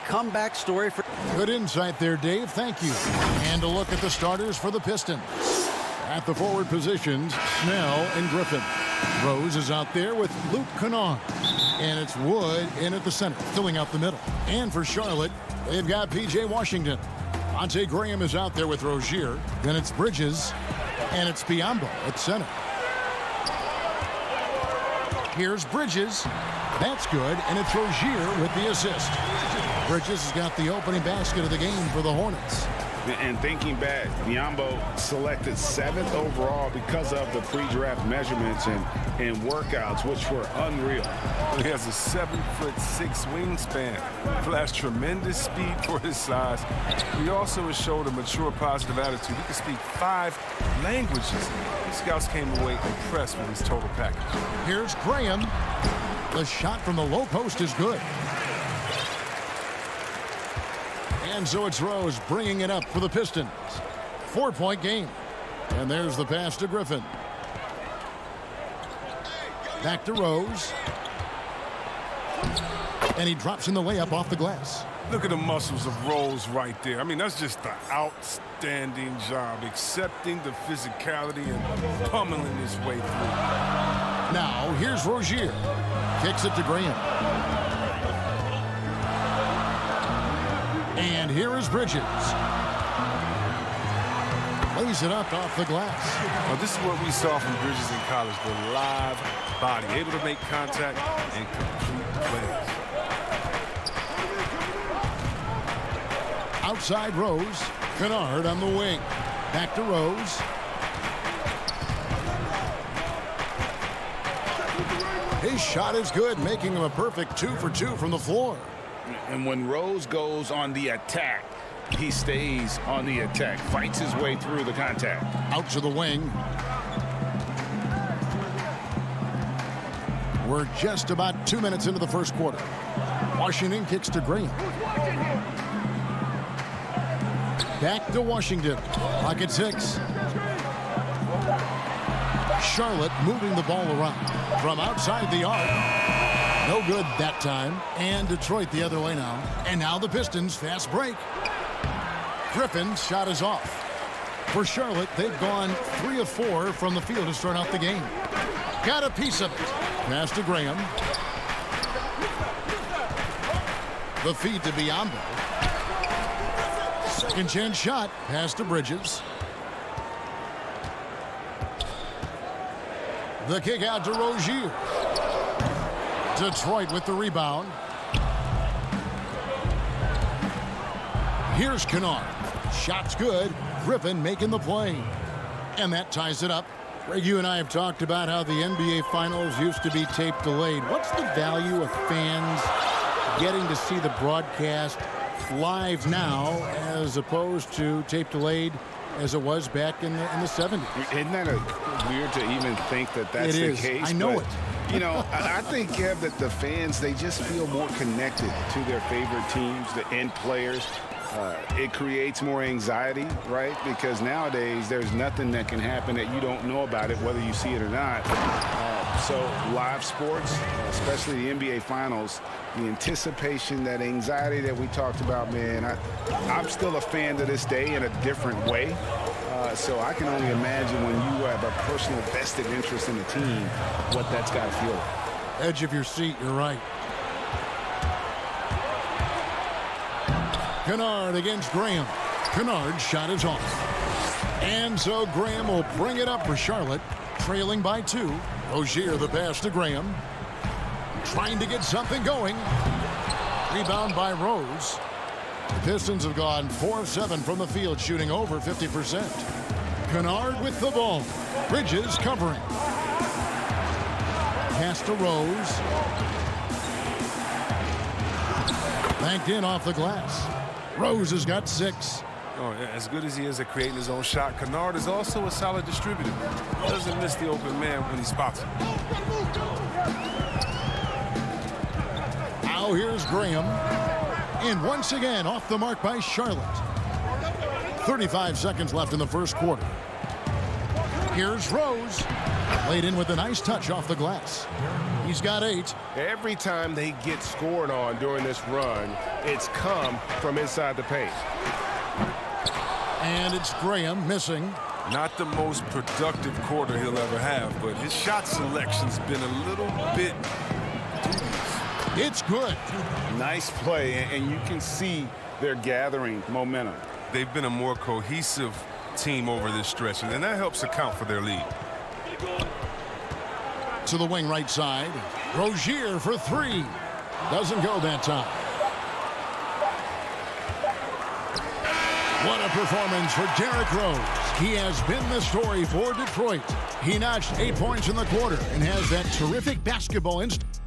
comeback story for... Good insight there, Dave. Thank you. And a look at the starters for the Pistons. At the forward positions, Snell and Griffin. Rose is out there with Luke Kennard. And it's Wood in at the center, filling out the middle. And for Charlotte, they've got P.J. Washington. Monte Graham is out there with Rozier. Then it's Bridges. And it's Biyombo at center. Here's Bridges. That's good. And it's Rozier with the assist. Bridges has got the opening basket of the game for the Hornets. And thinking back, Biyombo selected 7th overall because of the pre-draft measurements and workouts, which were unreal. He has a 7'6" wingspan, flashed tremendous speed for his size. He also has showed a mature, positive attitude. He can speak 5 languages. Scouts came away impressed with his total package. Here's Graham. The shot from the low post is good. And so it's Rose bringing it up for the Pistons. 4-point game. And there's the pass to Griffin. Back to Rose. And he drops in the layup off the glass. Look at the muscles of Rose right there. I mean, that's just an outstanding job, accepting the physicality and pummeling his way through. Now, here's Rozier. Kicks it to Graham. And here is Bridges. Lays it up off the glass. Now, this is what we saw from Bridges in college, the live body, able to make contact and complete plays. Outside Rose. Kennard on the wing. Back to Rose. His shot is good, making him a perfect 2 for 2 from the floor. And when Rose goes on the attack, he stays on the attack, fights his way through the contact. Out to the wing. We're just about 2 minutes into the first quarter. Washington kicks to Graham. Back to Washington. Clock at 6. Charlotte moving the ball around from outside the arc. No good that time. And Detroit the other way now. And now the Pistons fast break. Griffin's shot is off. For Charlotte, they've gone 3 of 4 from the field to start out the game. Got a piece of it. Pass to Graham. The feed to Biyombo. Second chance shot. Pass to Bridges. The kick out to Rozier. Detroit with the rebound. Here's Kennard. Shot's good. Griffin making the play. And that ties it up. Greg, you and I have talked about how the NBA Finals used to be tape delayed. What's the value of fans getting to see the broadcast live now as opposed to tape delayed as it was back in the 70s? Isn't that weird to even think that that's the case? I know it. You know, I think, Kev, that the fans, they just feel more connected to their favorite teams and players. It creates more anxiety, right? Because nowadays, there's nothing that can happen that you don't know about it, whether you see it or not. So live sports, especially the NBA Finals, the anticipation, that anxiety that we talked about, man, I'm still a fan to this day in a different way. So I can only imagine when you have a personal vested interest in the team, what that's got to feel like. Edge of your seat, you're right. Kennard against Graham. Kennard's shot is off. And so Graham will bring it up for Charlotte, trailing by 2. Rozier the pass to Graham. Trying to get something going. Rebound by Rose. The Pistons have gone 4 of 7 from the field, shooting over 50%. Kennard with the ball. Bridges covering. Pass to Rose. Banked in off the glass. Rose has got 6. Oh, as good as he is at creating his own shot, Kennard is also a solid distributor. Doesn't miss the open man when he spots him. Now here's Graham. And once again, off the mark by Charlotte. 35 seconds left in the first quarter. Here's Rose. Laid in with a nice touch off the glass. He's got 8. Every time they get scored on during this run, It's come from inside the paint. And it's Graham missing. Not the most productive quarter he'll ever have, but his shot selection's been a little bit dubious. It's good. Nice play, and you can see they're gathering momentum. They've been a more cohesive team over this stretch, and that helps account for their lead. To the wing right side. Rozier for three. Doesn't go that time. What a performance for Derrick Rose. He has been the story for Detroit. He notched 8 points in the quarter and has that terrific basketball instinct.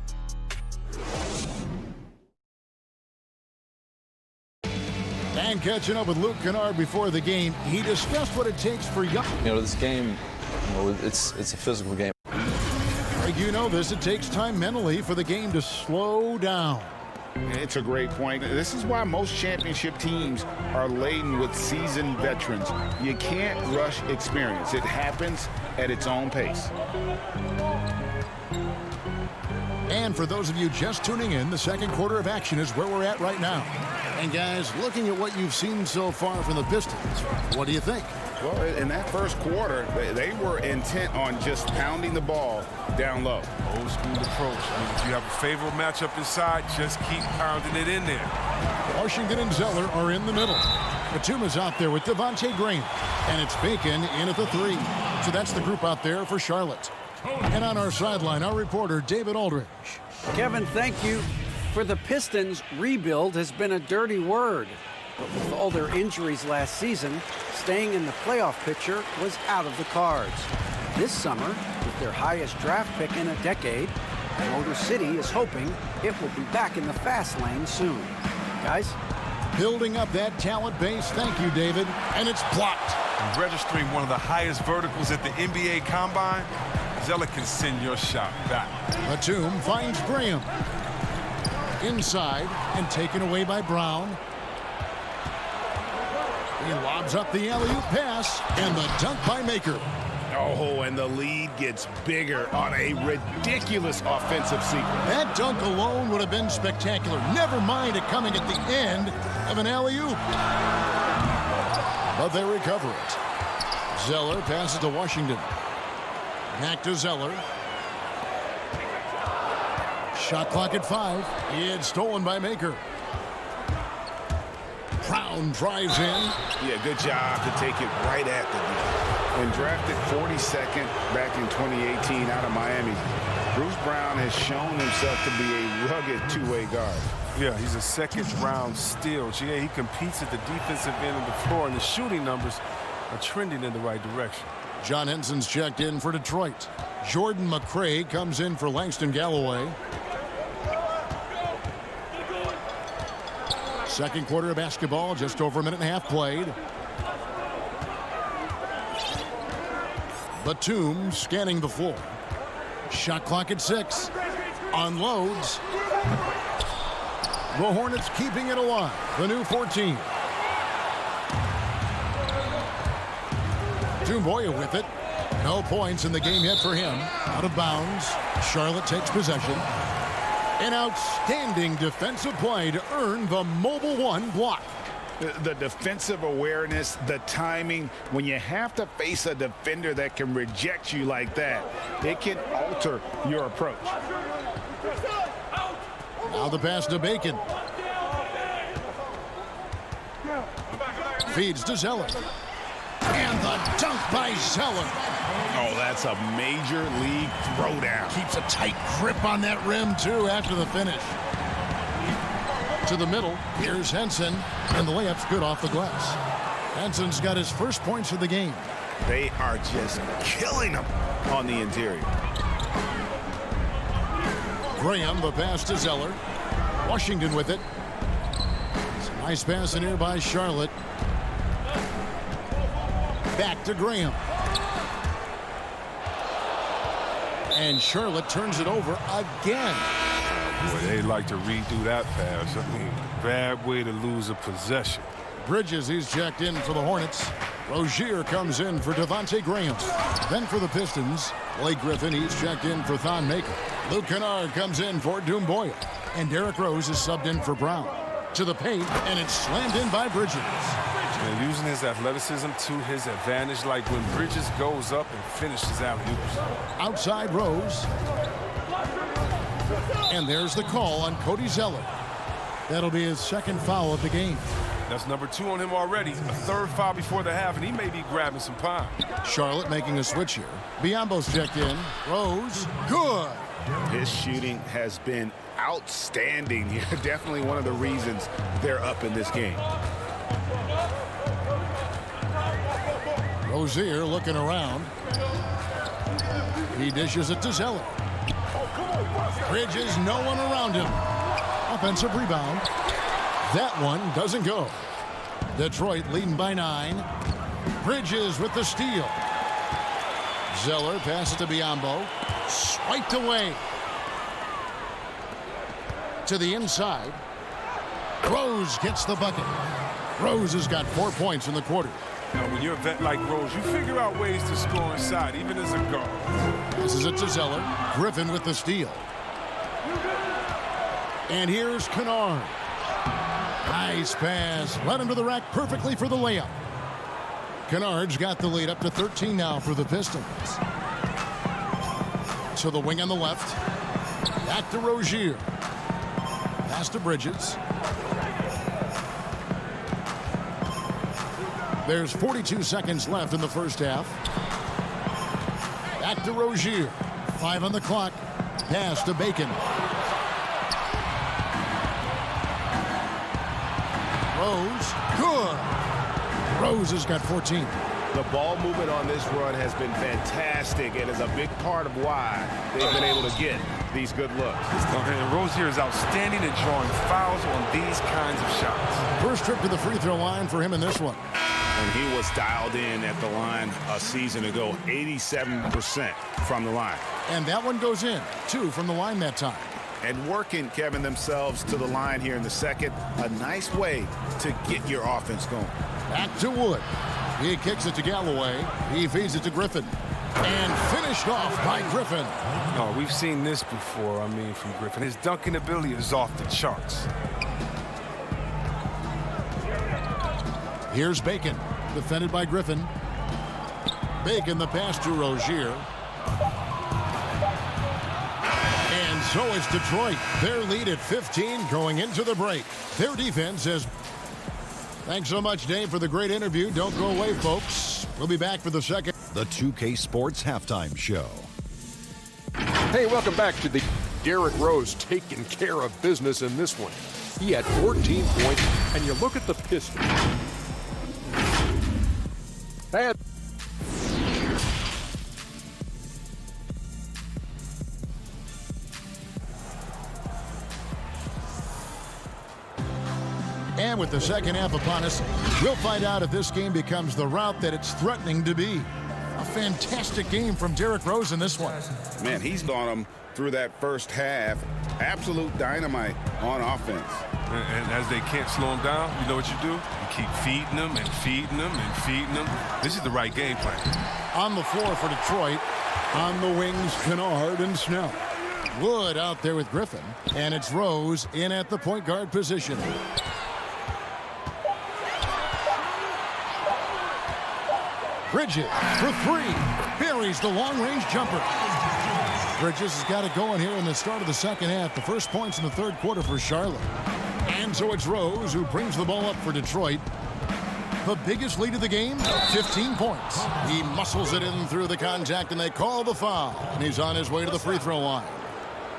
And catching up with Luke Kennard before the game, he discussed what it takes for young. This game, it's a physical game. Greg, you know this. It takes time mentally for the game to slow down. It's a great point. This is why most championship teams are laden with seasoned veterans. You can't rush experience. It happens at its own pace. And for those of you just tuning in, the second quarter of action is where we're at right now. And guys, looking at what you've seen so far from the Pistons, what do you think? Well, in that first quarter, they were intent on just pounding the ball down low. Old school approach. If you have a favorable matchup inside, just keep pounding it in there. Washington and Zeller are in the middle. Batum is out there with Devontae Graham. And it's Bacon in at the three. So that's the group out there for Charlotte. And on our sideline, our reporter, David Aldridge. Kevin, thank you. For the Pistons, rebuild has been a dirty word. But with all their injuries last season, staying in the playoff picture was out of the cards. This summer, with their highest draft pick in a decade, Motor City is hoping it will be back in the fast lane soon. Guys? Building up that talent base. Thank you, David. And it's blocked. And registering one of the highest verticals at the NBA Combine, Zeller can send your shot back. Batum finds Graham. Inside and taken away by Brown. He lobs up the alley-oop pass and the dunk by Maker. Oh, and the lead gets bigger on a ridiculous offensive sequence. That dunk alone would have been spectacular. Never mind it coming at the end of an alley-oop. But they recover it. Zeller passes to Washington. Back to Zeller. Shot clock at 5. It's stolen by Maker. Brown drives in. Yeah, good job to take it right at the deal. And drafted 42nd back in 2018 out of Miami, Bruce Brown has shown himself to be a rugged two-way guard. Yeah, he's a second-round steal. Yeah, he competes at the defensive end of the floor, and the shooting numbers are trending in the right direction. John Henson's checked in for Detroit. Jordan McRae comes in for Langston Galloway. Second quarter of basketball, just over a minute and a half played. Batum scanning the floor. Shot clock at 6. Unloads. The Hornets keeping it alive. The new 14. Dumboya with it. No points in the game yet for him. Out of bounds. Charlotte takes possession. An outstanding defensive play to earn the mobile one block. The defensive awareness, the timing, when you have to face a defender that can reject you like that, it can alter your approach. Now the pass to Bacon. Feeds to Zeller. And the dunk by Zeller. Oh, that's a major league throwdown. Keeps a tight grip on that rim, too, after the finish. To the middle, here's Henson, and the layup's good off the glass. Henson's got his first points of the game. They are just killing them on the interior. Graham, the pass to Zeller. Washington with it. It's a nice pass in here by Charlotte. Back to Graham. And Charlotte turns it over again. Boy, they like to redo that pass. I mean, bad way to lose a possession. Bridges, he's checked in for the Hornets. Rozier comes in for Devontae Graham. Then for the Pistons, Blake Griffin, he's checked in for Thon Maker. Luke Kennard comes in for Dumboya. And Derrick Rose is subbed in for Brown. To the paint, and it's slammed in by Bridges. And using his athleticism to his advantage, like when Bridges goes up and finishes alley-oops. Outside Rose. And there's the call on Cody Zeller. That'll be his second foul of the game. That's number 2 on him already. A third foul before the half, and he may be grabbing some pine. Charlotte making a switch here. Biombo's checked in. Rose, good. His shooting has been outstanding. Definitely one of the reasons they're up in this game. Rozier looking around. He dishes it to Zeller. Bridges, no one around him. Offensive rebound. That one doesn't go. Detroit leading by 9. Bridges with the steal. Zeller passes to Biombo. Swiped away. To the inside. Rose gets the bucket. Rose has got 4 points in the quarter. Now, when you're a vet like Rose, you figure out ways to score inside, even as a guard. This is it to Zeller. Griffin with the steal. And here's Kennard. Nice pass. Led him to the rack perfectly for the layup. Kennard's got the lead up to 13 now for the Pistons. To the wing on the left. Back to Rozier. Pass to Bridges. There's 42 seconds left in the first half. Back to Rozier. 5 on the clock. Pass to Bacon. Rose, good. Rose has got 14. The ball movement on this run has been fantastic and is a big part of why they've been able to get these good looks. And Rozier is outstanding at drawing fouls on these kinds of shots. First trip to the free throw line for him in this one. And he was dialed in at the line a season ago, 87% from the line. And that one goes in, 2 from the line that time. And working, Kevin, themselves to the line here in the second. A nice way to get your offense going. Back to Wood. He kicks it to Galloway. He feeds it to Griffin. And finished off by Griffin. Oh, we've seen this before, from Griffin. His dunking ability is off the charts. Here's Bacon. Defended by Griffin. Bacon the pass to Rozier. And so is Detroit. Their lead at 15 going into the break. Their defense has... Thanks so much, Dave, for the great interview. Don't go away, folks. We'll be back for the second. The 2K Sports Halftime Show. Hey, welcome back to the Derrick Rose taking care of business in this one. He had 14 points, and you look at the Pistons. Bad. And with the second half upon us, we'll find out if this game becomes the route that it's threatening to be. A fantastic game from Derrick Rose in this one. Man, he's gone them through that first half. Absolute dynamite on offense. And as they can't slow him down, you know what you do? You keep feeding them and feeding them and feeding them. This is the right game plan. On the floor for Detroit. On the wings, Kennard and Snell. Wood out there with Griffin. And it's Rose in at the point guard position. Bridges for 3. Buries the long-range jumper. Bridges has got it going here in the start of the second half. The first points in the third quarter for Charlotte. And so it's Rose who brings the ball up for Detroit. The biggest lead of the game, 15 points. He muscles it in through the contact, and they call the foul. And he's on his way to the free throw line.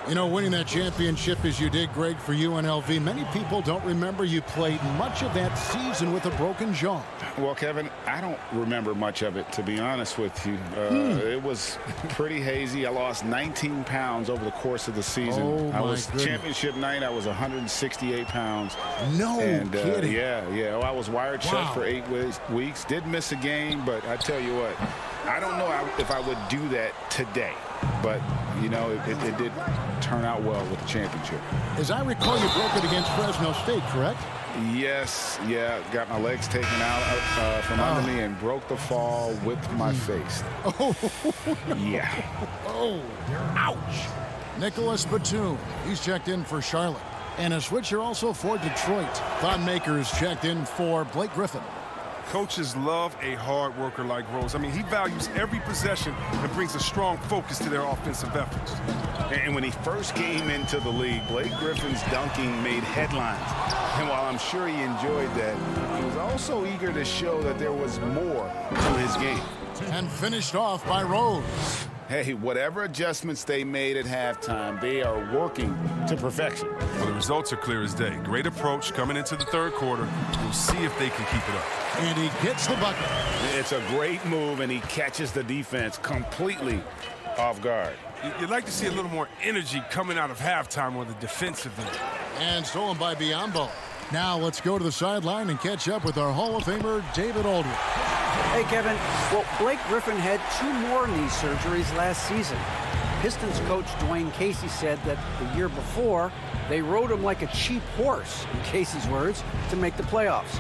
You know, winning that championship as you did, Greg, for UNLV, many people don't remember you played much of that season with a broken jaw. Well, Kevin, I don't remember much of it, to be honest with you. It was pretty hazy. I lost 19 pounds over the course of the season. Oh, my I was goodness. Championship night, I was 168 pounds. No kidding. Yeah. Well, I was wired shut for 8 weeks. Did miss a game, but I tell you what, I don't know if I would do that today. But, you know, it did turn out well with the championship. As I recall, you broke it against Fresno State, correct? Yes, got my legs taken out from under me and broke the fall with my face. Oh, Yeah. oh, ouch. Nicholas Batum, he's checked in for Charlotte. And a switcher also for Detroit. Thon Maker's checked in for Blake Griffin. Coaches love a hard worker like Rose. I mean, he values every possession and brings a strong focus to their offensive efforts. And when he first came into the league, Blake Griffin's dunking made headlines. And while I'm sure he enjoyed that, he was also eager to show that there was more to his game. And finished off by Rose. Hey, whatever adjustments they made at halftime, they are working to perfection. Well, the results are clear as day. Great approach coming into the third quarter. We'll see if they can keep it up. And he gets the bucket. It's a great move, and he catches the defense completely off guard. You'd like to see a little more energy coming out of halftime on the defensive end. And stolen by Biyombo. Now let's go to the sideline and catch up with our Hall of Famer, David Aldridge. Hey, Kevin. Well, Blake Griffin had 2 more knee surgeries last season. Pistons coach Dwayne Casey said that the year before, they rode him like a cheap horse, in Casey's words, to make the playoffs.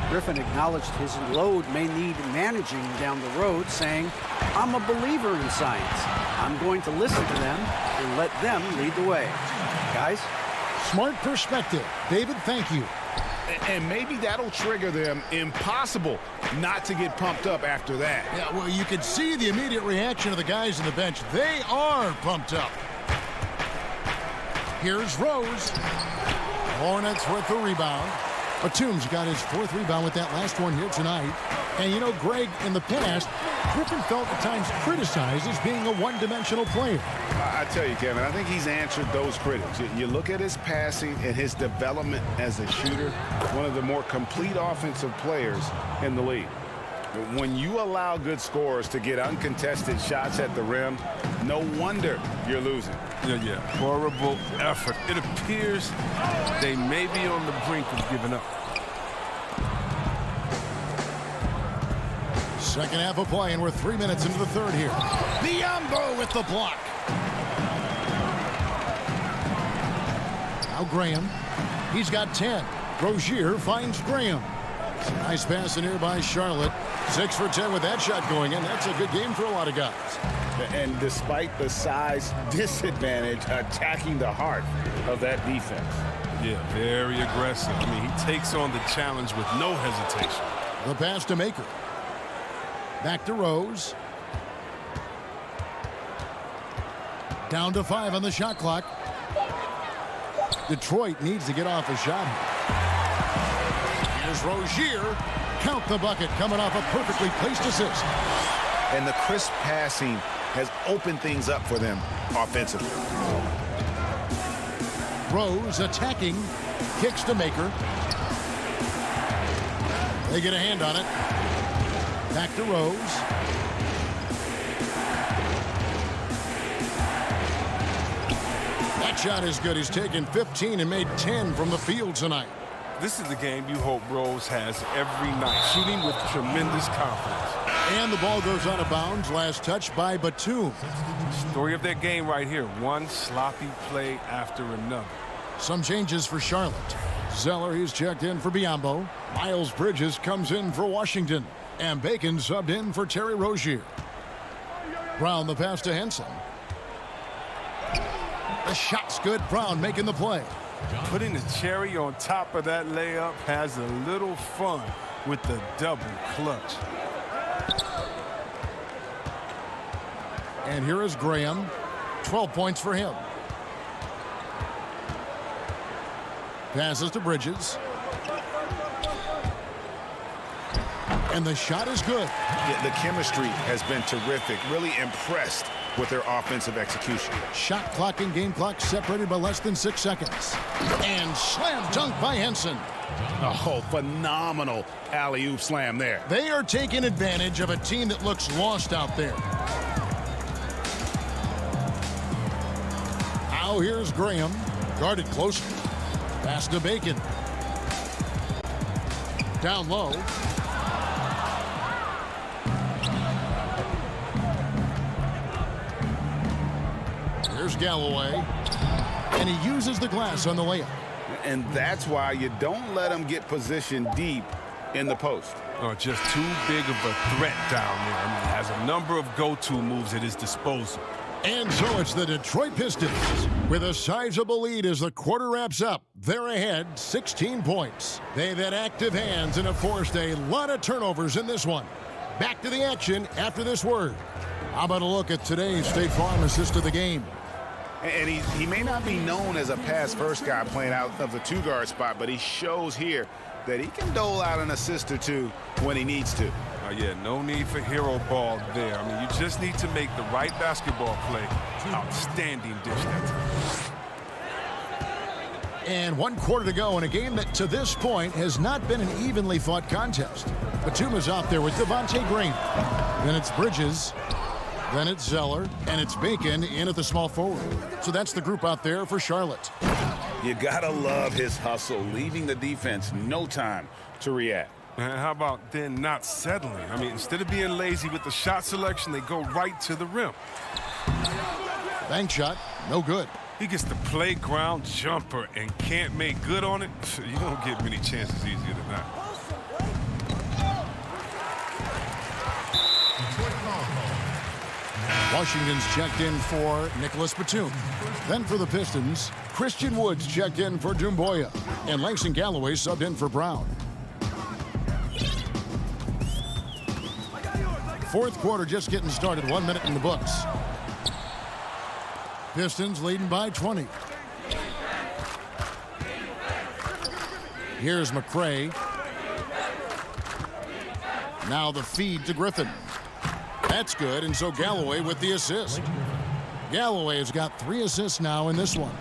Griffin acknowledged his load may need managing down the road, saying, "I'm a believer in science. I'm going to listen to them and let them lead the way." Guys? Smart perspective. David, thank you. And maybe that'll trigger them. Impossible not to get pumped up after that. Yeah, well, you can see the immediate reaction of the guys on the bench. They are pumped up. Here's Rose. Hornets with the rebound. Batum's got his 4th rebound with that last one here tonight. And you know, Greg, in the past, Griffin felt at times criticized as being a one-dimensional player. I tell you, Kevin, I think he's answered those critics. You look at his passing and his development as a shooter, one of the more complete offensive players in the league. When you allow good scorers to get uncontested shots at the rim, no wonder you're losing. Yeah. Horrible effort. It appears they may be on the brink of giving up. Second half of play, and we're 3 minutes into the third here. Biyombo with the block. Now Graham. He's got 10. Rozier finds Graham. Nice pass in here by Charlotte. 6 for 10 with that shot going in. That's a good game for a lot of guys. And despite the size disadvantage, attacking the heart of that defense. Yeah, very aggressive. I mean, he takes on the challenge with no hesitation. The pass to Maker. Back to Rose. Down to 5 on the shot clock. Detroit needs to get off a shot. Here's Rozier. Count the bucket coming off a perfectly placed assist. And the crisp passing has opened things up for them offensively. Rose attacking. Kicks to Maker. They get a hand on it. Back to Rose. That shot is good. He's taken 15 and made 10 from the field tonight. This is the game you hope Rose has every night, shooting with tremendous confidence. And the ball goes out of bounds. Last touch by Batum. Story of their game right here. One sloppy play after another. Some changes for Charlotte. Zeller, he's checked in for Biyombo. Miles Bridges comes in for Washington. And Bacon subbed in for Terry Rozier. Brown the pass to Henson. The shot's good. Brown making the play. Putting the cherry on top of that layup has a little fun with the double clutch. And here is Graham. 12 points for him. Passes to Bridges. And the shot is good. Yeah, the chemistry has been terrific. Really impressed with their offensive execution. Shot clock and game clock separated by less than 6 seconds. And slam dunk by Henson. Oh, phenomenal alley-oop slam there. They are taking advantage of a team that looks lost out there. Now here's Graham. Guarded closely. Pass to Bacon. Down low. Here's Galloway. And he uses the glass on the layup. And that's why you don't let him get positioned deep in the post. Oh, just too big of a threat down there. I mean, he has a number of go-to moves at his disposal. And so it's the Detroit Pistons with a sizable lead as the quarter wraps up. They're ahead 16 points. They've had active hands and have forced a lot of turnovers in this one. Back to the action after this word. How about a look at today's State Farm assist of the game? And he may not be known as a pass-first guy playing out of the two-guard spot, but he shows here that he can dole out an assist or two when he needs to. Yeah, no need for hero ball there. I mean, you just need to make the right basketball play. Outstanding dish that time. And 1 quarter to go in a game that to this point has not been an evenly fought contest. Batuma's out there with Devontae Green. Then it's Bridges. Then it's Zeller. And it's Bacon in at the small forward. So that's the group out there for Charlotte. You gotta love his hustle, leaving the defense no time to react. And how about then not settling? I mean, instead of being lazy with the shot selection, they go right to the rim. Bank shot, no good. He gets the playground jumper and can't make good on it. You don't get many chances easier than that. Washington's checked in for Nicholas Batum. Then for the Pistons, Christian Woods checked in for Doumbouya. And Langston Galloway subbed in for Brown. Fourth quarter just getting started. 1 minute in the books. Pistons leading by 20. Here's McCray. Now the feed to Griffin. That's good, and so Galloway with the assist. Galloway has got 3 assists now in this one.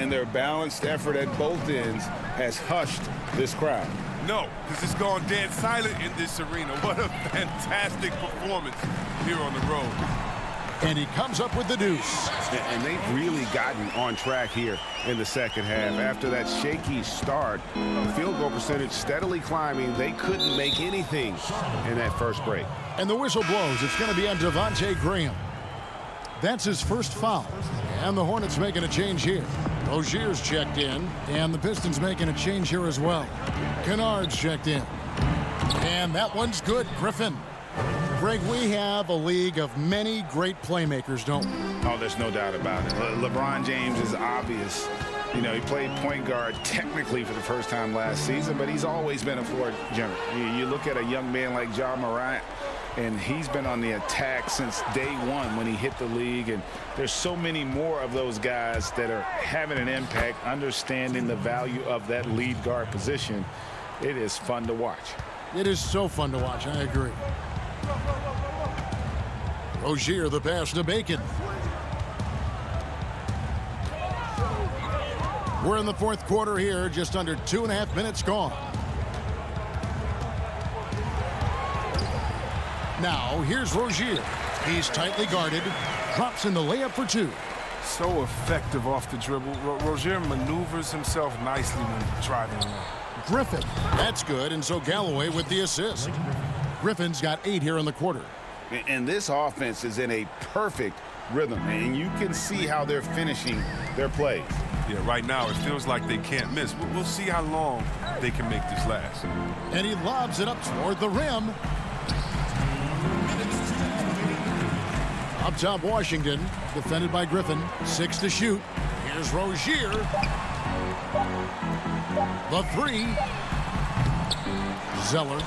And their balanced effort at both ends has hushed this crowd. No, because it's gone dead silent in this arena. What a fantastic performance here on the road. And he comes up with the deuce. And they've really gotten on track here in the second half. After that shaky start, field goal percentage steadily climbing. They couldn't make anything in that first break. And the whistle blows. It's going to be on Devontae Graham. That's his first foul. And the Hornets making a change here. Rozier's checked in, and the Pistons making a change here as well. Kennard's checked in. And that one's good, Griffin. Greg, we have a league of many great playmakers, don't we? Oh, there's no doubt about it. LeBron James is obvious. You know, he played point guard technically for the first time last season, but he's always been a floor general. You look at a young man like Ja Morant, and he's been on the attack since day one when he hit the league. And there's so many more of those guys that are having an impact, understanding the value of that lead guard position. It is fun to watch. It is so fun to watch. I agree. Rozier, the pass to Bacon. We're in the fourth quarter here, just under 2.5 minutes gone. Now, here's Rozier. He's tightly guarded, drops in the layup for 2. So effective off the dribble. Rozier maneuvers himself nicely when driving around. Griffin, that's good, and so Galloway with the assist. Griffin's got 8 here in the quarter. And this offense is in a perfect rhythm, and you can see how they're finishing their plays. Yeah, right now it feels like they can't miss. We'll see how long they can make this last. And he lobs it up toward the rim. Up top, Washington, defended by Griffin. 6 to shoot. Here's Rozier. The 3. Zeller.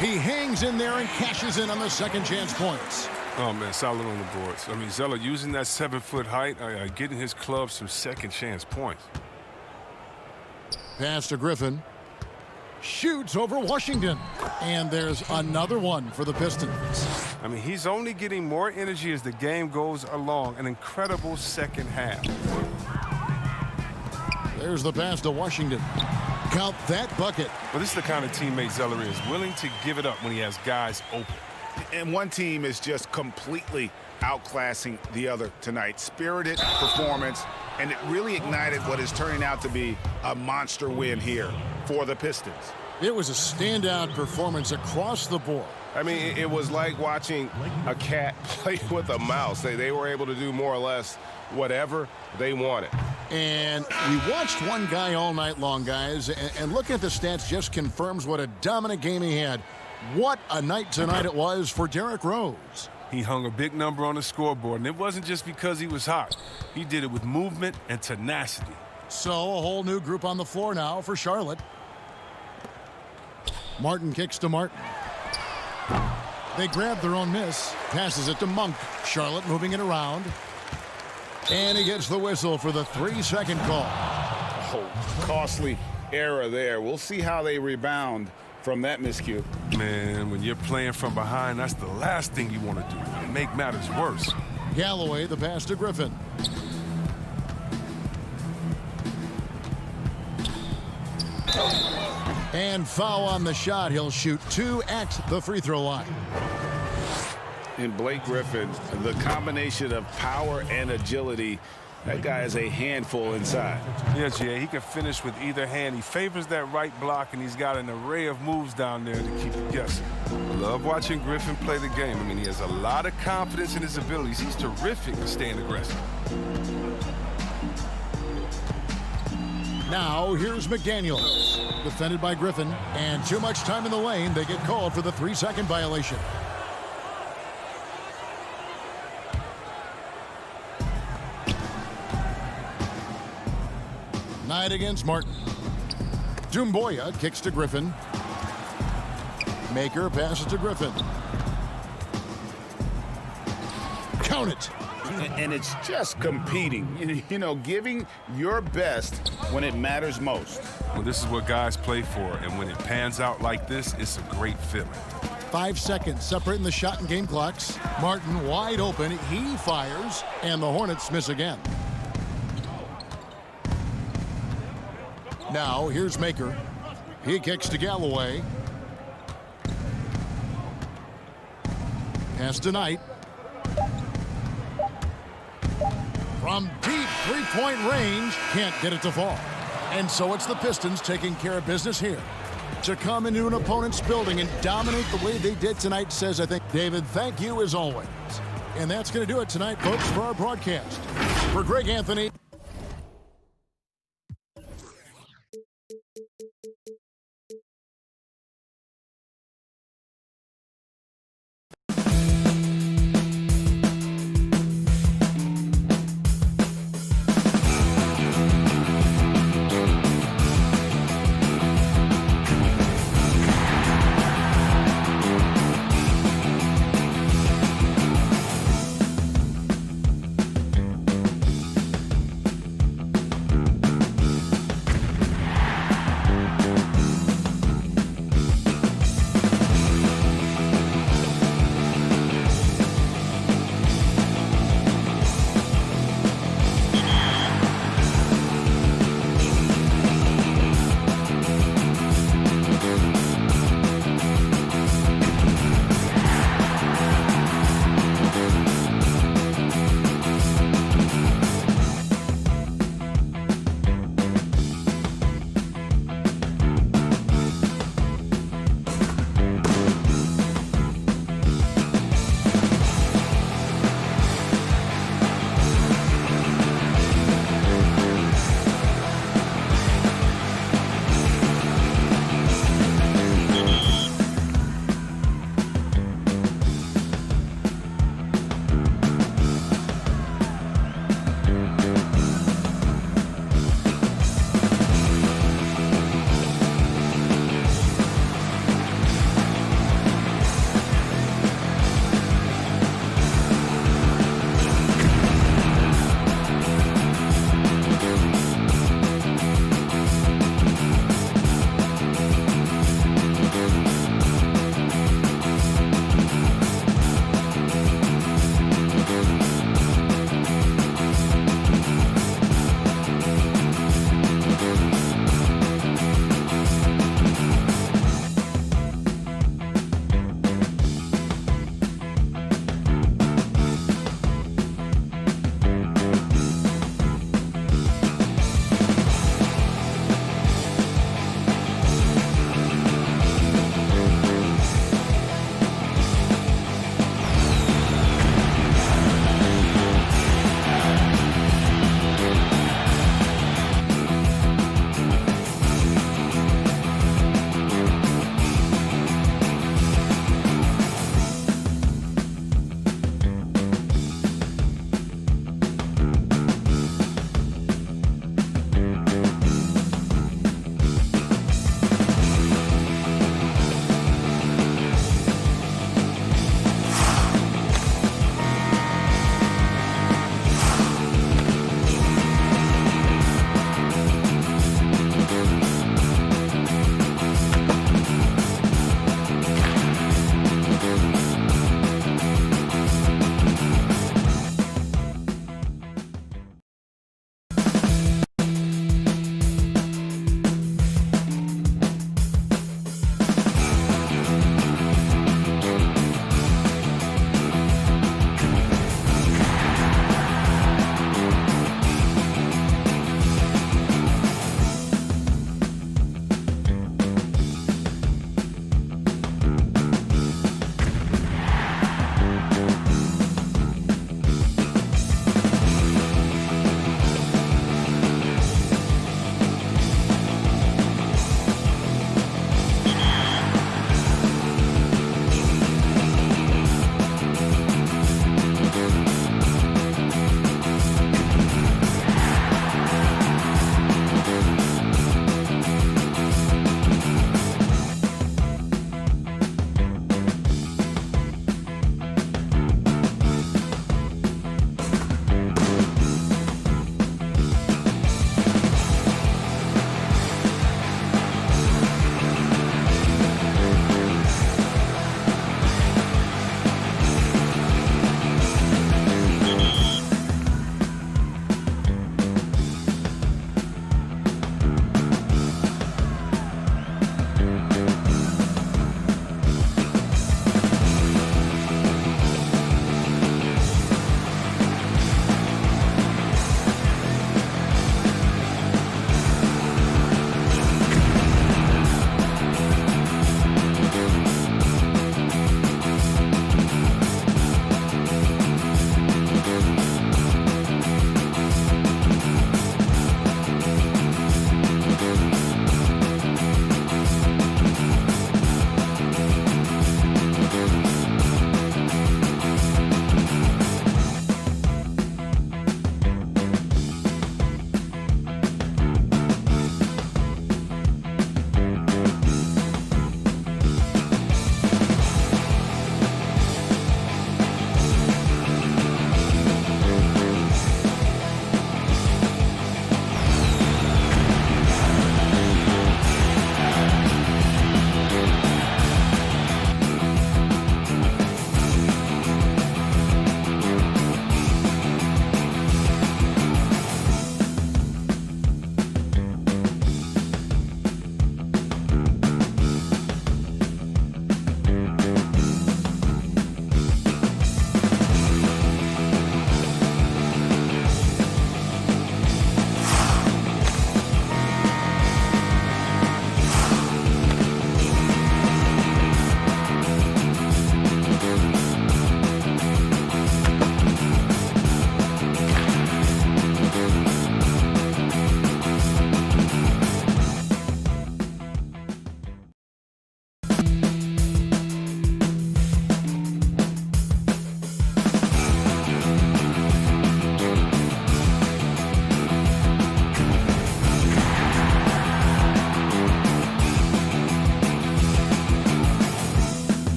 He hangs in there and cashes in on the second chance points. Oh, man, solid on the boards. I mean, Zeller using that 7-foot height, getting his club some second chance points. Pass to Griffin. Shoots over Washington. And there's another one for the Pistons. I mean, he's only getting more energy as the game goes along. An incredible second half. There's the pass to Washington. Count that bucket. Well, this is the kind of teammate Zeller is, willing to give it up when he has guys open. And one team is just completely outclassing the other tonight. Spirited performance, and it really ignited what is turning out to be a monster win here for the Pistons. It was a standout performance across the board. I mean, it was like watching a cat play with a mouse. They were able to do more or less whatever they wanted. And we watched one guy all night long, guys, and looking at the stats just confirms what a dominant game he had. What a night tonight it was for Derrick Rose. He hung a big number on the scoreboard, and it wasn't just because he was hot. He did it with movement and tenacity. So a whole new group on the floor now for Charlotte. Martin kicks to Martin. They grab their own miss. Passes it to Monk. Charlotte moving it around. And he gets the whistle for the 3-second call. Oh, costly error there. We'll see how they rebound from that miscue. Man, when you're playing from behind, that's the last thing you want to do and make matters worse. Galloway, the pass to Griffin. And foul on the shot. He'll shoot 2 at the free throw line. And Blake Griffin, the combination of power and agility, that guy is a handful inside. Yes, yeah, he can finish with either hand. He favors that right block, and he's got an array of moves down there to keep you guessing. I love watching Griffin play the game. I mean, he has a lot of confidence in his abilities. He's terrific at staying aggressive. Now, here's McDaniels. Defended by Griffin. And too much time in the lane. They get called for the 3-second violation. Knight against Martin. Doumbouya kicks to Griffin. Maker passes to Griffin. Count it. And it's just competing, you know, giving your best when it matters most. Well, this is what guys play for, and when it pans out like this, it's a great feeling. 5 seconds separating the shot and game clocks. Martin wide open. He fires, and the Hornets miss again. Now, here's Maker. He kicks to Galloway. Pass to Knight. From deep three-point range, can't get it to fall. And so it's the Pistons taking care of business here. To come into an opponent's building and dominate the way they did tonight says, I think, David, thank you as always. And that's going to do it tonight, folks, for our broadcast. For Greg Anthony.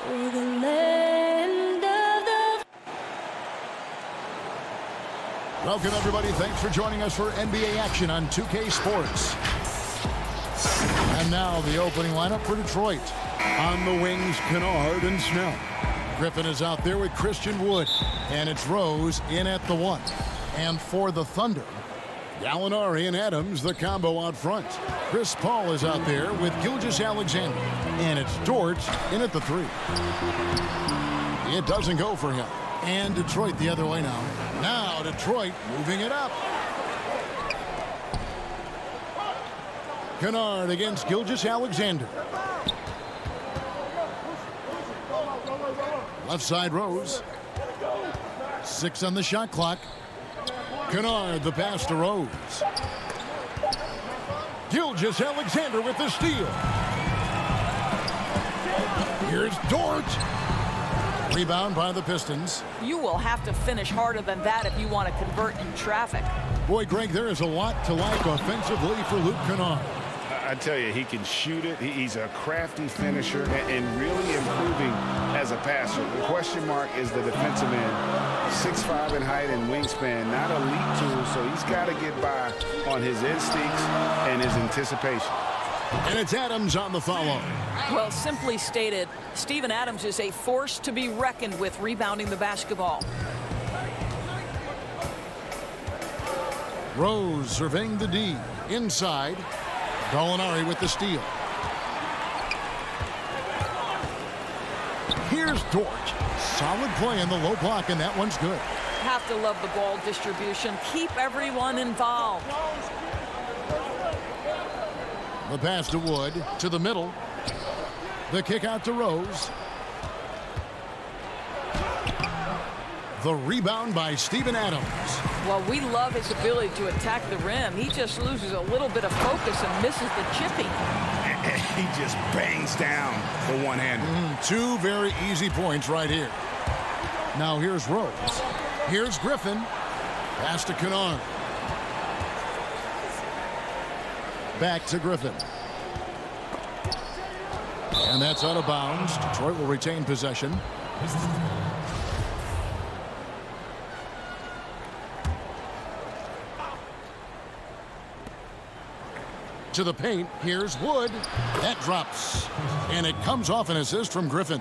for the land of the... Welcome, everybody. Thanks for joining us for NBA action on 2K Sports. And now the opening lineup for Detroit. On the wings, Kennard and Snell. Griffin is out there with Christian Wood. And it's Rose in at the 1. And for the Thunder, Gallinari and Adams, the combo out front. Chris Paul is out there with Gilgeous-Alexander. And it's Dort in at the 3. It doesn't go for him. And Detroit the other way now. Now Detroit moving it up. Kennard against Gilgeous-Alexander. Left side Rose. 6 on the shot clock. Kennard, the pass to Rose. Gilgeous-Alexander with the steal. Here's Dort. Rebound by the Pistons. You will have to finish harder than that if you want to convert in traffic. Boy, Greg, there is a lot to like offensively for Luke Kennard. I tell you, he can shoot it. He's a crafty finisher and really improving as a passer. The question mark is the defensive end. 6'5" in height and wingspan, not a elite tool, so he's got to get by on his instincts and his anticipation. And it's Adams on the follow. Well, simply stated, Steven Adams is a force to be reckoned with rebounding the basketball. Rose surveying the D. Inside. Gallinari with the steal. Here's Dort. Solid play in the low block, and that one's good. Have to love the ball distribution. Keep everyone involved. The pass to Wood, to the middle. The kick out to Rose. The rebound by Steven Adams. Well, we love his ability to attack the rim. He just loses a little bit of focus and misses the chipping. He just bangs down the one-hander. 2 very easy points right here. Now here's Rose. Here's Griffin. Pass to Kennard. Back to Griffin. And that's out of bounds. Detroit will retain possession. To the paint. Here's Wood. That drops. And it comes off an assist from Griffin.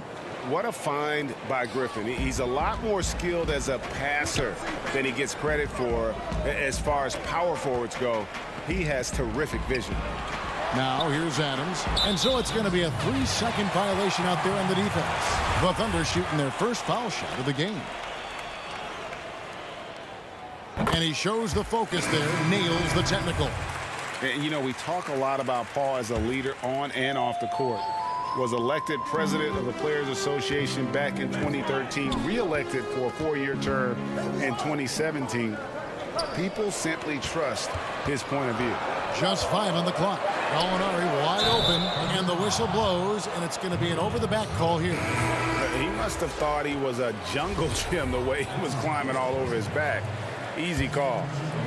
What a find by Griffin. He's a lot more skilled as a passer than he gets credit for as far as power forwards go. He has terrific vision. Now here's Adams. And so it's going to be a 3-second violation out there on the defense. The Thunder shooting their first foul shot of the game. And he shows the focus there. Nails the technical. And, you know, we talk a lot about Paul as a leader on and off the court. Was elected president of the Players Association back in 2013, re-elected for a 4-year term in 2017. People simply trust his point of view. Just 5 on the clock. Gallinari wide open, and the whistle blows, and it's going to be an over-the-back call here. He must have thought he was a jungle gym the way he was climbing all over his back. Easy call.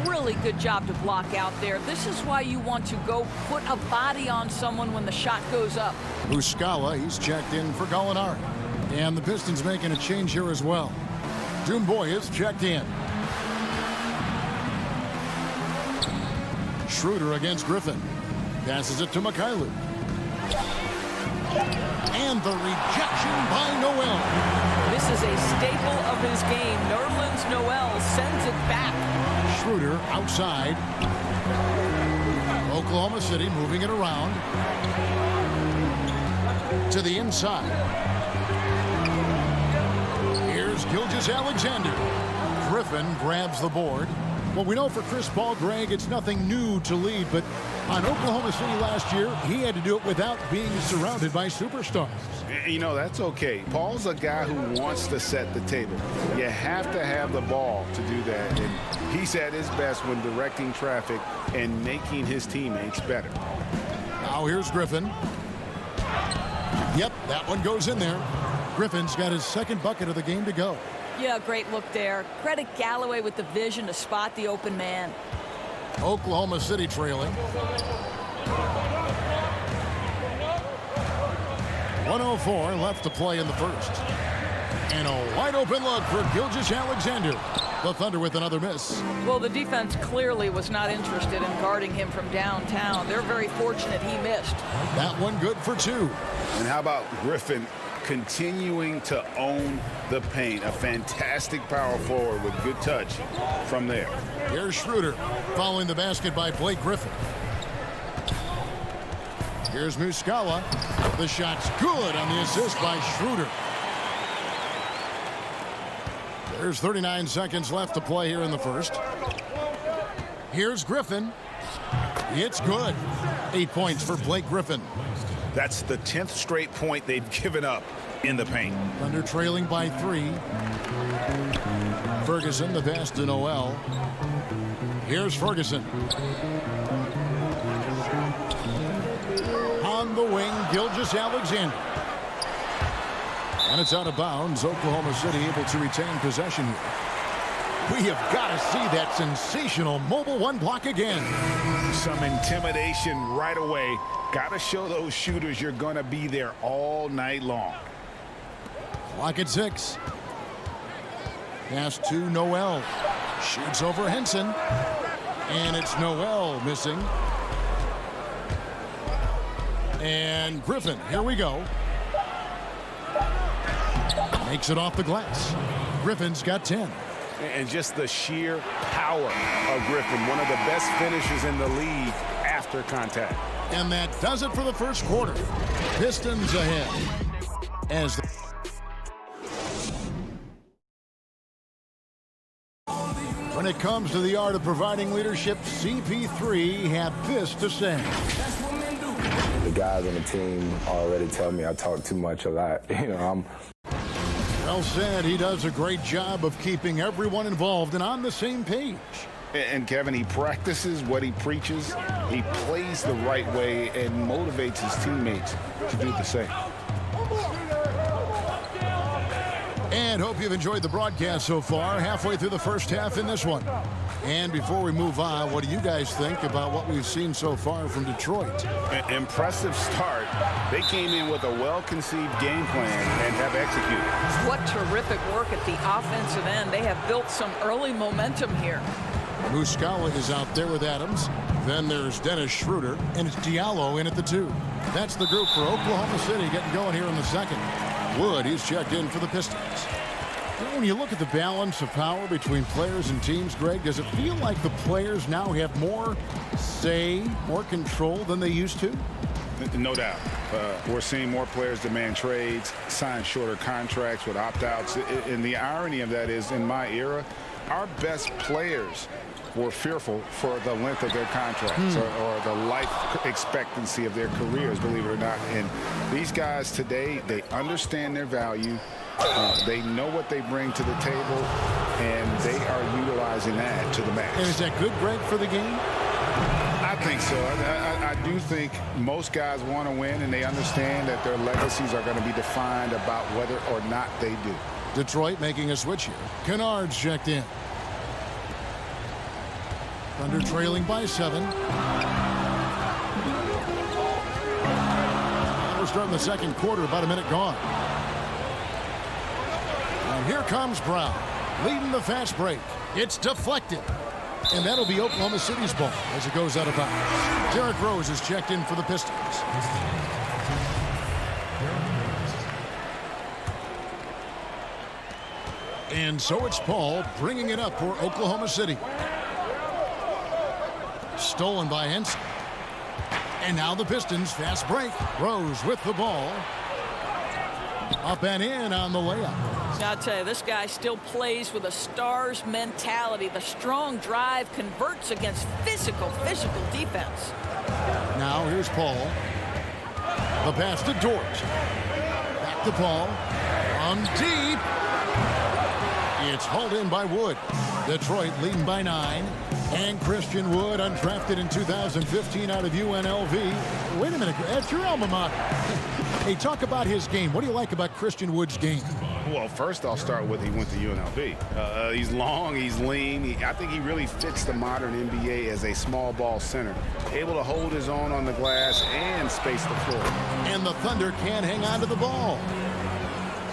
Really good job to block out there. This is why you want to go put a body on someone when the shot goes up. Muscala, he's checked in for Gallinari. And the Pistons making a change here as well. Dumboy is checked in. Schroeder against Griffin. Passes it to Mikhailuk. And the rejection by Noel. This is a staple of his game. Nerlens Noel sends it back. Schroeder outside. Oklahoma City moving it around. To the inside. Here's Gilgeous-Alexander. Griffin grabs the board. Well, we know for Chris Paul, Greg, it's nothing new to lead, but on Oklahoma City last year, he had to do it without being surrounded by superstars. You know, that's okay. Paul's a guy who wants to set the table. You have to have the ball to do that, and he's at his best when directing traffic and making his teammates better. Now here's Griffin. Yep, that one goes in there. Griffin's got his second bucket of the game to go. Yeah, great look there. Credit Galloway with the vision to spot the open man. Oklahoma City trailing. 1:04 left to play in the first. And a wide open look for Gilgeous-Alexander. The Thunder with another miss. Well, the defense clearly was not interested in guarding him from downtown. They're very fortunate he missed. That one good for 2. And how about Griffin continuing to own the paint? A fantastic power forward with good touch from there. Here's Schroeder following the basket by Blake Griffin. Here's Muscala. The shot's good on the assist by Schroeder. There's 39 seconds left to play here in the first. Here's Griffin. It's good. 8 points for Blake Griffin. That's the 10th straight point they've given up in the paint. Thunder trailing by 3. Ferguson, the pass to Noel. Here's Ferguson. On the wing, Gilgeous-Alexander. And it's out of bounds. Oklahoma City able to retain possession here. We have got to see that sensational mobile one block again. Some intimidation right away. Got to show those shooters you're going to be there all night long. Clock at 6. Pass to Noel. Shoots over Henson. And it's Noel missing. And Griffin, here we go. Makes it off the glass. Griffin's got 10. And just the sheer power of Griffin, one of the best finishers in the league after contact. And that does it for the first quarter. Pistons ahead. As when it comes to the art of providing leadership, CP3 had this to say. The guys on the team already tell me I talk too much a lot. Well said. He does a great job of keeping everyone involved and on the same page. And Kevin, he practices what he preaches. He plays the right way and motivates his teammates to do the same. And hope you've enjoyed the broadcast so far. Halfway through the first half in this one. And before we move on, what do you guys think about what we've seen so far from Detroit? An impressive start. They came in with a well-conceived game plan and have executed. What terrific work at the offensive end. They have built some early momentum here. Muscala is out there with Adams. Then there's Dennis Schroeder, and it's Diallo in at the 2. That's the group for Oklahoma City getting going here in the second. Wood, he's checked in for the Pistons. When you look at the balance of power between players and teams, Greg, does it feel like the players now have more say, more control than they used to? No doubt. We're seeing more players demand trades, sign shorter contracts with opt-outs. And the irony of that is, in my era, our best players were fearful for the length of their contracts or the life expectancy of their careers, believe it or not. And these guys today, they understand their value. They know what they bring to the table, and they are utilizing that to the max. And is that good, Greg, for the game? I think so. I do think most guys want to win, and they understand that their legacies are going to be defined about whether or not they do. Detroit making a switch here. Kennard's checked in. Thunder trailing by 7. We're starting the second quarter, about a minute gone. And here comes Brown, leading the fast break. It's deflected. And that'll be Oklahoma City's ball as it goes out of bounds. Derrick Rose is checked in for the Pistons. And so it's Paul bringing it up for Oklahoma City. Stolen by Henson. And now the Pistons fast break. Rose with the ball. Up and in on the layup. Now, I'll tell you, this guy still plays with a Stars mentality. The strong drive converts against physical defense. Now here's Paul. The pass to Dort. Back to Paul. From deep. It's hauled in by Wood. Detroit leading by 9. And Christian Wood, undrafted in 2015 out of UNLV. Wait a minute, that's your alma mater. Hey, talk about his game. What do you like about Christian Wood's game? Well, first I'll start with he went to UNLV. He's long, he's lean. I think he really fits the modern NBA as a small ball center, able to hold his own on the glass and space the floor. And the Thunder can't hang on to the ball.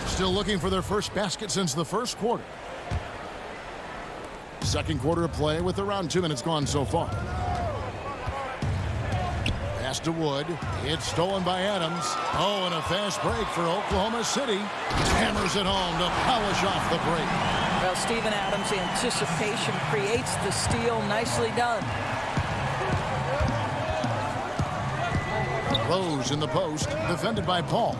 Still looking for their first basket since the first quarter. Second quarter of play with around 2 minutes gone so far. Pass to Wood. It's stolen by Adams. Oh, and a fast break for Oklahoma City. Hammers it home to polish off the break. Well, Steven Adams' anticipation creates the steal. Nicely done. Rose in the post, defended by Paul.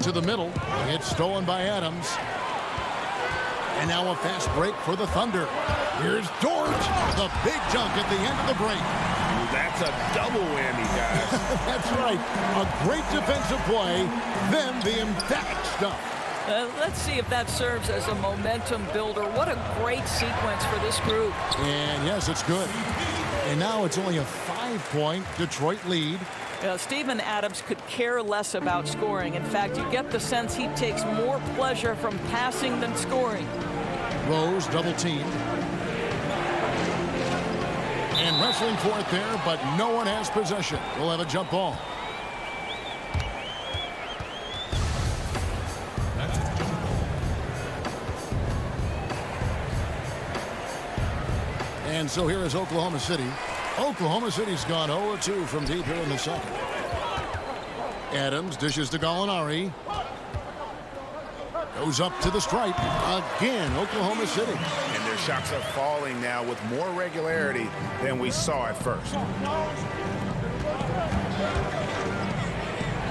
To the middle. It's stolen by Adams. And now a fast break for the Thunder. Here's Dort. The big dunk at the end of the break. That's a double whammy, guys. That's right. A great defensive play, then the emphatic stuff. Let's see if that serves as a momentum builder. What a great sequence for this group. And yes, it's good. And now it's only a 5-point Detroit lead. Steven Adams could care less about scoring. In fact, you get the sense he takes more pleasure from passing than scoring. Rose double teamed. And wrestling for it there, but no one has possession. We'll have a jump ball. And so here is Oklahoma City. Oklahoma City's gone 0-2 from deep here in the second. Adams dishes to Gallinari. Goes up to the stripe. Again, Oklahoma City. And their shots are falling now with more regularity than we saw at first.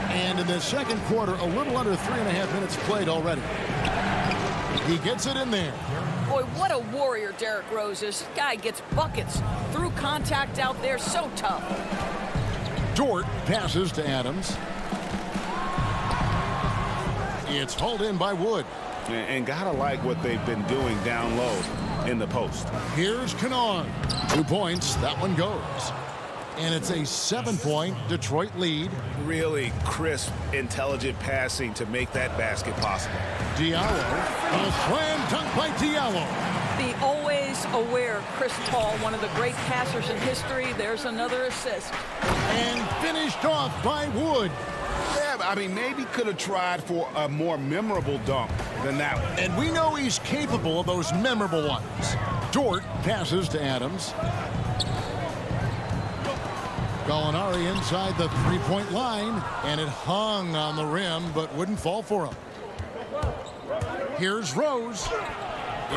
And in the second quarter, a little under 3.5 minutes played already. He gets it in there. Boy, what a warrior Derrick Rose is. This guy gets buckets through contact out there. So tough. Dort passes to Adams. It's hauled in by Wood. And gotta like what they've been doing down low in the post. Here's Kennard. 2 points. That one goes. And it's a 7-point Detroit lead. Really crisp, intelligent passing to make that basket possible. Diallo. A slam dunk by Diallo. The always aware Chris Paul, one of the great passers in history. There's another assist. And finished off by Wood. Yeah, I mean, maybe could have tried for a more memorable dunk than that one. And we know he's capable of those memorable ones. Dort passes to Adams. Gallinari inside the three-point line, and it hung on the rim, but wouldn't fall for him. Here's Rose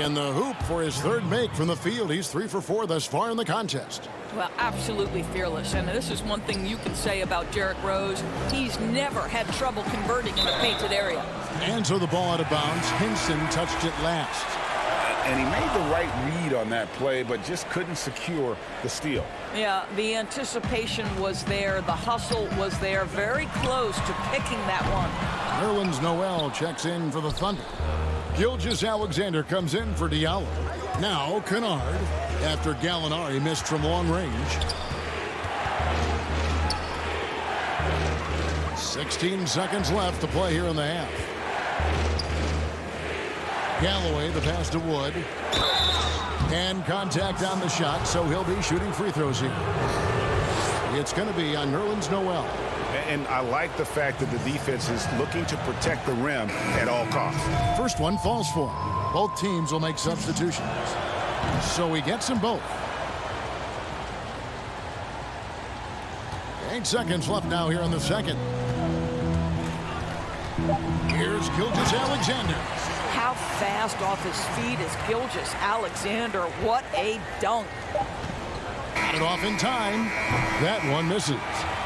in the hoop for his third make from the field. He's 3 for 4 thus far in the contest. Well, absolutely fearless. And this is one thing you can say about Derrick Rose. He's never had trouble converting in the painted area. And so the ball out of bounds. Hinson touched it last. And he made the right read on that play, but just couldn't secure the steal. Yeah, the anticipation was there. The hustle was there. Very close to picking that one. Nerlens Noel checks in for the Thunder. Gilgeous-Alexander comes in for Diallo. Now Kennard after Gallinari missed from long range. 16 seconds left to play here in the half. Galloway, the pass to Wood. And contact on the shot, so he'll be shooting free throws here. It's going to be on Nerlens Noel. And I like the fact that the defense is looking to protect the rim at all costs. First one falls for him. Both teams will make substitutions. So he gets them both. 8 seconds left now here in the second. Here's Gilgeous-Alexander. How fast off his feet is Gilgeous-Alexander. What a dunk. Got it off in time. That one misses.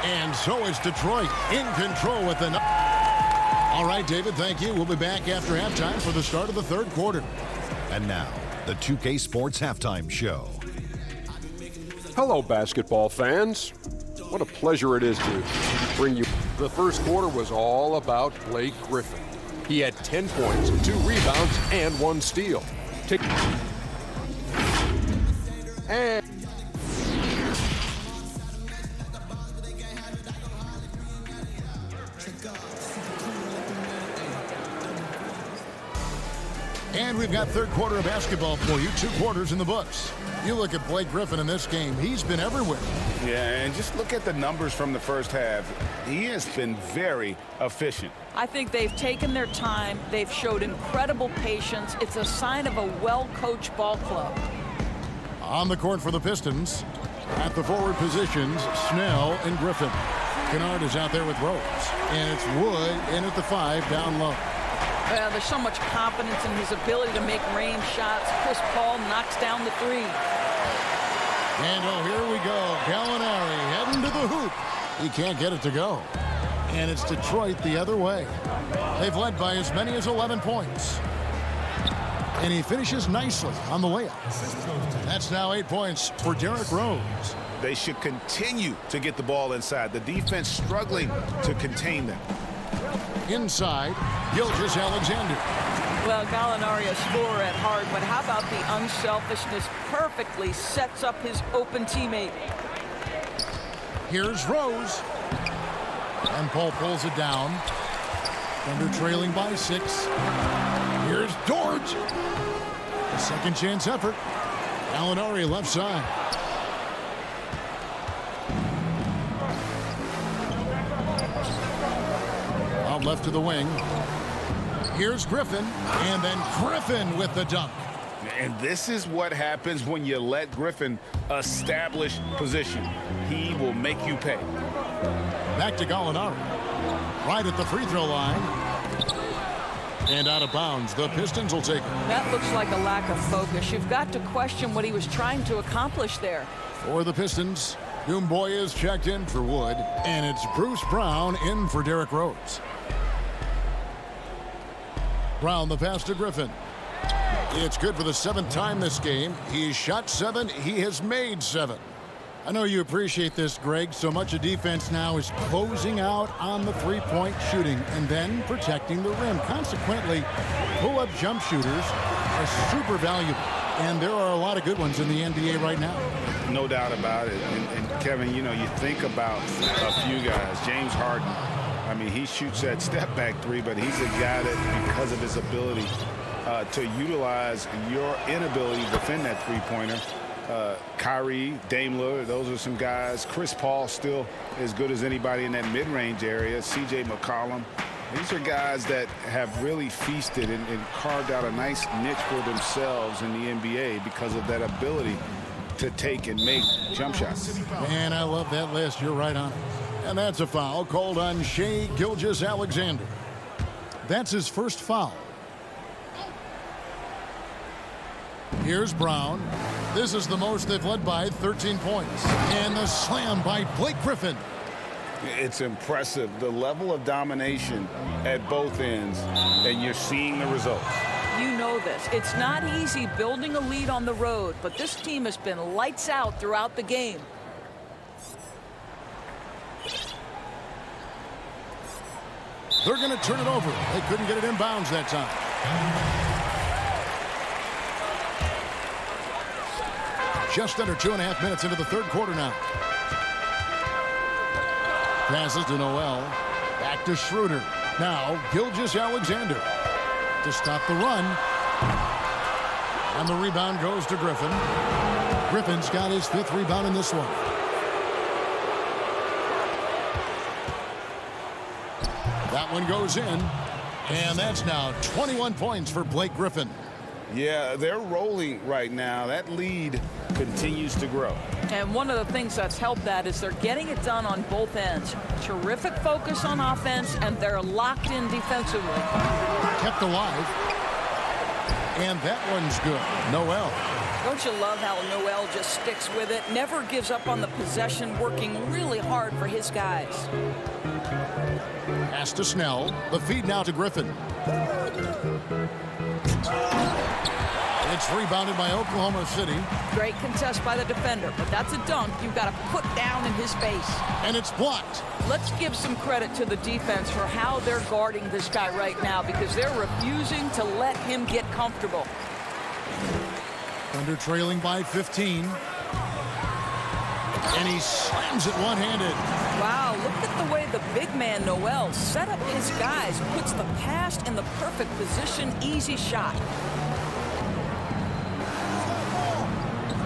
And so is Detroit in control with the... All right, David, thank you. We'll be back after halftime for the start of the third quarter. And now, the 2K Sports Halftime Show. Hello, basketball fans. What a pleasure it is to bring you. The first quarter was all about Blake Griffin. He had 10 points, 2 rebounds, and 1 steal. And And we've got third quarter of basketball for you. 2 quarters in the books. You look at Blake Griffin in this game. He's been everywhere. Yeah, and just look at the numbers from the first half. He has been very efficient. I think they've taken their time. They've showed incredible patience. It's a sign of a well-coached ball club. On the court for the Pistons, at the forward positions, Snell and Griffin. Kennard is out there with Rose. And it's Wood in at the 5 down low. There's so much confidence in his ability to make range shots. Chris Paul knocks down the 3. And oh, here we go. Gallinari heading to the hoop. He can't get it to go. And it's Detroit the other way. They've led by as many as 11 points. And he finishes nicely on the layup. That's now 8 points for Derrick Rose. They should continue to get the ball inside. The defense struggling to contain them. Inside, Gilgeous-Alexander. Well, Gallinari a scorer at heart, but how about the unselfishness? Perfectly sets up his open teammate. Here's Rose. And Paul pulls it down. Thunder trailing by 6. Here's George. A second chance effort. Gallinari left side. Out left to the wing. Here's Griffin. And then Griffin with the dunk. And this is what happens when you let Griffin establish position. He will make you pay. Back to Gallinari. Right at the free throw line. And out of bounds. The Pistons will take it. That looks like a lack of focus. You've got to question what he was trying to accomplish there. For the Pistons, Doomboy is checked in for Wood. And it's Bruce Brown in for Derrick Rose. Brown the pass to Griffin. It's good for the 7th time this game. He's shot 7. He has made 7. I know you appreciate this, Greg. So much of defense now is closing out on the three-point shooting and then protecting the rim. Consequently, pull-up jump shooters are super valuable. And there are a lot of good ones in the NBA right now. No doubt about it. And Kevin, you know, you think about a few guys. James Harden. I mean, he shoots that step-back 3, but he's a guy that, because of his ability to utilize your inability to defend that three-pointer. Kyrie, Dame Lillard, those are some guys. Chris Paul still as good as anybody in that mid-range area. CJ McCollum. These are guys that have really feasted and carved out a nice niche for themselves in the NBA because of that ability to take and make jump shots. Man, I love that list. You're right on it. And that's a foul called on Shai Gilgeous-Alexander. That's his first foul. Here's Brown. This is the most they've led by 13 points. And the slam by Blake Griffin. It's impressive, the level of domination at both ends, and you're seeing the results. You know this. It's not easy building a lead on the road, but this team has been lights out throughout the game. They're going to turn it over. They couldn't get it inbounds that time. Just under 2.5 minutes into the third quarter now. Passes to Noel. Back to Schroeder. Now Gilgeous-Alexander to stop the run. And the rebound goes to Griffin. Griffin's got his 5th rebound in this one. That one goes in. And that's now 21 points for Blake Griffin. Yeah, they're rolling right now. That lead continues to grow. And one of the things that's helped that is they're getting it done on both ends. Terrific focus on offense, and they're locked in defensively. Kept alive. And that one's good. Noel. Don't you love how Noel just sticks with it? Never gives up on the possession, working really hard for his guys. Pass to Snell. The feed now to Griffin. It's rebounded by Oklahoma City. Great contest by the defender, but that's a dunk you've got to put down in his face. And it's blocked. Let's give some credit to the defense for how they're guarding this guy right now, because they're refusing to let him get comfortable. Thunder trailing by 15. And he slams it one-handed. Wow, look at the way the big man Noel set up his guys, puts the pass in the perfect position, easy shot.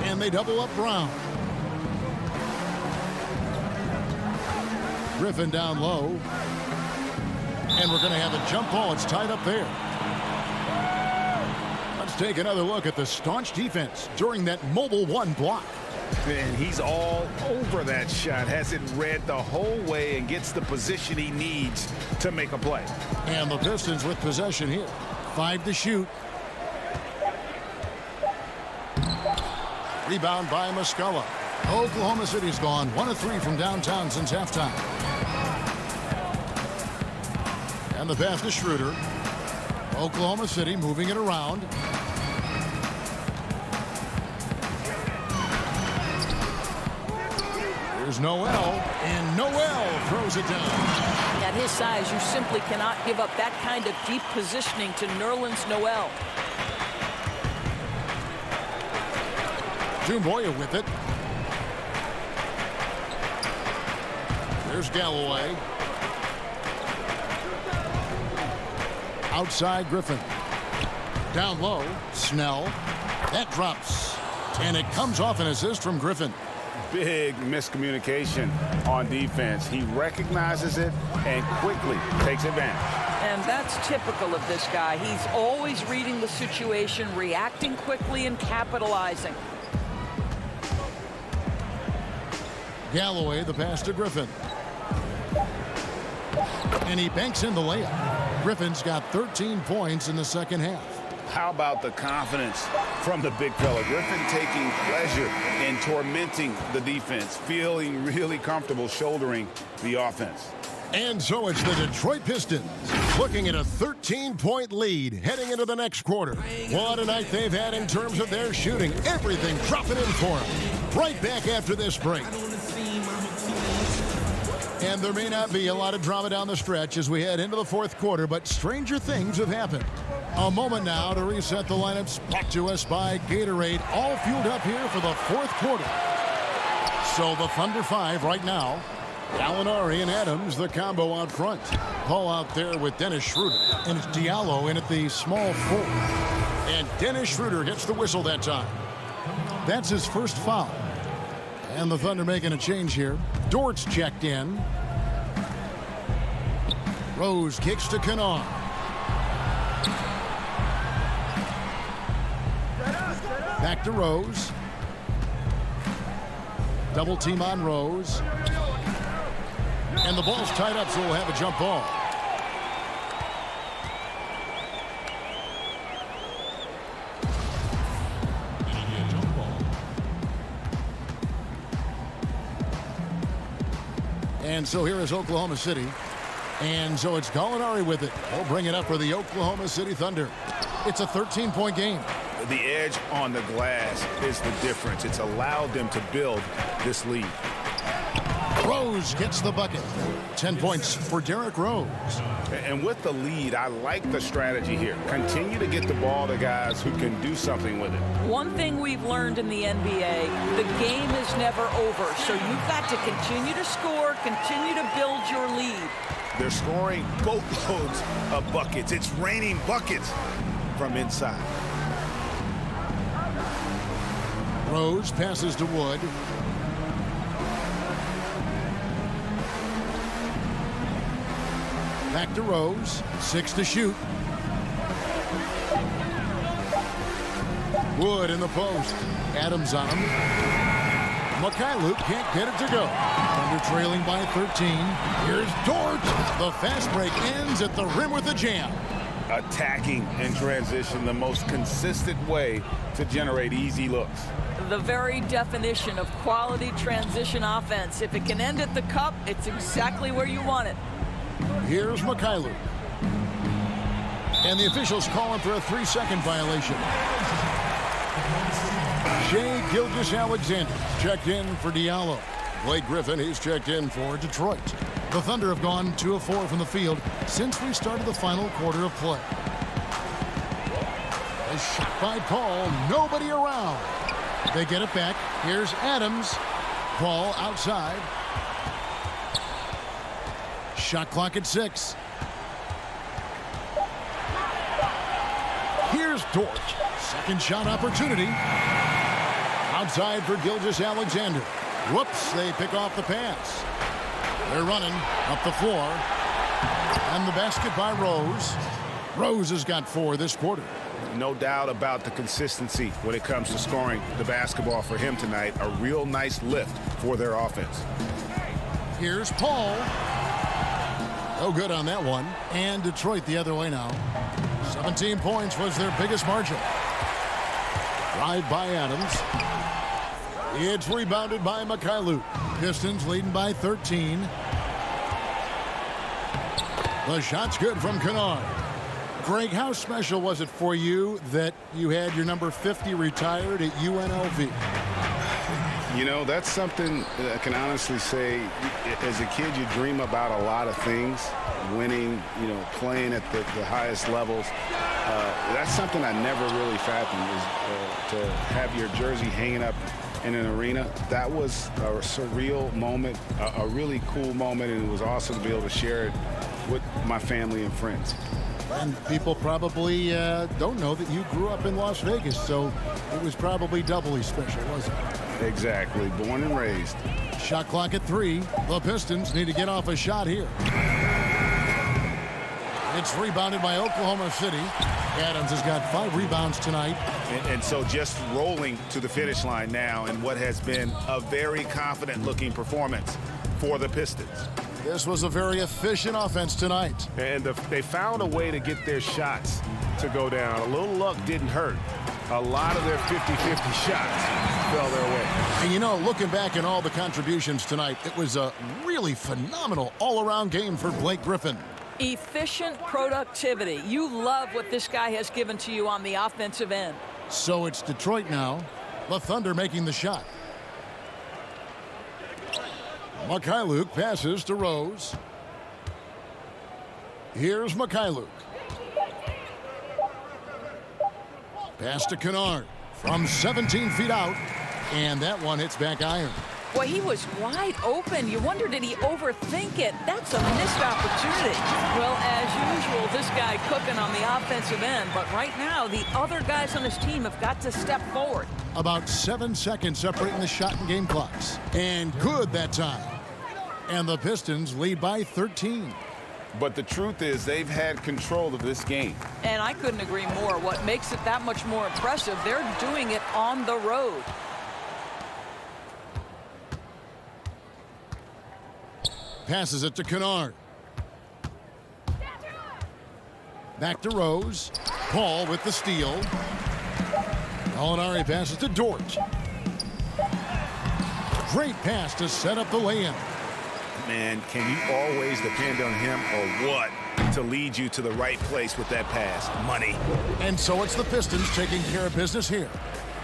And they double up Brown. Griffin down low. And we're going to have a jump ball. It's tied up there. Let's take another look at the staunch defense during that mobile one block. And he's all over that shot. Has it read the whole way and gets the position he needs to make a play. And the Pistons with possession here. 5 to shoot. Rebound by Muscala. Oklahoma City's gone 1 of 3 from downtown since halftime. And the pass to Schroeder. Oklahoma City moving it around. Here's Noel, and Noel throws it down. At his size, you simply cannot give up that kind of deep positioning to Nerlens Noel. Dumboya with it. There's Galloway. Outside Griffin. Down low, Snell. That drops. And it comes off an assist from Griffin. Big miscommunication on defense. He recognizes it and quickly takes advantage. And that's typical of this guy. He's always reading the situation, reacting quickly, and capitalizing. Galloway, the pass to Griffin. And he banks in the layup. Griffin's got 13 points in the second half. How about the confidence from the big fella? Griffin taking pleasure in tormenting the defense, feeling really comfortable shouldering the offense. And so it's the Detroit Pistons looking at a 13-point lead heading into the next quarter. What a night they've had in terms of their shooting. Everything dropping in for them. Right back after this break. And there may not be a lot of drama down the stretch as we head into the fourth quarter, but stranger things have happened. A moment now to reset the lineups, brought to us by Gatorade, all fueled up here for the fourth quarter. So the Thunder 5 right now. Gallinari and Adams, the combo out front. Paul out there with Dennis Schroeder. And it's Diallo in at the small 4. And Dennis Schroeder gets the whistle that time. That's his first foul. And the Thunder making a change here. Dort's checked in. Rose kicks to Kennard. Back to Rose. Double team on Rose. And the ball's tied up, so we'll have a jump ball. And so here is Oklahoma City. And so it's Gallinari with it. He'll bring it up for the Oklahoma City Thunder. It's a 13-point game. The edge on the glass is the difference. It's allowed them to build this lead. Rose gets the bucket. 10 points for Derrick Rose. And with the lead, I like the strategy here. Continue to get the ball to guys who can do something with it. One thing we've learned in the NBA, the game is never over. So you've got to continue to score, continue to build your lead. They're scoring boatloads of buckets. It's raining buckets from inside. Rose passes to Wood. Back to Rose. 6 to shoot. Wood in the post. Adams on him. Mikhailuk can't get it to go. Thunder trailing by 13. Here's Dort. The fast break ends at the rim with a jam. Attacking in transition, the most consistent way to generate easy looks. The very definition of quality transition offense. If it can end at the cup, it's exactly where you want it. Here's Mikhailuk. And the officials calling for a 3-second violation. Shai Gilgeous-Alexander checked in for Diallo. Blake Griffin, he's checked in for Detroit. The Thunder have gone 2 of 4 from the field since we started the final quarter of play. A shot by Paul, nobody around. They get it back. Here's Adams. Ball outside. Shot clock at 6. Here's Dort. Second shot opportunity. Outside for Gilgeous-Alexander. Whoops, they pick off the pass. They're running up the floor. And the basket by Rose. Rose has got 4 this quarter. No doubt about the consistency when it comes to scoring the basketball for him tonight. A real nice lift for their offense. Here's Paul. No good on that one. And Detroit the other way now. 17 points was their biggest margin. Drive by Adams. It's rebounded by Mikhailuk. Pistons leading by 13. The shot's good from Kennard. Greg, how special was it for you that you had your number 50 retired at UNLV? You know, that's something I can honestly say. As a kid, you dream about a lot of things. Winning, you know, playing at the highest levels. That's something I never really fathomed, is to have your jersey hanging up in an arena. That was a surreal moment, a really cool moment, and it was awesome to be able to share it with my family and friends. And people probably don't know that you grew up in Las Vegas, so it was probably doubly special, wasn't it? Exactly. Born and raised. Shot clock at 3. The Pistons need to get off a shot here. It's rebounded by Oklahoma City. Adams has got 5 rebounds tonight. And so just rolling to the finish line now in what has been a very confident-looking performance for the Pistons. This was a very efficient offense tonight. And they found a way to get their shots to go down. A little luck didn't hurt. A lot of their 50-50 shots fell their way. And you know, looking back at all the contributions tonight, it was a really phenomenal all-around game for Blake Griffin. Efficient productivity. You love what this guy has given to you on the offensive end. So it's Detroit now. The Thunder making the shot. Mikhailuk passes to Rose. Here's Mikhailuk. Pass to Kennard from 17 feet out. And that one hits back iron. Boy, he was wide open. You wonder, did he overthink it? That's a missed opportunity. Well, as usual, this guy cooking on the offensive end. But right now, the other guys on his team have got to step forward. About 7 seconds separating the shot and game clocks. And good that time. And the Pistons lead by 13. But the truth is they've had control of this game. And I couldn't agree more. What makes it that much more impressive, they're doing it on the road. Passes it to Kennard. Back to Rose. Paul with the steal. Gallinari passes to Dort. Great pass to set up the lay-in. Man, can you always depend on him or what to lead you to the right place with that pass? Money. And so it's the Pistons taking care of business here.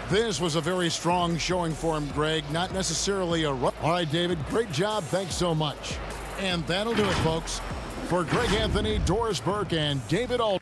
This was a very strong showing for him, Greg. Not necessarily a run. All right, David, great job. Thanks so much. And that'll do it, folks. For Greg Anthony, Doris Burke, and David Alden.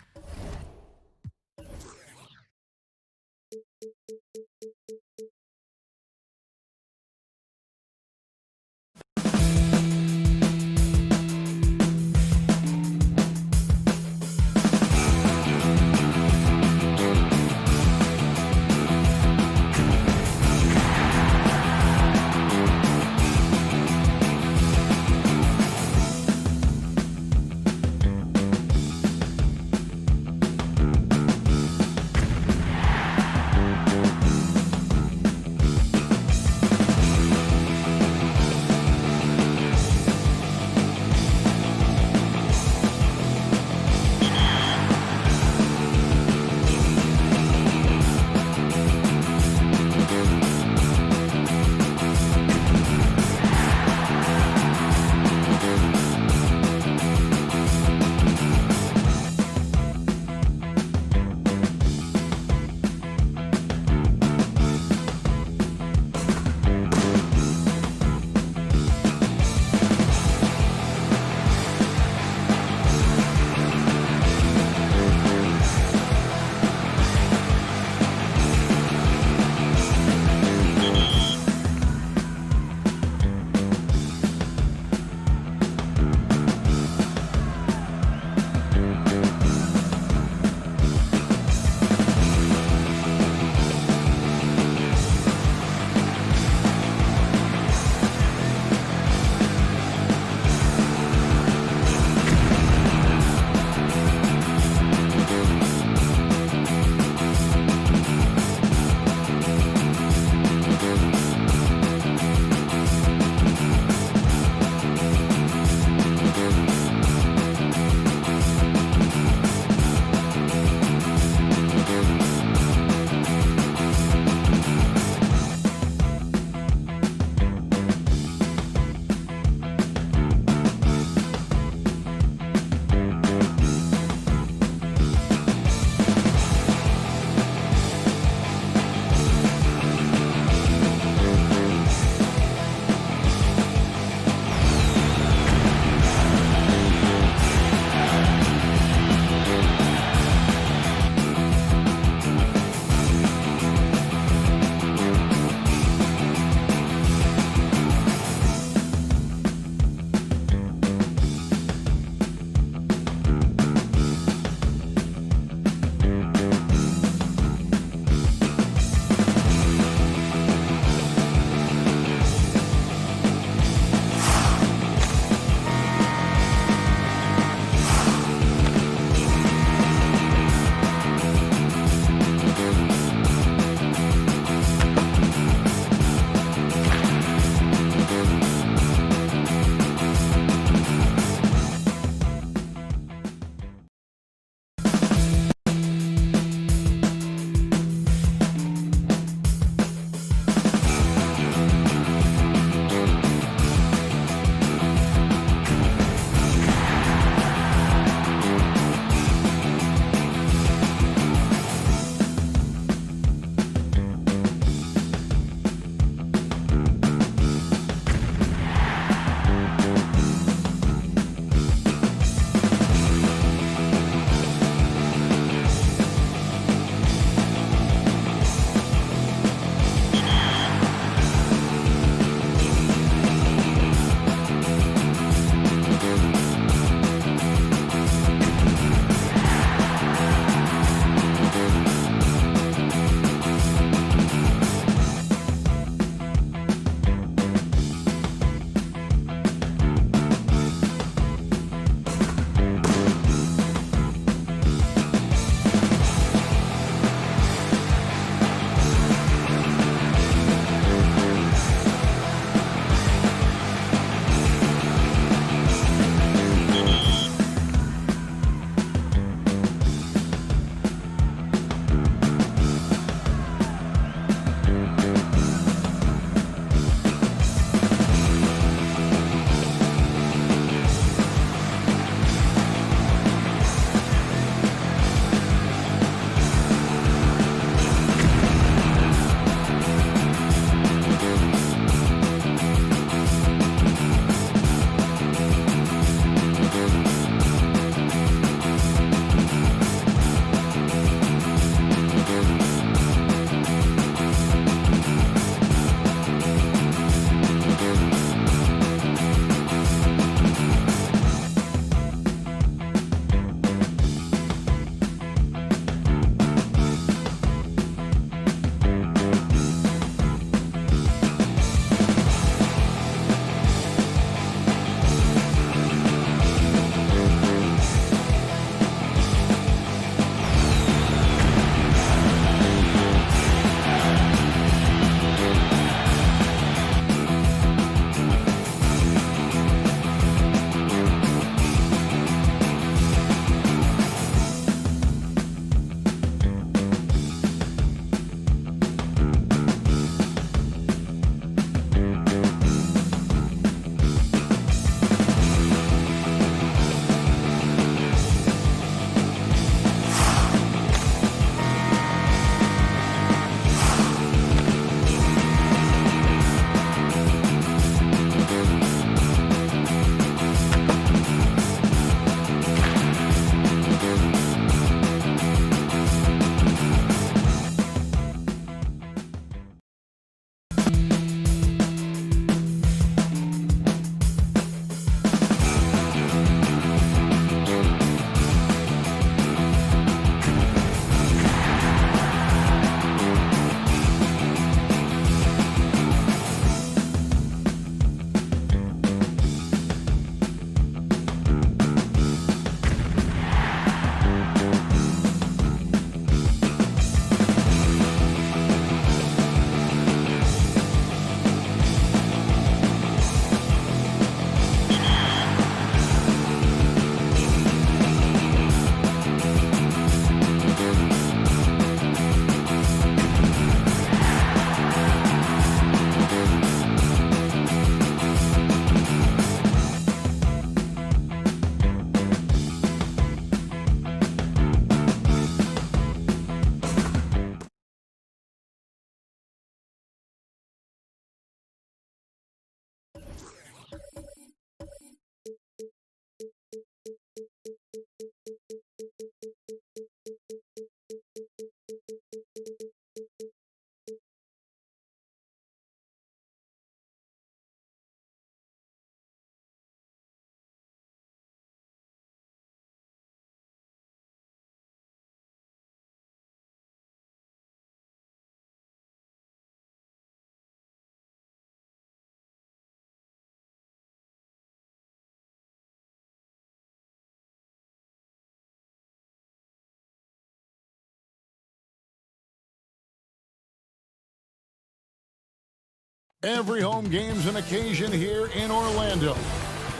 Every home game's an occasion here in Orlando.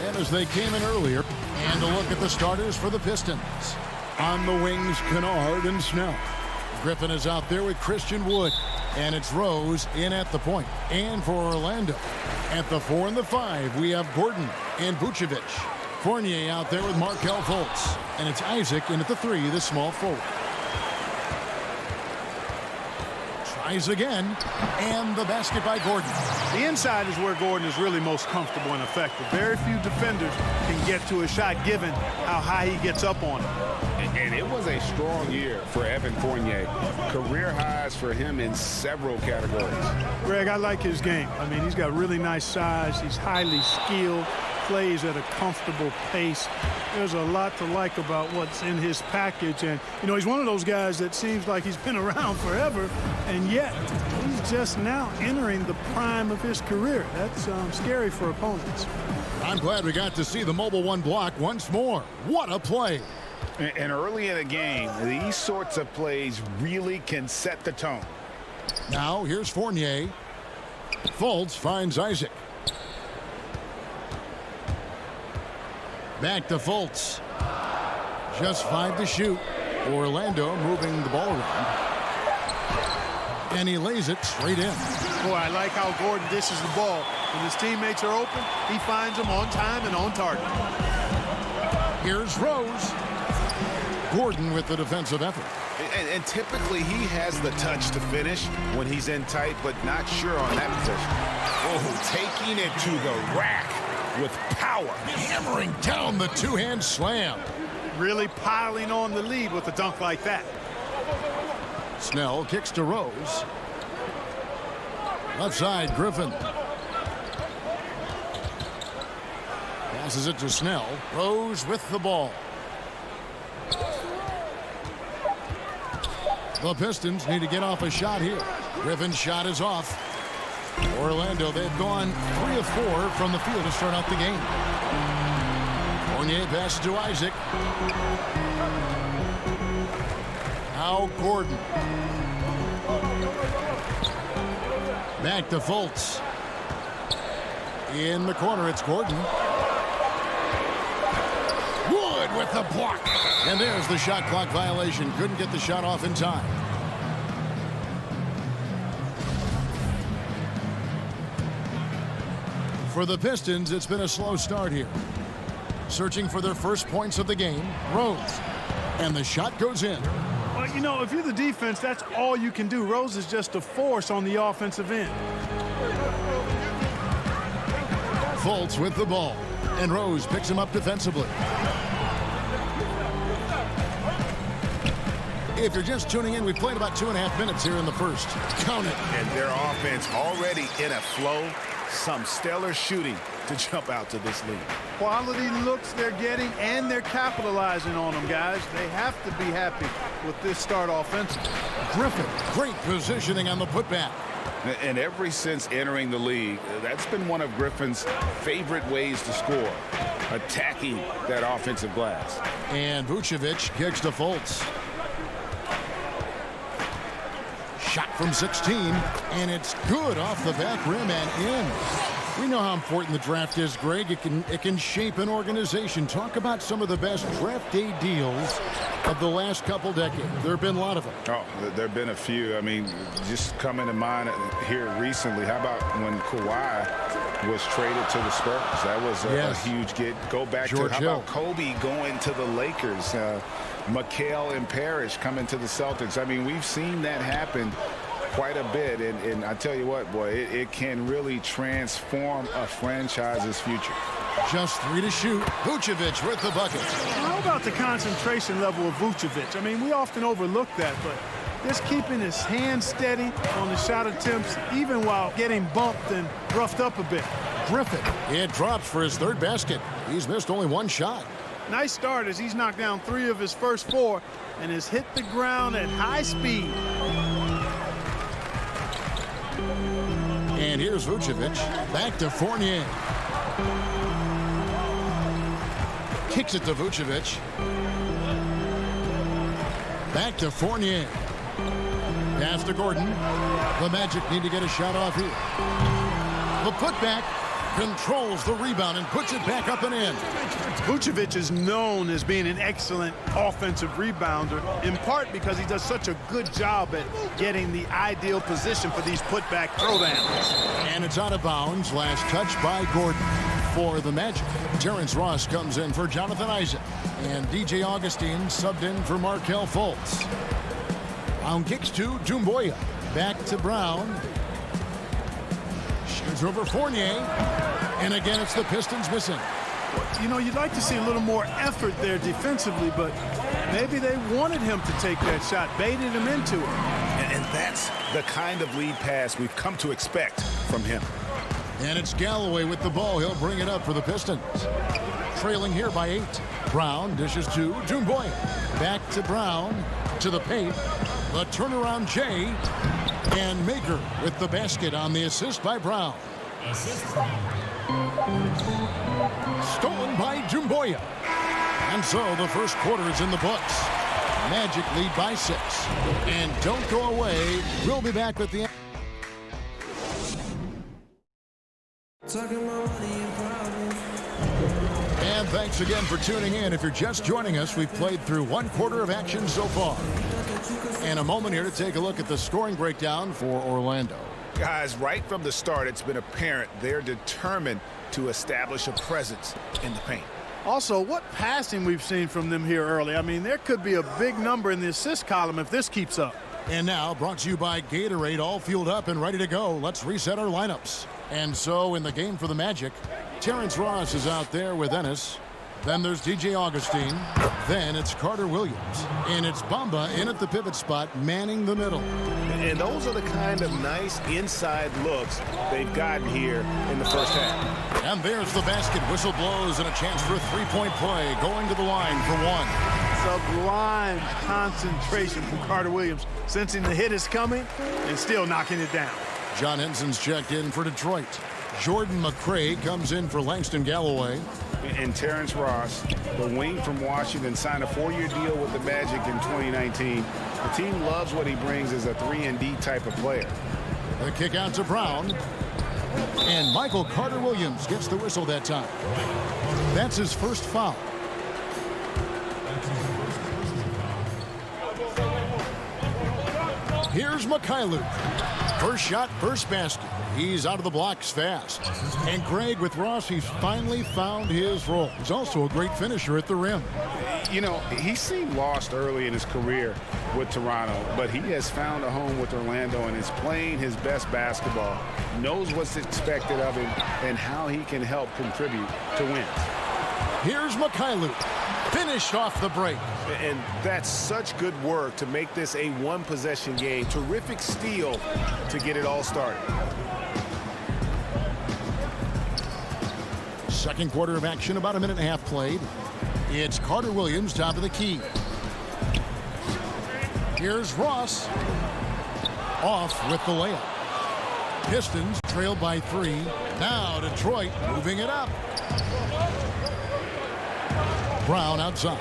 And as they came in earlier, and a look at the starters for the Pistons. On the wings, Kennard and Snell. Griffin is out there with Christian Wood. And it's Rose in at the point. And for Orlando, at the 4 and the 5, we have Gordon and Vucevic. Fournier out there with Markelle Fultz. And it's Isaac in at the 3, the small forward. Tries again, and the basket by Gordon. The inside is where Gordon is really most comfortable and effective. Very few defenders can get to a shot given how high he gets up on it. And it was a strong year for Evan Fournier. Career highs for him in several categories. Greg, I like his game. I mean, he's got really nice size. He's highly skilled, plays at a comfortable pace. There's a lot to like about what's in his package. And, you know, he's one of those guys that seems like he's been around forever, and yet he's just now entering the prime of his career. That's scary for opponents. I'm glad we got to see the mobile one block once more. What a play. And early in a game, these sorts of plays really can set the tone. Now here's Fournier. Fultz finds Isaac. Back to Fultz. Just 5 to shoot. Orlando moving the ball around. And he lays it straight in. Boy, I like how Gordon dishes the ball. When his teammates are open, he finds them on time and on target. Here's Rose. Gordon with the defensive effort. And typically he has the touch to finish when he's in tight, but not sure on that position. Oh, taking it to the rack with power. Hammering down the two-hand slam. Really piling on the lead with a dunk like that. Snell kicks to Rose. Left side, Griffin. Passes it to Snell. Rose with the ball. The Pistons need to get off a shot here. Griffin's shot is off. Orlando, they've gone 3 of 4 from the field to start out the game. Fournier passes to Isaac. Now Gordon. Back to Fultz. In the corner, it's Gordon. Wood with the block. And there's the shot clock violation. Couldn't get the shot off in time. For the Pistons, it's been a slow start here. Searching for their first points of the game, Rose. And the shot goes in. Well, you know, if you're the defense, that's all you can do. Rose is just a force on the offensive end. Fultz with the ball. And Rose picks him up defensively. If you're just tuning in, we played about 2.5 minutes here in the first. Count it. And their offense already in a flow. Some stellar shooting to jump out to this lead. Quality looks they're getting, and they're capitalizing on them, guys. They have to be happy with this start offensively. Griffin, great positioning on the putback. And ever since entering the league, that's been one of Griffin's favorite ways to score, attacking that offensive glass. And Vucevic kicks to Fultz. Shot from 16, and it's good off the back rim and in. We know how important the draft is, Greg. It can shape an organization. Talk about some of the best draft day deals of the last couple decades. There have been a lot of them. Oh, there have been a few. I mean, just coming to mind here recently, how about when Kawhi was traded to the Spurs? That was a huge get. Go back George to how Hill. about Kobe going to the Lakers? McHale and Parrish coming to the Celtics. I mean, we've seen that happen quite a bit, and I tell you what, boy, it can really transform a franchise's future. Just 3 to shoot. Vucevic with the bucket. How about the concentration level of Vucevic? I mean, we often overlook that, but just keeping his hand steady on the shot attempts, even while getting bumped and roughed up a bit. Griffin, it drops for his 3rd basket. He's missed only 1 shot. Nice start as he's knocked down 3 of his first 4 and has hit the ground at high speed. And here's Vucevic. Back to Fournier. Kicks it to Vucevic. Back to Fournier. Pass to Gordon. The Magic need to get a shot off here. The putback controls the rebound and puts it back up and in. Vucevic is known as being an excellent offensive rebounder, in part because he does such a good job at getting the ideal position for these putback throwdowns. And it's out of bounds. Last touch by Gordon. For the Magic, Terrence Ross comes in for Jonathan Isaac. And DJ Augustine subbed in for Markelle Fultz. Brown kicks to Doumbouya. Back to Brown. Shoots over Fournier. And again, it's the Pistons missing. You know, you'd like to see a little more effort there defensively, but maybe they wanted him to take that shot, baited him into it. And that's the kind of lead pass we've come to expect from him. And it's Galloway with the ball. He'll bring it up for the Pistons. Trailing here by 8. Brown dishes to Doumbouya. Back to Brown. To the paint. The turnaround Jay. And Maker with the basket on the assist by Brown. Stolen by Doumbouya. And so the first quarter is in the books. Magic lead by 6. And don't go away. We'll be back with the... And thanks again for tuning in. If you're just joining us, we've played through 1 quarter of action so far. And a moment here to take a look at the scoring breakdown for Orlando. Guys, right from the start, it's been apparent they're determined to establish a presence in the paint. Also, what passing we've seen from them here early. I mean, there could be a big number in the assist column if this keeps up. And now, brought to you by Gatorade, all fueled up and ready to go. Let's reset our lineups. And so, in the game for the Magic, Terrence Ross is out there with Ennis. Then there's DJ Augustine. Then it's Carter Williams. And it's Bamba in at the pivot spot, manning the middle. And those are the kind of nice inside looks they've gotten here in the first half. And there's the basket. Whistle blows and a chance for a three-point play. Going to the line for 1. Sublime concentration from Carter Williams, sensing the hit is coming and still knocking it down. John Henson's checked in for Detroit. Jordan McRae comes in for Langston Galloway. And Terrence Ross, the wing from Washington, signed a 4-year deal with the Magic in 2019. The team loves what he brings as a 3-and-D type of player. The kick out to Brown. And Michael Carter Williams gets the whistle that time. That's his first foul. Here's Mikhailuk. First shot, first basket. He's out of the blocks fast. And Greg with Ross, he's finally found his role. He's also a great finisher at the rim. You know, he seemed lost early in his career with Toronto, but he has found a home with Orlando and is playing his best basketball, knows what's expected of him, and how he can help contribute to wins. Here's Mikhailuk. Finished off the break. And that's such good work to make this a one-possession game. Terrific steal to get it all started. Second quarter of action, about a minute and a half played. It's Carter Williams, top of the key. Here's Ross. Off with the layup. Pistons trailed by 3. Now Detroit moving it up. Brown outside.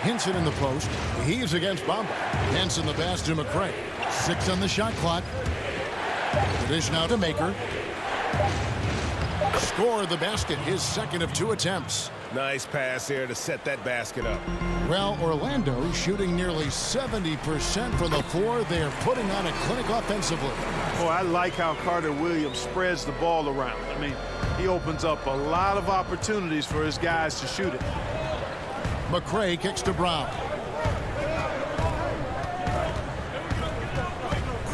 Henson in the post. He's against Bamba. Henson the pass to McRae. 6 on the shot clock. The dish now to Maker. Scored the basket, his second of 2 attempts. Nice pass there to set that basket up. Well, Orlando shooting nearly 70% from the floor. They're putting on a clinic offensively. Boy, I like how Carter Williams spreads the ball around. I mean, he opens up a lot of opportunities for his guys to shoot it. McRae kicks to Brown.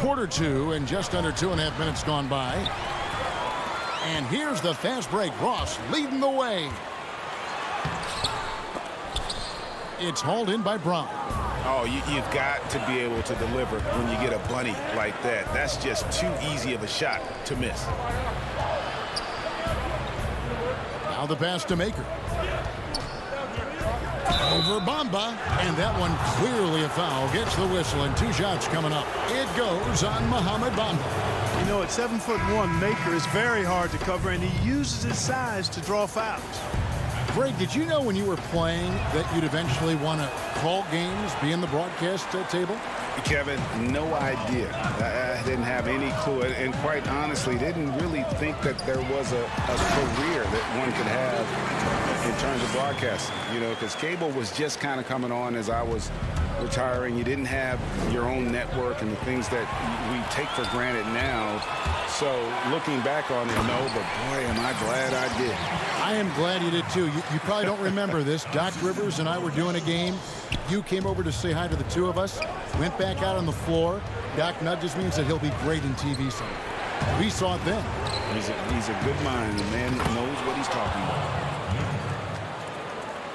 Quarter 2 and just under 2.5 minutes gone by. And here's the fast break. Ross leading the way. It's hauled in by Brown. Oh, you've got to be able to deliver when you get a bunny like that. That's just too easy of a shot to miss. Now the pass to Maker. Over Bamba, and that one clearly a foul. Gets the whistle, and 2 shots coming up. It goes on Mohamed Bamba. You know, at 7'1", Maker is very hard to cover, and he uses his size to draw fouls. Greg, did you know when you were playing that you'd eventually want to call games, be in the broadcast table? Kevin, no idea. I didn't have any clue, and quite honestly, didn't really think that there was a career that one could have in terms of broadcasting, you know, because cable was just kind of coming on as I was retiring. You didn't have your own network and the things that we take for granted now. So looking back on it, no, but boy, am I glad I did. I am glad you did too. You probably don't remember this. Doc Rivers and I were doing a game. You came over to say hi to the two of us, went back out on the floor. Doc nudges me and said he'll be great in TV someday. We saw it then. He's a good mind. The man knows what he's talking about.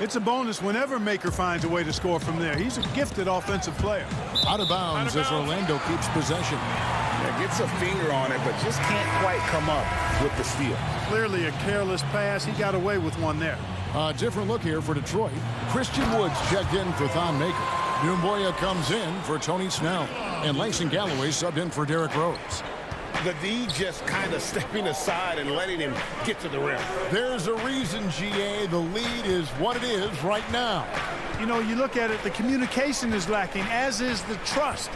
It's a bonus whenever Maker finds a way to score from there. He's a gifted offensive player. Out of bounds as Orlando keeps possession. Yeah, gets a finger on it, but just can't quite come up with the steal. Clearly a careless pass. He got away with one there. A different look here for Detroit. Christian Woods checked in for Thon Maker. Doumbouya comes in for Tony Snell. And Langston Galloway subbed in for Derrick Rose. The D just kind of stepping aside and letting him get to the rim. There's a reason, GA, the lead is what it is right now. You know, you look at it, the communication is lacking, as is the trust.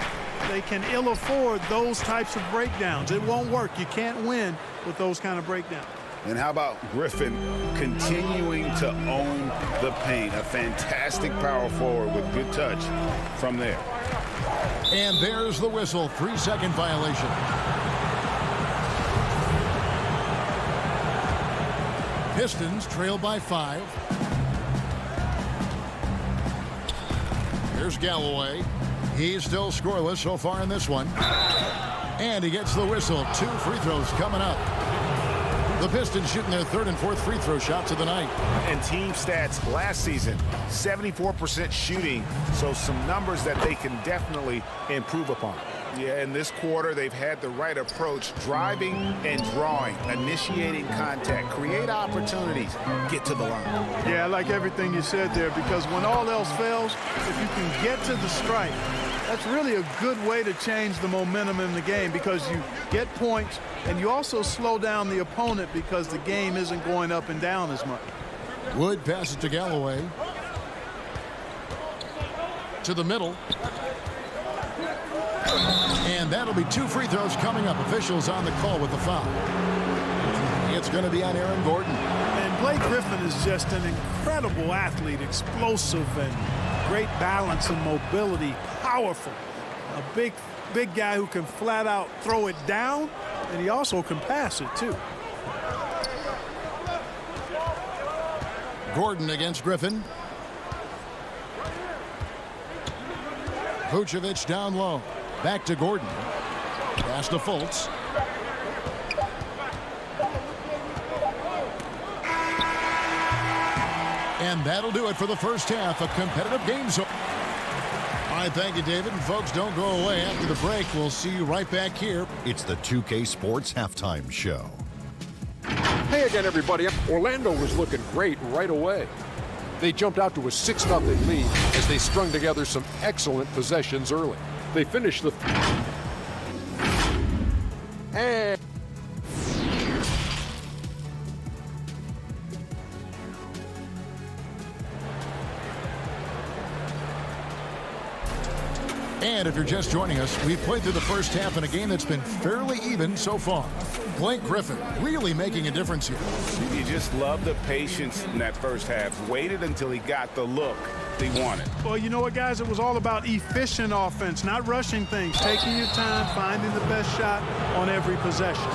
They can ill afford those types of breakdowns. It won't work. You can't win with those kind of breakdowns. And how about Griffin continuing to own the paint? A fantastic power forward with good touch from there. And there's the whistle. 3-second violation. Pistons trail by 5. Here's Galloway. He's still scoreless so far in this one. And he gets the whistle. 2 free throws coming up. The Pistons shooting their 3rd and 4th free throw shots of the night. And team stats last season, 74% shooting, so some numbers that they can definitely improve upon. Yeah, in this quarter, they've had the right approach, driving and drawing, initiating contact, create opportunities, get to the line. Yeah, I like everything you said there, because when all else fails, if you can get to the stripe, that's really a good way to change the momentum in the game, because you get points and you also slow down the opponent because the game isn't going up and down as much. Wood passes to Galloway. To the middle. And that'll be 2 free throws coming up. Officials on the call with the foul. It's going to be on Aaron Gordon. And Blake Griffin is just an incredible athlete, explosive and great balance and mobility, powerful. A big guy who can flat out throw it down, and he also can pass it too. Gordon against Griffin. Vucevic down low. Back to Gordon. Pass to Fultz. And that'll do it for the first half. A competitive game. So, all right, thank you, David. And folks, don't go away. After the break, we'll see you right back here. It's the 2K Sports Halftime Show. Hey again, everybody. Orlando was looking great right away. They jumped out to a 6-0 lead as they strung together some excellent possessions early. They finished the... And if you're just joining us, we've played through the first half in a game that's been fairly even so far. Blake Griffin really making a difference here. You just love the patience in that first half. Waited until he got the look he wanted. Well, you know what, guys? It was all about efficient offense, not rushing things, taking your time, finding the best shot on every possession.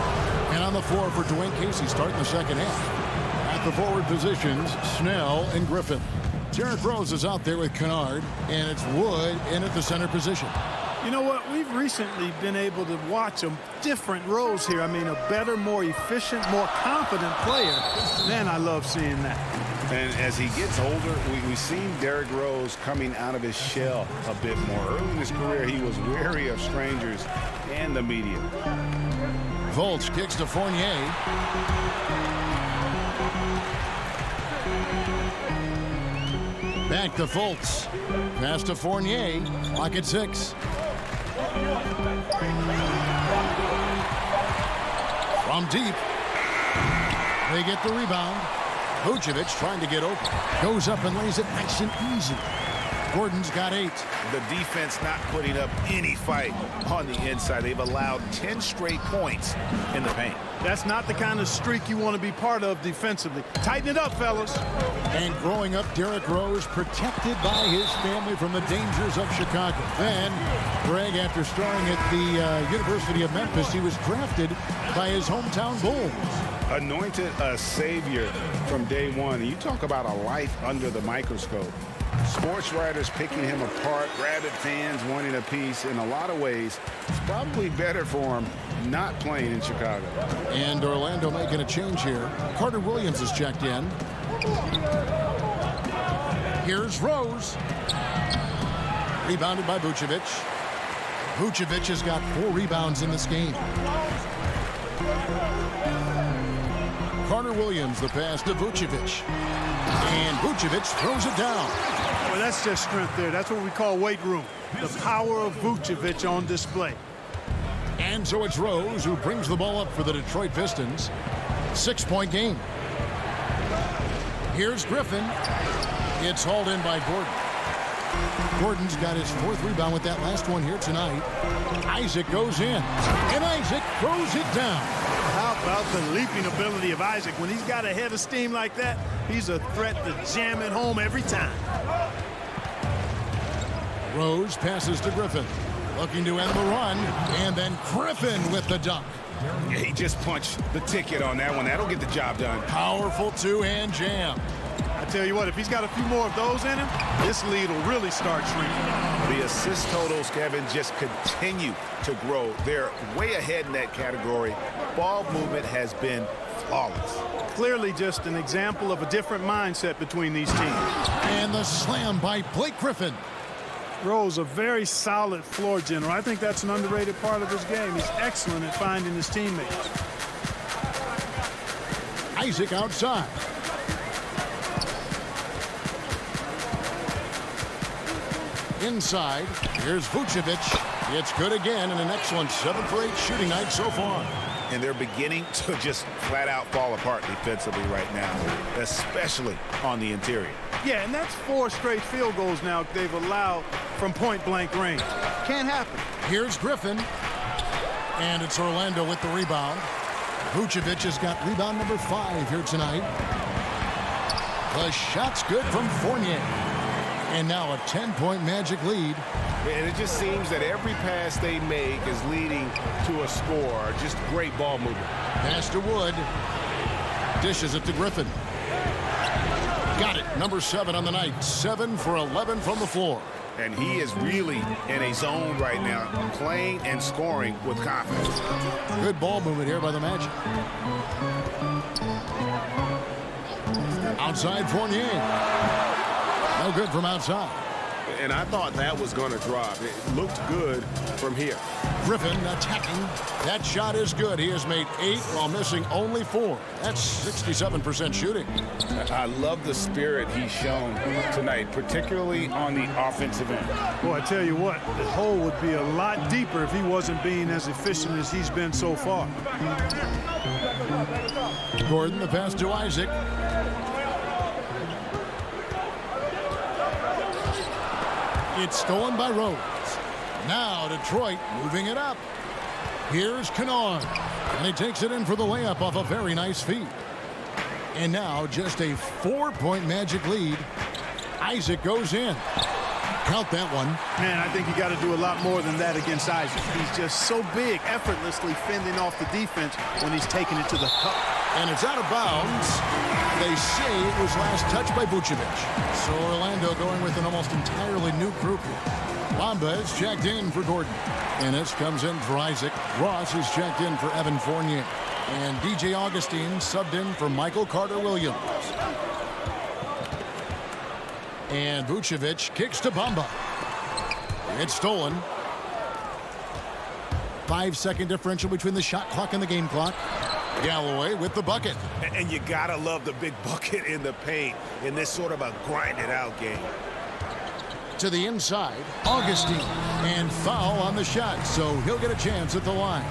And on the floor for Dwayne Casey starting the second half. At the forward positions, Snell and Griffin. Derrick Rose is out there with Kennard, and it's Wood in at the center position. You know what? We've recently been able to watch a different Rose here. I mean, a better, more efficient, more confident player. Man, I love seeing that. And as he gets older, we've seen Derrick Rose coming out of his shell a bit more. Early in his career, he was wary of strangers and the media. Fultz kicks to Fournier. Back to Fultz. Pass to Fournier. Clock at 6. From deep. They get the rebound. Vucevic trying to get open. Goes up and lays it nice and easy. Gordon's got 8. The defense not putting up any fight on the inside. They've allowed 10 straight points in the paint. That's not the kind of streak you want to be part of defensively. Tighten it up, fellas. And growing up, Derrick Rose protected by his family from the dangers of Chicago. Then, Greg, after starring at the University of Memphis, he was drafted by his hometown Bulls. Anointed a savior from day one. And you talk about a life under the microscope. Sports writers picking him apart, rabid fans wanting a piece. In a lot of ways, it's probably better for him not playing in Chicago. And Orlando making a change here. Carter Williams is checked in. Here's Rose. Rebounded by Vucevic. Vucevic has got 4 rebounds in this game. Carter Williams, the pass to Vucevic. And Vucevic throws it down. Well, that's just strength there. That's what we call weight room. The power of Vucevic on display. And so it's Rose who brings the ball up for the Detroit Pistons. 6-point game. Here's Griffin. It's hauled in by Gordon. Gordon's got his 4th rebound with that last one here tonight. Isaac goes in. And Isaac throws it down. How about the leaping ability of Isaac? When he's got a head of steam like that, he's a threat to jam it home every time. Rose passes to Griffin. Looking to end the run. And then Griffin with the dunk. Yeah, he just punched the ticket on that one. That'll get the job done. Powerful 2-hand jam. I tell you what, if he's got a few more of those in him, this lead will really start shrinking. The assist totals, Kevin, just continue to grow. They're way ahead in that category. Ball movement has been flawless. Clearly just an example of a different mindset between these teams. And the slam by Blake Griffin. Rose, a very solid floor general. I think that's an underrated part of his game. He's excellent at finding his teammates. Isaac outside. Inside, here's Vucevic. It's good again, and an excellent 7 for 8 shooting night so far. And they're beginning to just flat out fall apart defensively right now, especially on the interior. Yeah, and that's 4 straight field goals now they've allowed from point-blank range. Can't happen. Here's Griffin. And it's Orlando with the rebound. Vucevic has got rebound number 5 here tonight. The shot's good from Fournier. And now a 10-point Magic lead. And it just seems that every pass they make is leading to a score. Just great ball movement. Pass to Wood. Dishes it to Griffin. Got it. Number 7 on the night. 7 for 11 from the floor. And he is really in a zone right now, playing and scoring with confidence. Good ball movement here by the Magic. Outside Fournier. No good from outside. And I thought that was going to drop. It looked good from here. Griffin attacking. That shot is good. He has made 8 while missing only 4. That's 67% shooting. I love the spirit he's shown tonight, particularly on the offensive end. Boy, I tell you what, the hole would be a lot deeper if he wasn't being as efficient as he's been so far. Gordon, the pass to Isaac. It's stolen by Rose. Now Detroit moving it up. Here's Kennard. And he takes it in for the layup off a very nice feed. And now just a 4-point Magic lead. Isaac goes in. Count that one. Man, I think you got to do a lot more than that against Isaac. He's just so big, effortlessly fending off the defense when he's taking it to the cup. And it's out of bounds. They say it was last touched by Vucevic. So Orlando going with an almost entirely new group here. Bamba is checked in for Gordon. Ennis comes in for Isaac. Ross is checked in for Evan Fournier. And DJ Augustine subbed in for Michael Carter-Williams. And Vucevic kicks to Bamba. It's stolen. 5-second differential between the shot clock and the game clock. Galloway with the bucket. And you gotta love the big bucket in the paint in this sort of a grinded out game. To the inside, Augustine, and foul on the shot, so he'll get a chance at the line.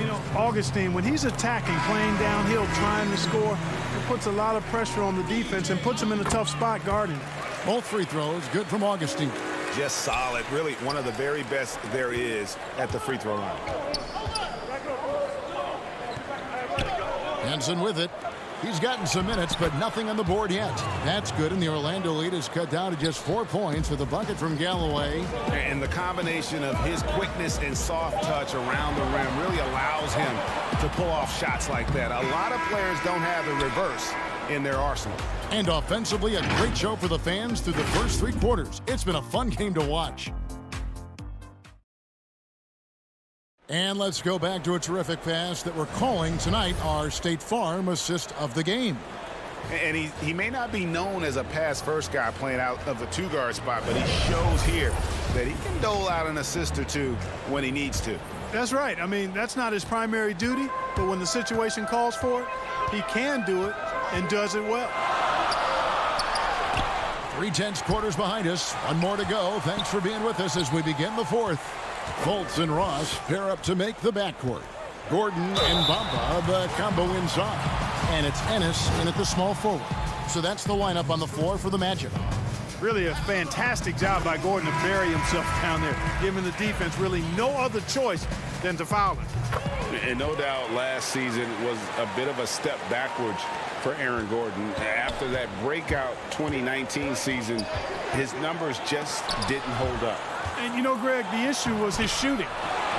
You know, Augustine, when he's attacking, playing downhill, trying to score, it puts a lot of pressure on the defense and puts him in a tough spot guarding. Both free throws good from Augustine. Just solid. Really one of the very best there is at the free throw line. Henson with it. He's gotten some minutes, but nothing on the board yet. That's good, and the Orlando lead is cut down to just 4 points with a bucket from Galloway. And the combination of his quickness and soft touch around the rim really allows him to pull off shots like that. A lot of players don't have the reverse in their arsenal. And offensively, a great show for the fans through the first 3 quarters. It's been a fun game to watch. And let's go back to a terrific pass that we're calling tonight our State Farm assist of the game. And he may not be known as a pass-first guy playing out of the 2-guard spot, but he shows here that he can dole out an assist or two when he needs to. That's right. I mean, that's not his primary duty, but when the situation calls for it, he can do it and does it well. 3/10 quarters behind us. 1 more to go. Thanks for being with us as we begin the 4th. Fultz and Ross pair up to make the backcourt. Gordon and Bamba, the combo inside. And it's Ennis in at the small forward. So that's the lineup on the floor for the Magic. Really a fantastic job by Gordon to bury himself down there, giving the defense really no other choice than to foul him. And no doubt last season was a bit of a step backwards for Aaron Gordon. After that breakout 2019 season, his numbers just didn't hold up. And, you know, Greg, the issue was his shooting.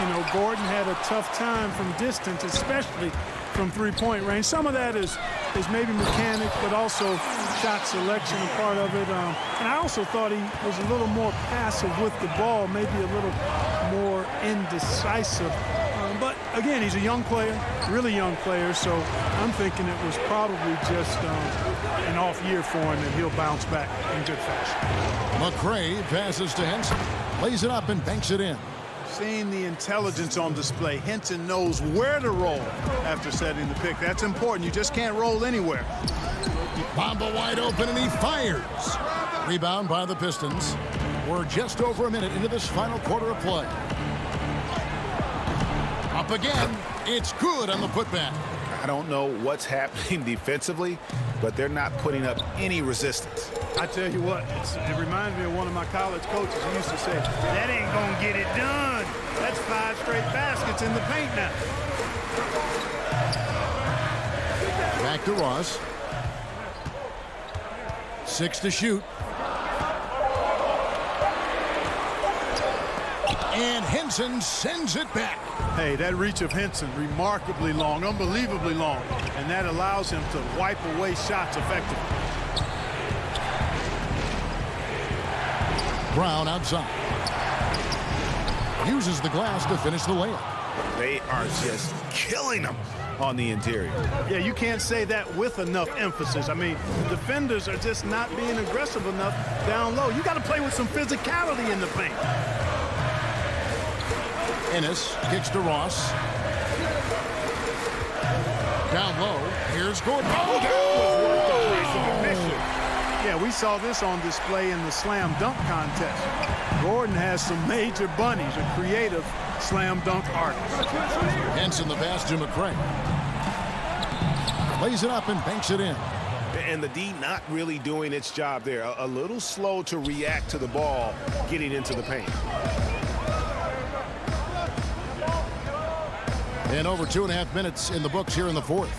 You know, Gordon had a tough time from distance, especially from three-point range. Some of that is maybe mechanics, but also shot selection a part of it. And I also thought he was a little more passive with the ball, maybe a little more indecisive. But, again, he's a young player, really young player, so I'm thinking it was probably just an off year for him, and he'll bounce back in good fashion. McCray passes to Henson, lays it up and banks it in. Seeing the intelligence on display, Henson knows where to roll after setting the pick. That's important. You just can't roll anywhere. Bamba wide open, and he fires. Rebound by the Pistons. We're just over a minute into this final quarter of play. Up again. It's good on the putback. I don't know what's happening defensively, but they're not putting up any resistance. I tell you what, it reminds me of one of my college coaches who used to say, that ain't gonna get it done. That's 5 straight baskets in the paint now. Back to Ross. 6 to shoot. And Henson sends it back. Hey, that reach of Henson, remarkably long, unbelievably long. And that allows him to wipe away shots effectively. Brown outside. Uses the glass to finish the layup. They are just killing them on the interior. Yeah, you can't say that with enough emphasis. I mean, the defenders are just not being aggressive enough down low. You got to play with some physicality in the paint. Ennis kicks to Ross. Down low. Here's Gordon. Oh, that was worth the price of admission. Yeah, we saw this on display in the slam dunk contest. Gordon has some major bunnies, a creative slam dunk artist. Henson the pass to McCray. Lays it up and banks it in. And the D not really doing its job there. A little slow to react to the ball getting into the paint. And over 2.5 minutes in the books here in the 4th.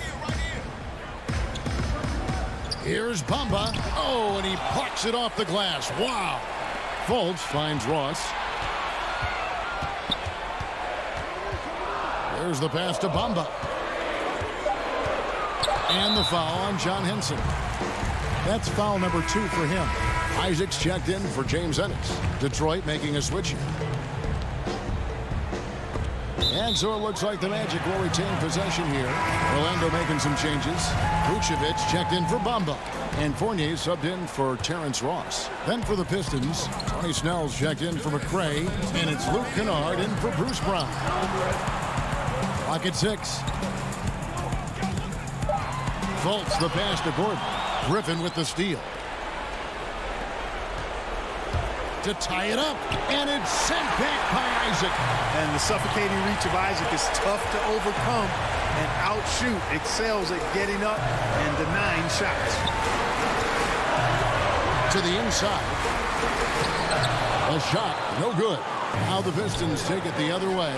Here's Bamba. Oh, and he plucks it off the glass. Wow. Fultz finds Ross. There's the pass to Bamba. And the foul on John Henson. That's foul number 2 for him. Isaac's checked in for James Ennis. Detroit making a switch here. And so it looks like the Magic will retain possession here. Orlando making some changes. Vucevic checked in for Bamba. And Fournier subbed in for Terrence Ross. Then for the Pistons, Tony Snell's checked in for McCray. And it's Luke Kennard in for Bruce Brown. Clock at 6. Fultz the pass to Gordon. Griffin with the steal. To tie it up, and it's sent back by Isaac. And the suffocating reach of Isaac is tough to overcome, and outshoot excels at getting up and denying shots. To the inside. A shot, no good. Now the Pistons take it the other way.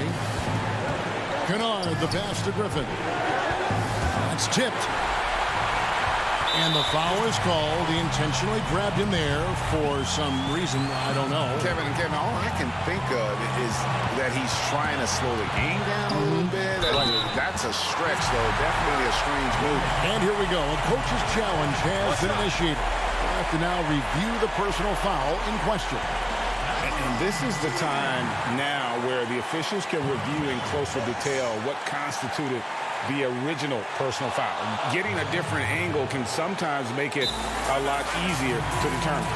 Kennard, the pass to Griffin. That's tipped. And the foul is called. He intentionally grabbed him there for some reason. I don't know. Kevin, all I can think of is that he's trying to slow the game down a little bit. That's a stretch, though. Definitely a strange move. And here we go. A coach's challenge has been initiated. We'll have to now review the personal foul in question. And this is the time now where the officials can review in closer detail what constituted the original personal foul. Getting a different angle can sometimes make it a lot easier to determine.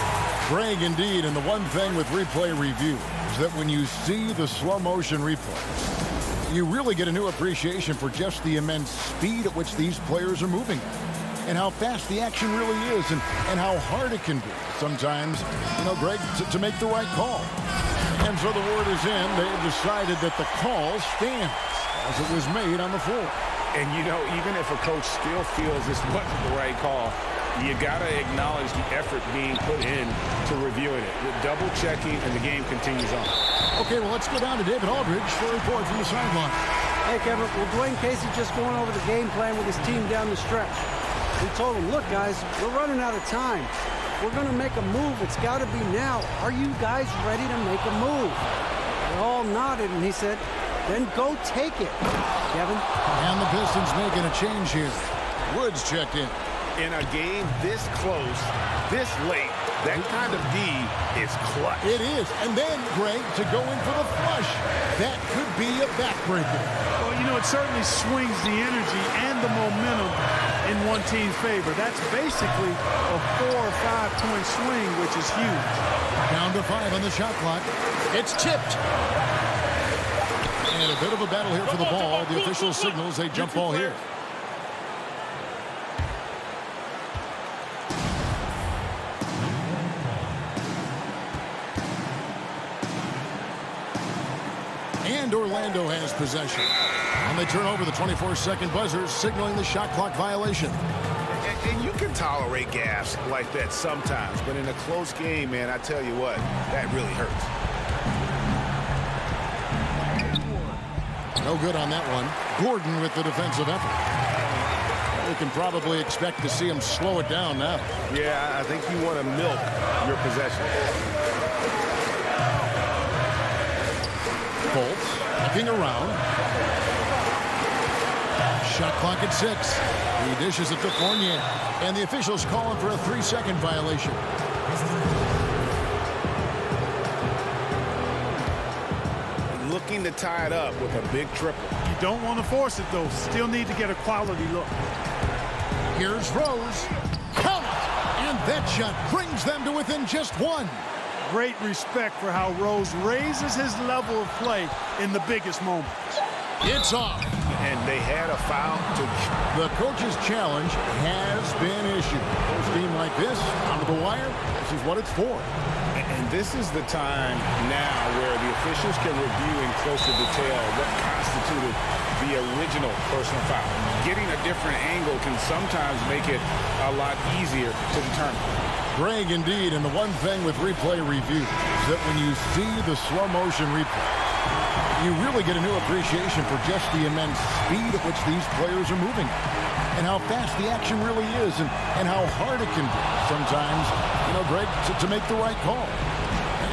Greg, indeed, and the one thing with replay review is that when you see the slow motion replay, you really get a new appreciation for just the immense speed at which these players are moving and how fast the action really is and how hard it can be sometimes, Greg, to make the right call. And so the word is in. They've decided that the call stands as it was made on the floor. And, even if a coach still feels this wasn't the right call, you got to acknowledge the effort being put in to reviewing it. With double checking, and the game continues on. Okay, well, let's go down to David Aldridge for a report from the sideline. Hey, Kevin, Dwayne Casey just going over the game plan with his team down the stretch. We told him, look, guys, we're running out of time. We're going to make a move. It's got to be now. Are you guys ready to make a move? They all nodded, and he said, then go take it, Kevin. And the Pistons making a change here. Woods checked in. In a game this close, this late, that kind of D is clutch. It is. And then, Greg, to go in for the flush. That could be a backbreaker. Well, it certainly swings the energy and the momentum in one team's favor. That's basically a 4 or 5 point swing, which is huge. Down to 5 on the shot clock. It's tipped. And a bit of a battle here for the ball. The official signals a jump ball here. And Orlando has possession. And they turn over the 24-second buzzer, signaling the shot clock violation. And you can tolerate gaffes like that sometimes, but in a close game, man, I tell you what, that really hurts. No good on that one. Gordon with the defensive effort. We can probably expect to see him slow it down now. Yeah, I think you want to milk your possession. Colts looking around. Shot clock at 6. He dishes it to Fournier. And the officials calling for a 3-second violation. Looking to tie it up with a big triple. You don't want to force it, though. Still need to get a quality look. Here's Rose. Count it! And that shot brings them to within just 1. Great respect for how Rose raises his level of play in the biggest moments. It's off. And they had a foul. The coach's challenge has been issued. First game like this, onto the wire, this is what it's for. And this is the time now where the officials can review in closer detail what constituted the original personal foul. Getting a different angle can sometimes make it a lot easier to determine. Greg, indeed, and the one thing with replay review is that when you see the slow motion replay, you really get a new appreciation for just the immense speed at which these players are moving and how fast the action really is and how hard it can be sometimes, Greg, to make the right call.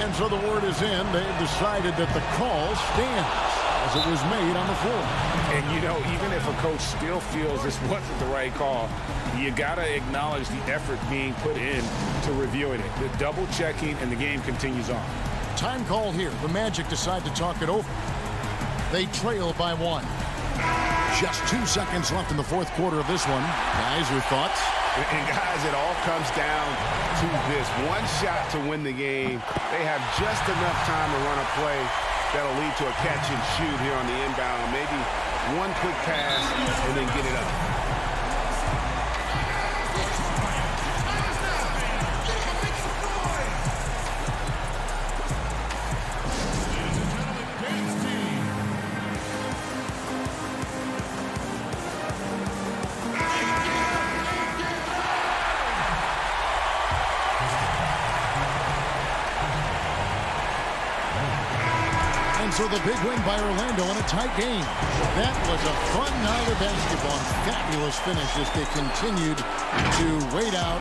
And so the word is in. They've decided that the call stands as it was made on the floor. And, even if a coach still feels this wasn't the right call, you got to acknowledge the effort being put in to reviewing it. The double checking, and the game continues on. Time called here. The Magic decide to talk it over. They trail by 1. Just 2 seconds left in the fourth quarter of this one. Guys, your thoughts? And guys, it all comes down to this. One shot to win the game. They have just enough time to run a play that'll lead to a catch and shoot here on the inbound. Maybe one quick pass and then get it up. Pistons with a big win by Orlando in a tight game. That was a fun night of basketball. Fabulous finish as they continued to wait out.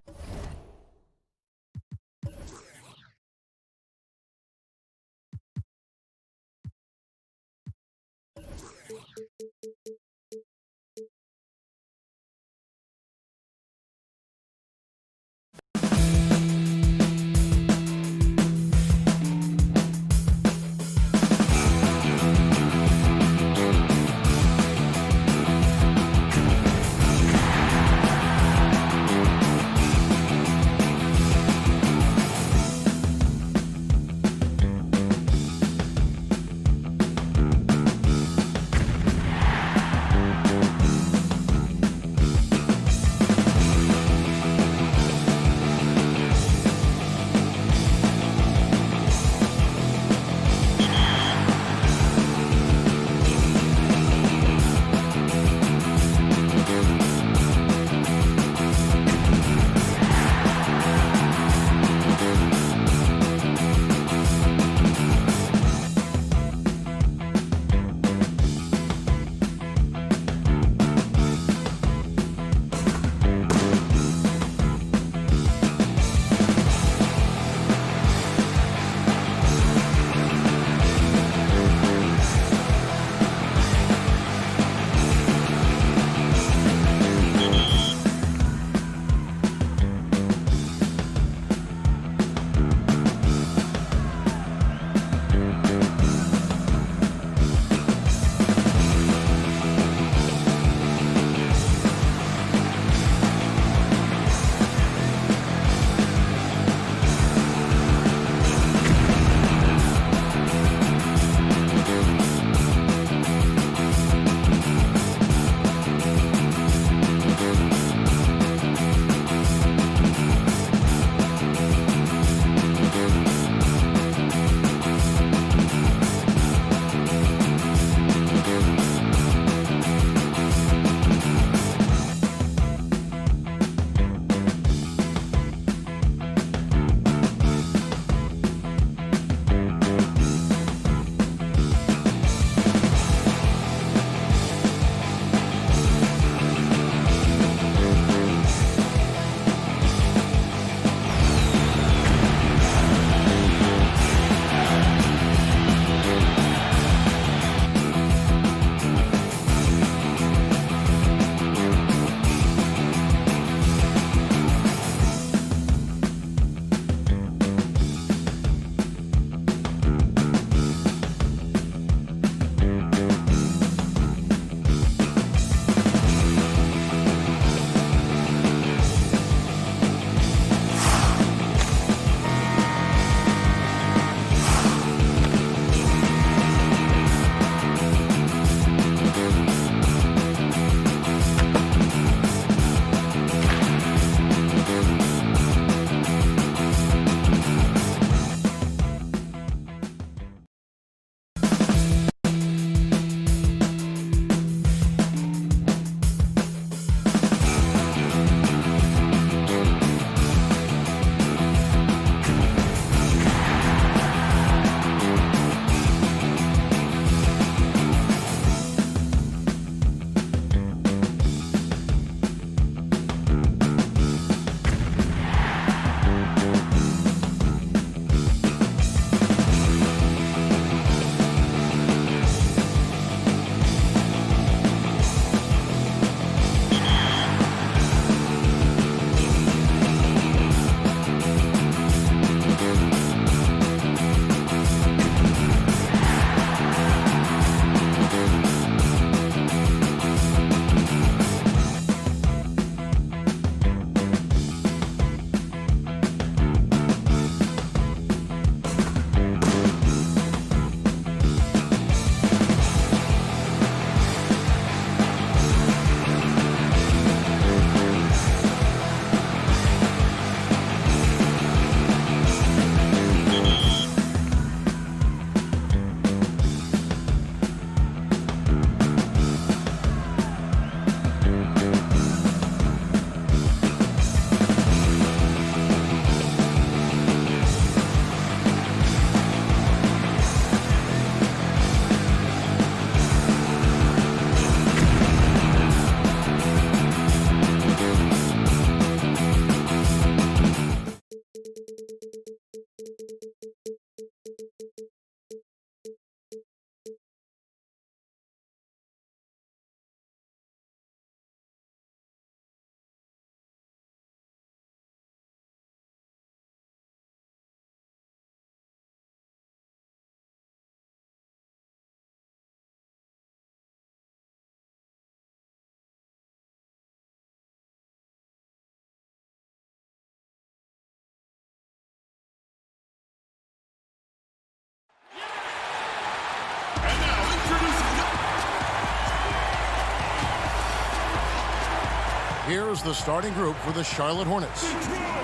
Here's the starting group for the Charlotte Hornets.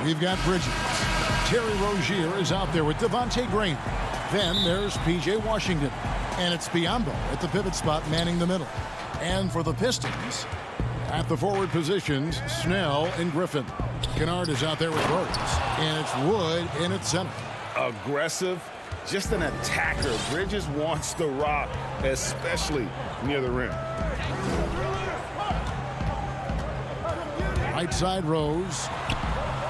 We've got Bridges. Terry Rozier is out there with Devontae Graham. Then there's P.J. Washington. And it's Biyombo at the pivot spot manning the middle. And for the Pistons, at the forward positions, Snell and Griffin. Kennard is out there with Rhodes. And it's Wood in its center. Aggressive, just an attacker. Bridges wants the rock, especially near the rim. Right side Rose.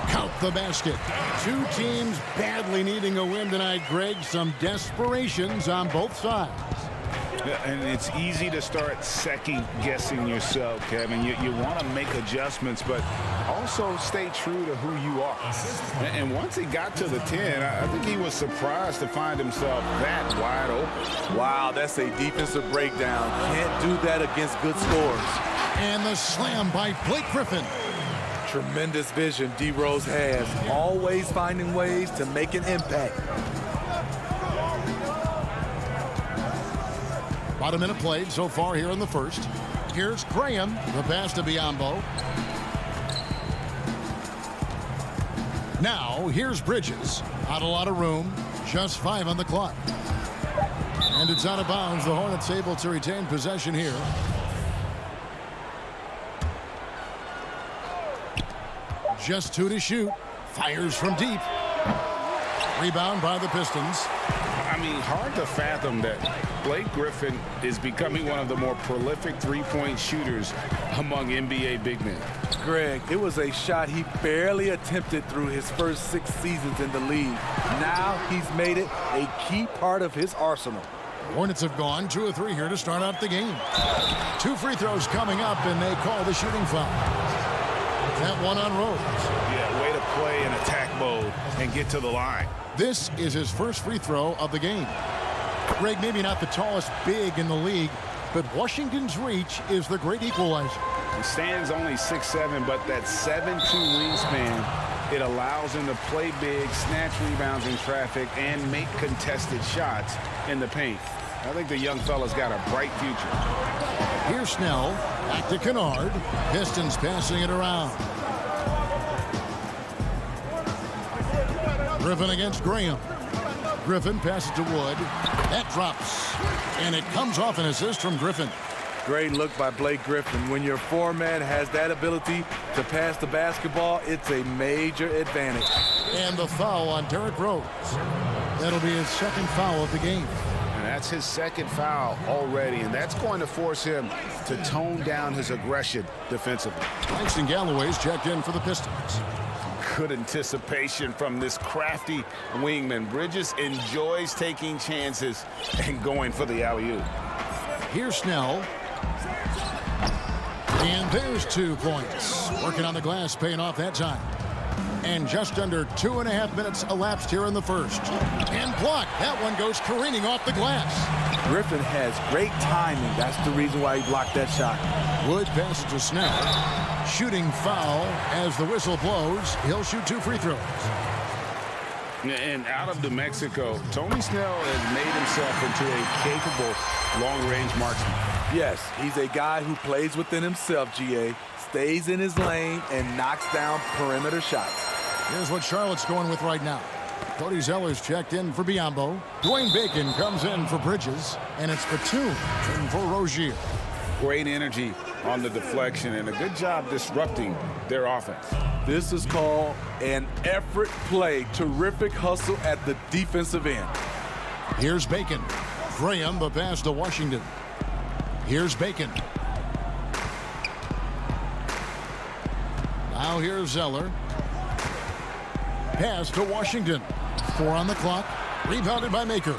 Count the basket. Two teams badly needing a win tonight, Greg. Some desperations on both sides. Yeah, and it's easy to start second-guessing yourself, Kevin. You want to make adjustments, but also stay true to who you are. And once he got to the 10, I think he was surprised to find himself that wide open. Wow, that's a defensive breakdown. Can't do that against good scores. And the slam by Blake Griffin. Tremendous vision D-Rose has. Always finding ways to make an impact. About a minute played so far here in the first. Here's Graham, the pass to Biyombo. Now, here's Bridges. Not a lot of room, just 5 on the clock. And it's out of bounds. The Hornets able to retain possession here. Just 2 to shoot. Fires from deep. Rebound by the Pistons. I mean, hard to fathom that Blake Griffin is becoming one of the more prolific three-point shooters among NBA big men. Greg, it was a shot he barely attempted through his first 6 seasons in the league. Now he's made it a key part of his arsenal. Hornets have gone 2 of 3 here to start out the game. 2 free throws coming up, and they call the shooting foul. That one on Rhodes. Yeah, way to play in attack mode and get to the line. This is his first free throw of the game. Greg, maybe not the tallest big in the league, but Washington's reach is the great equalizer. He stands only 6'7", but that 7'2" wingspan, it allows him to play big, snatch rebounds in traffic, and make contested shots in the paint. I think the young fella's got a bright future. Here's Snell, back to Kennard. Pistons passing it around. Griffin against Graham. Griffin passes to Wood. That drops. And it comes off an assist from Griffin. Great look by Blake Griffin. When your foreman has that ability to pass the basketball, it's a major advantage. And the foul on Derrick Rose. That'll be his second foul of the game. And that's his second foul already, and that's going to force him to tone down his aggression defensively. Langston Galloway's checked in for the Pistons. Good anticipation from this crafty wingman. Bridges enjoys taking chances and going for the alley-oop. Here's Snell. And there's 2 points. Working on the glass, paying off that time. And just under 2.5 minutes elapsed here in the first. And blocked. That one goes careening off the glass. Griffin has great timing. That's the reason why he blocked that shot. Wood passes to Snell. Shooting foul as the whistle blows. He'll shoot 2 free throws. And out of New Mexico, Tony Snell has made himself into a capable long-range marksman. Yes, he's a guy who plays within himself, GA, stays in his lane, and knocks down perimeter shots. Here's what Charlotte's going with right now. Cody Zeller's checked in for Biyombo. Dwayne Bacon comes in for Bridges. And it's Batum in for Rozier. Great energy on the deflection and a good job disrupting their offense. This is called an effort play. Terrific hustle at the defensive end. Here's Bacon. Graham, the pass to Washington. Here's Bacon. Now here's Zeller. Pass to Washington. 4 on the clock. Rebounded by Maker.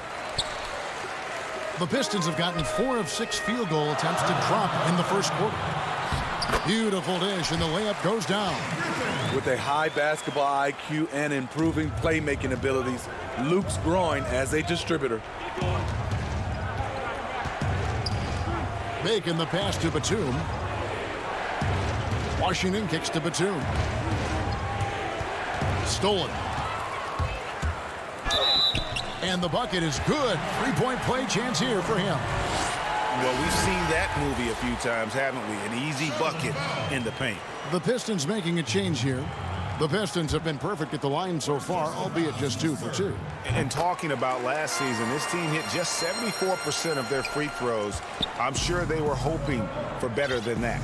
The Pistons have gotten 4 of 6 field goal attempts to drop in the first quarter. Beautiful dish, and the layup goes down. With a high basketball IQ and improving playmaking abilities, Luke's growing as a distributor. Bacon the pass to Batum. Washington kicks to Batum. Stolen. And the bucket is good. 3-point play chance here for him. Well, we've seen that movie a few times, haven't we? An easy bucket in the paint. The Pistons making a change here. The Pistons have been perfect at the line so far, albeit just 2 for 2. And talking about last season, this team hit just 74% of their free throws. I'm sure they were hoping for better than that.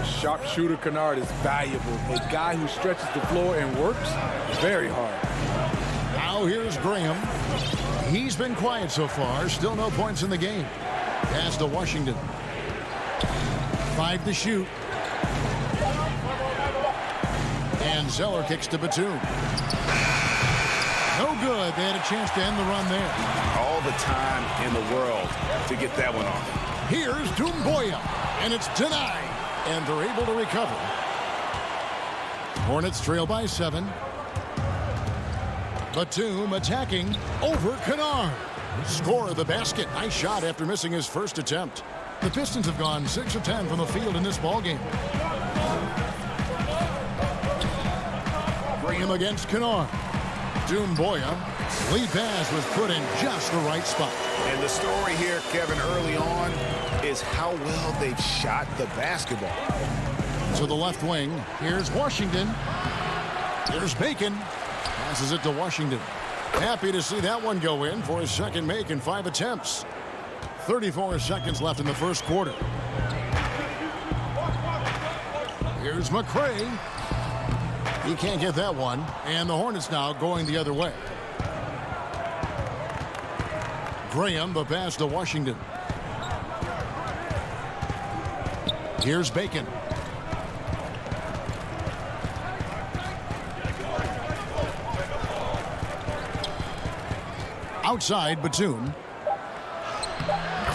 Sharpshooter Kennard is valuable. A guy who stretches the floor and works very hard. Now here's Graham. He's been quiet so far. Still no points in the game. Pass to Washington. 5 to shoot. And Zeller kicks to Batum. No good. They had a chance to end the run there. All the time in the world to get that one off. Here's Doumbouya, and it's denied. And they're able to recover. Hornets trail by 7. Batum attacking over Kennard. Score of the basket. Nice shot after missing his first attempt. The Pistons have gone 6 of 10 from the field in this ballgame. Graham against Kennard. Doumbouya. Lead pass was put in just the right spot. And the story here, Kevin, early on is how well they've shot the basketball. To the left wing. Here's Washington. Here's Bacon. Passes it to Washington. Happy to see that one go in for his second make in 5 attempts. 34 seconds left in the first quarter. Here's McCray. He can't get that one. And the Hornets now going the other way. Graham, the pass to Washington. Here's Bacon. Outside, Batum.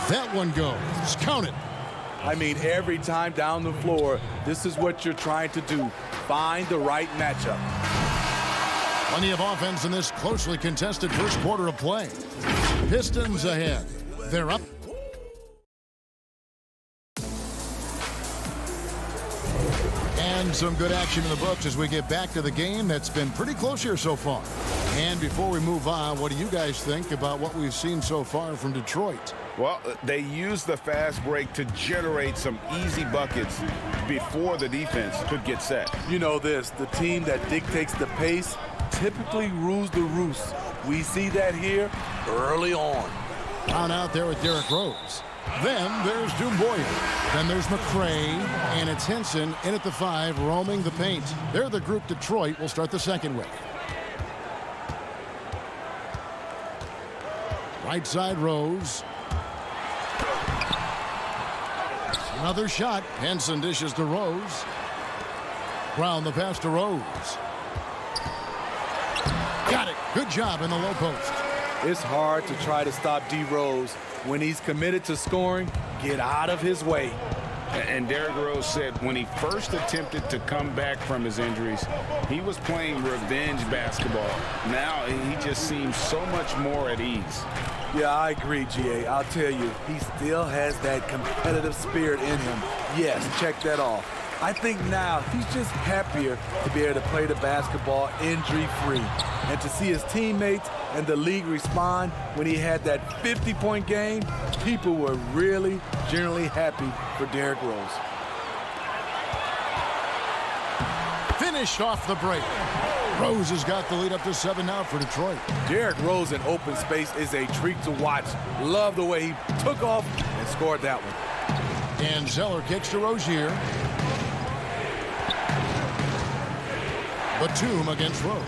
That one goes. Count it. I mean, every time down the floor, this is what you're trying to do. Find the right matchup. Plenty of offense in this closely contested first quarter of play. Pistons ahead. They're up. And some good action in the books as we get back to the game that's been pretty close here so far. And before we move on, what do you guys think about what we've seen so far from Detroit? Well, they used the fast break to generate some easy buckets before the defense could get set. You know this, the team that dictates the pace typically rules the roost. We see that here early on. Down out there with Derrick Rose. Then there's Doumbouya. Then there's McCray, and it's Henson in at the 5, roaming the paint. They're the group Detroit will start the second with. Right side, Rose. Another shot. Henson dishes to Rose. Brown the pass to Rose. Got it. Good job in the low post. It's hard to try to stop D. Rose. When he's committed to scoring, get out of his way. And Derrick Rose said when he first attempted to come back from his injuries, he was playing revenge basketball. Now he just seems so much more at ease. Yeah, I agree, GA. I'll tell you, he still has that competitive spirit in him. Yes, check that off. I think now he's just happier to be able to play the basketball injury-free. And to see his teammates and the league respond when he had that 50-point game, people were really generally happy for Derrick Rose. Finished off the break. Rose has got the lead up to 7 now for Detroit. Derrick Rose in open space is a treat to watch. Love the way he took off and scored that one. And Zeller kicks to Rozier. Batum against Rose.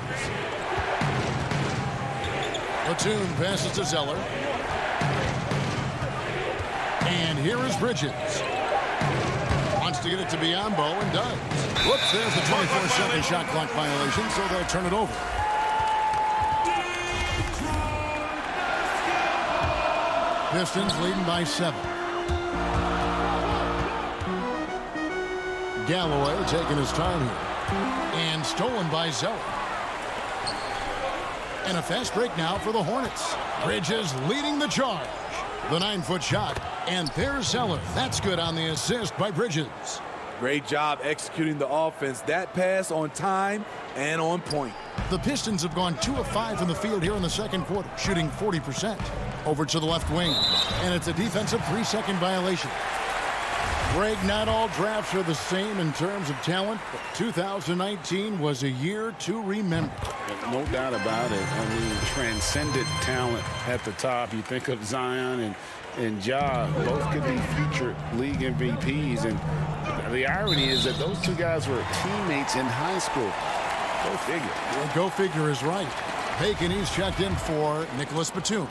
Batum passes to Zeller. And here is Bridges. Wants to get it to Biyombo and does. Whoops, there's the 24-second shot clock violation, so they'll turn it over. Pistons leading by 7. Galloway taking his time here. And stolen by Zeller. And a fast break now for the Hornets. Bridges leading the charge. The 9-foot shot. And there's Zeller. That's good on the assist by Bridges. Great job executing the offense. That pass on time and on point. The Pistons have gone 2 of 5 from the field here in the second quarter, shooting 40%. Over to the left wing, and it's a defensive 3-second violation. Greg, not all drafts are the same in terms of talent, but 2019 was a year to remember. No doubt about it. I mean, transcendent talent at the top. You think of Zion and Ja, both could be future league MVPs. And the irony is that those two guys were teammates in high school. Go figure. Well, go figure is right. Bacon, he's checked in for Nicholas Batum.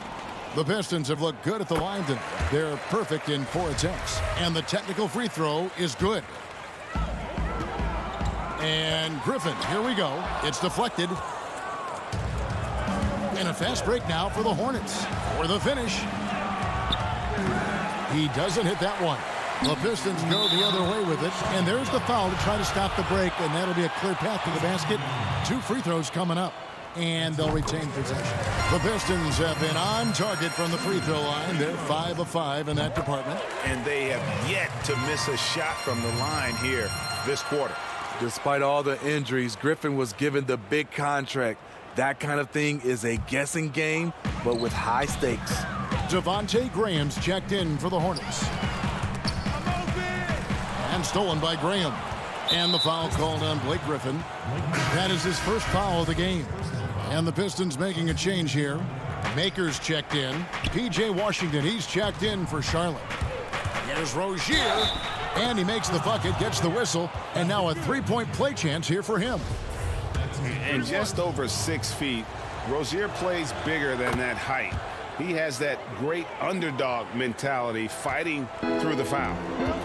The Pistons have looked good at the line tonight. They're perfect in 4 attempts. And the technical free throw is good. And Griffin, here we go. It's deflected. And a fast break now for the Hornets. For the finish. He doesn't hit that one. The Pistons go the other way with it. And there's the foul to try to stop the break. And that'll be a clear path to the basket. 2 free throws coming up. And they'll retain possession. The Pistons have been on target from the free throw line. They're 5 of 5 in that department. And they have yet to miss a shot from the line here this quarter. Despite all the injuries, Griffin was given the big contract. That kind of thing is a guessing game, but with high stakes. Devontae Graham's checked in for the Hornets. And stolen by Graham. And the foul called on Blake Griffin. That is his first foul of the game. And the Pistons making a change here. Maker's checked in. P.J. Washington, he's checked in for Charlotte. Here's Rozier. And he makes the bucket, gets the whistle. And now a 3-point play chance here for him. And just over 6 feet, Rozier plays bigger than that height. He has that great underdog mentality, fighting through the foul.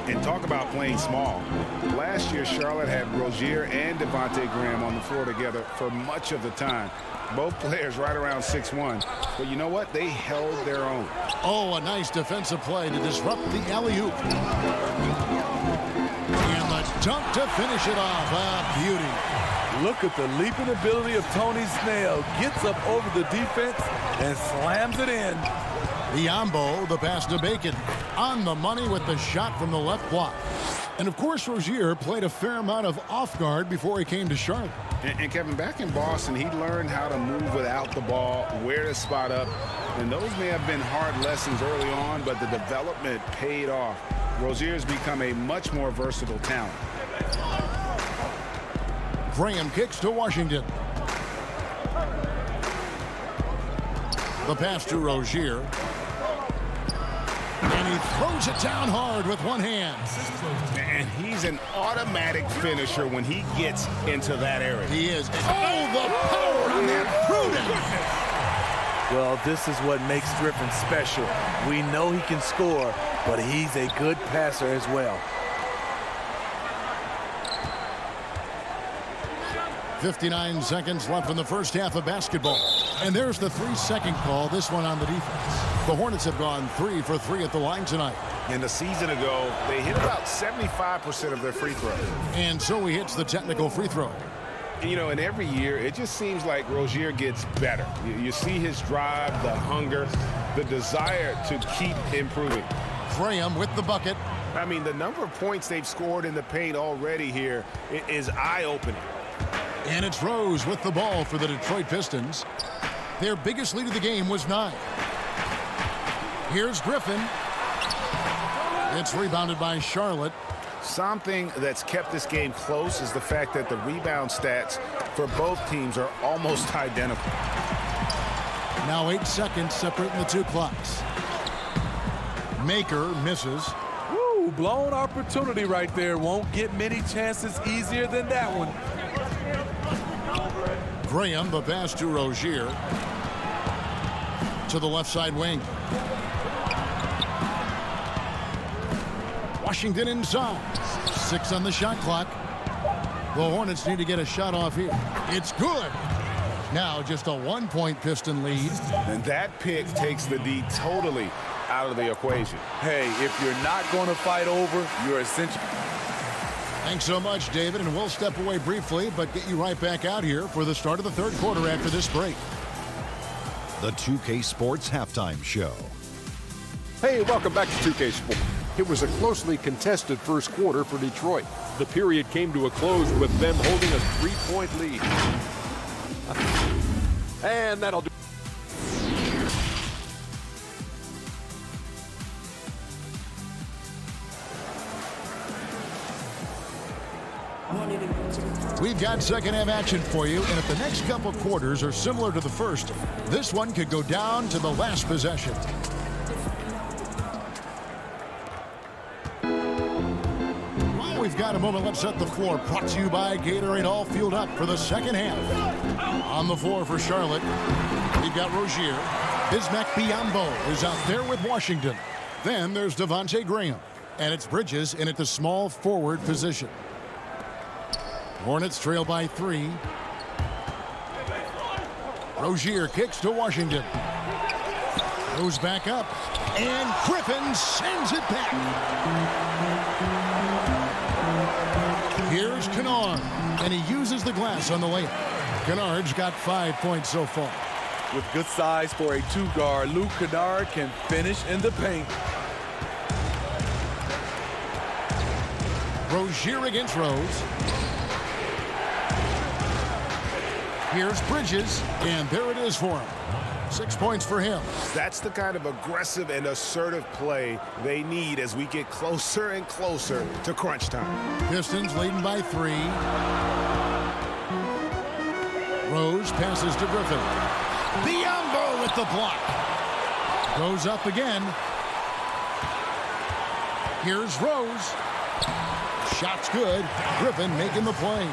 And talk about playing small. Last year, Charlotte had Rozier and Devontae Graham on the floor together for much of the time. Both players right around 6'1". But you know what? They held their own. Oh, a nice defensive play to disrupt the alley-oop. And the dunk to finish it off. A beauty. Look at the leaping ability of Tony Snell. Gets up over the defense and slams it in. Biombo, the pass to Bacon. On the money with the shot from the left block. And, of course, Rozier played a fair amount of off guard before he came to Charlotte. And Kevin, back in Boston, he learned how to move without the ball, where to spot up. And those may have been hard lessons early on, but the development paid off. Rozier's become a much more versatile talent. Graham kicks to Washington. The pass to Rozier. And he throws it down hard with one hand. And he's an automatic finisher when he gets into that area. He is. Oh, the power on that prudence. Well, this is what makes Griffin special. We know he can score, but he's a good passer as well. 59 seconds left in the first half of basketball. And there's the 3-second call, this one on the defense. The Hornets have gone 3 for 3 at the line tonight. And a season ago, they hit about 75% of their free throws. And so he hits the technical free throw. You know, and every year, it just seems like Rozier gets better. You see his drive, the hunger, the desire to keep improving. Graham with the bucket. I mean, the number of points they've scored in the paint already here is eye-opening. And it's Rose with the ball for the Detroit Pistons. Their biggest lead of the game was 9. Here's Griffin. It's rebounded by Charlotte. Something that's kept this game close is the fact that the rebound stats for both teams are almost identical. Now 8 seconds separating the two clocks. Maker misses. Woo, blown opportunity right there. Won't get many chances easier than that one. Graham, the pass to Rozier. To the left side wing. Washington inside. 6 on the shot clock. The Hornets need to get a shot off here. It's good. Now just a 1-point Piston lead. And that pick takes the D totally out of the equation. Hey, if you're not going to fight over, you're essentially... Thanks so much, David, and we'll step away briefly, but get you right back out here for the start of the third quarter after this break. The 2K Sports Halftime Show. Hey, welcome back to 2K Sports. It was a closely contested first quarter for Detroit. The period came to a close with them holding a 3-point lead. And that'll do. We've got second half action for you, and if the next couple quarters are similar to the first, this one could go down to the last possession. While we've got a moment, let's set the floor. Brought to you by Gatorade, all fueled up for the second half. On the floor for Charlotte, we've got Rozier. Bismack Biyombo is out there with Washington. Then there's Devontae Graham, and it's Bridges in at the small forward position. Hornets trail by 3. Rozier kicks to Washington. Goes back up. And Griffin sends it back. Here's Kennard. And he uses the glass on the layup. Kennard's got 5 points so far. With good size for a two-guard, Luke Kennard can finish in the paint. Rozier against Rose. Here's Bridges, and there it is for him. 6 points for him. That's the kind of aggressive and assertive play they need as we get closer and closer to crunch time. Pistons leading by 3. Rose passes to Griffin. Biyombo with the block. Goes up again. Here's Rose. Shot's good. Griffin making the play.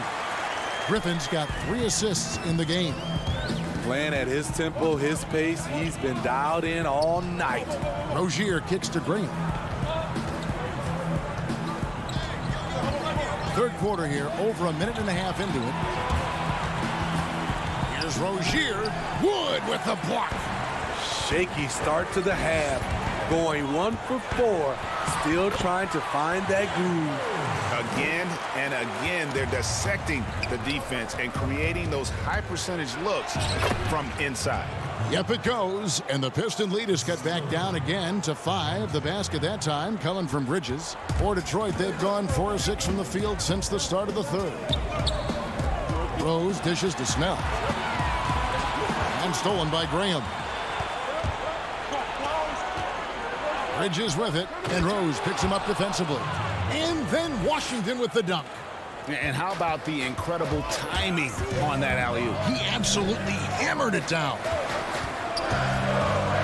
Griffin's got 3 assists in the game. Playing at his tempo, his pace, he's been dialed in all night. Rozier kicks to Graham. Third quarter here, over a minute and a half into it. Here's Rozier. Wood with the block. Shaky start to the half. Going 1 for 4. Still trying to find that groove. Again and again, they're dissecting the defense and creating those high percentage looks from inside. Yep, it goes. And the Piston lead is cut back down again to 5. The basket that time coming from Bridges. For Detroit, they've gone 4 of 6 from the field since the start of the third. Rose dishes to Snell. And stolen by Graham. Bridges with it, and Rose picks him up defensively. And then Washington with the dunk. And how about the incredible timing on that alley-oop? He absolutely hammered it down.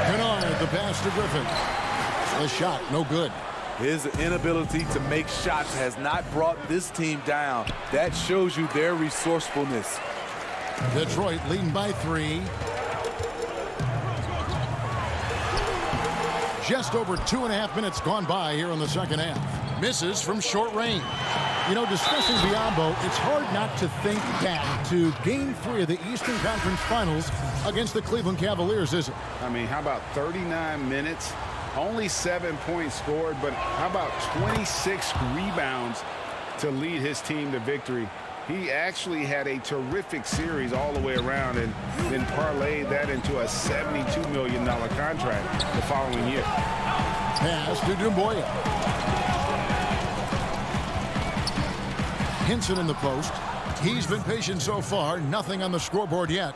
Kennard, the pass to Griffin. The shot, no good. His inability to make shots has not brought this team down. That shows you their resourcefulness. Detroit leading by 3. Just over 2.5 minutes gone by here in the second half. Misses from short range. You know, discussing Biyombo, it's hard not to think back to Game 3 of the Eastern Conference Finals against the Cleveland Cavaliers, isn't it? I mean, how about 39 minutes? Only 7 points scored, but how about 26 rebounds to lead his team to victory? He actually had a terrific series all the way around and then parlayed that into a $72 million contract the following year. Pass to Dumboya. Hinson in the post. He's been patient so far. Nothing on the scoreboard yet.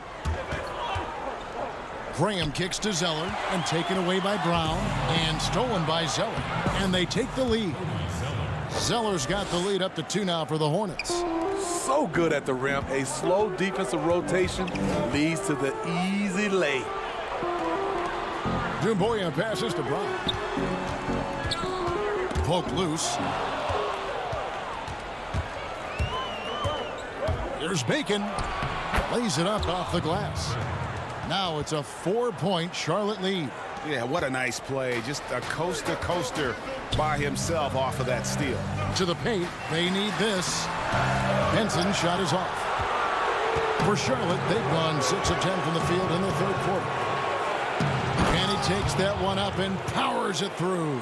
Graham kicks to Zeller and taken away by Brown and stolen by Zeller. And they take the lead. Zeller's got the lead up to 2 now for the Hornets. So good at the rim. A slow defensive rotation leads to the easy lay. Dumboya passes to Brown. Poke loose. Here's Bacon. Lays it up off the glass. Now it's a 4-point Charlotte lead. Yeah, what a nice play. Just a coaster by himself off of that steal. To the paint. They need this. Henson's shot is off. For Charlotte, they've gone 6 of 10 from the field in the third quarter. And he takes that one up and powers it through.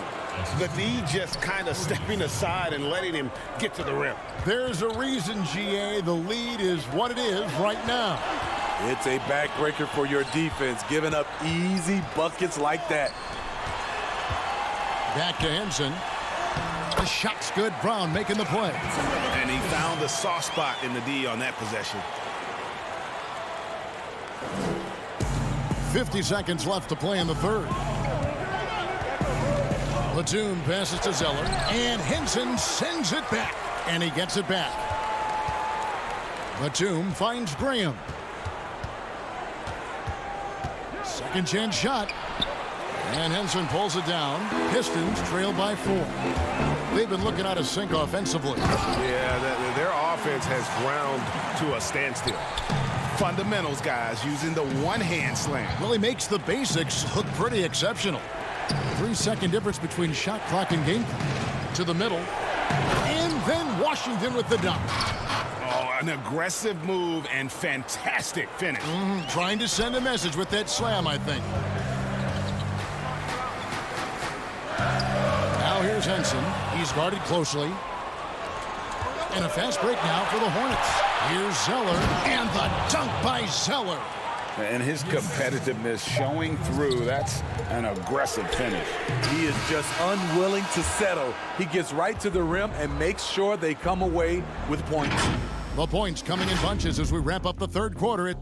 The D just kind of stepping aside and letting him get to the rim. There's a reason, GA, the lead is what it is right now. It's a backbreaker for your defense, giving up easy buckets like that. Back to Henson. The shot's good. Brown making the play. And he found the soft spot in the D on that possession. 50 seconds left to play in the third. Batum passes to Zeller, and Henson sends it back, and he gets it back. Batum finds Graham. Second chance shot, and Henson pulls it down. Pistons trail by 4. They've been looking out of sync offensively. Yeah, their offense has ground to a standstill. Fundamentals, guys, using the one-hand slam. Well, he makes the basics look pretty exceptional. 3-second difference between shot clock and game clock. To the middle. And then Washington with the dunk. Oh, an aggressive move and fantastic finish. Trying to send a message with that slam, I think. Now here's Henson. He's guarded closely. And a fast break now for the Hornets. Here's Zeller, and the dunk by Zeller. And his competitiveness showing through. That's an aggressive finish. He is just unwilling to settle. He gets right to the rim and makes sure they come away with points. The points coming in bunches as we wrap up the third quarter.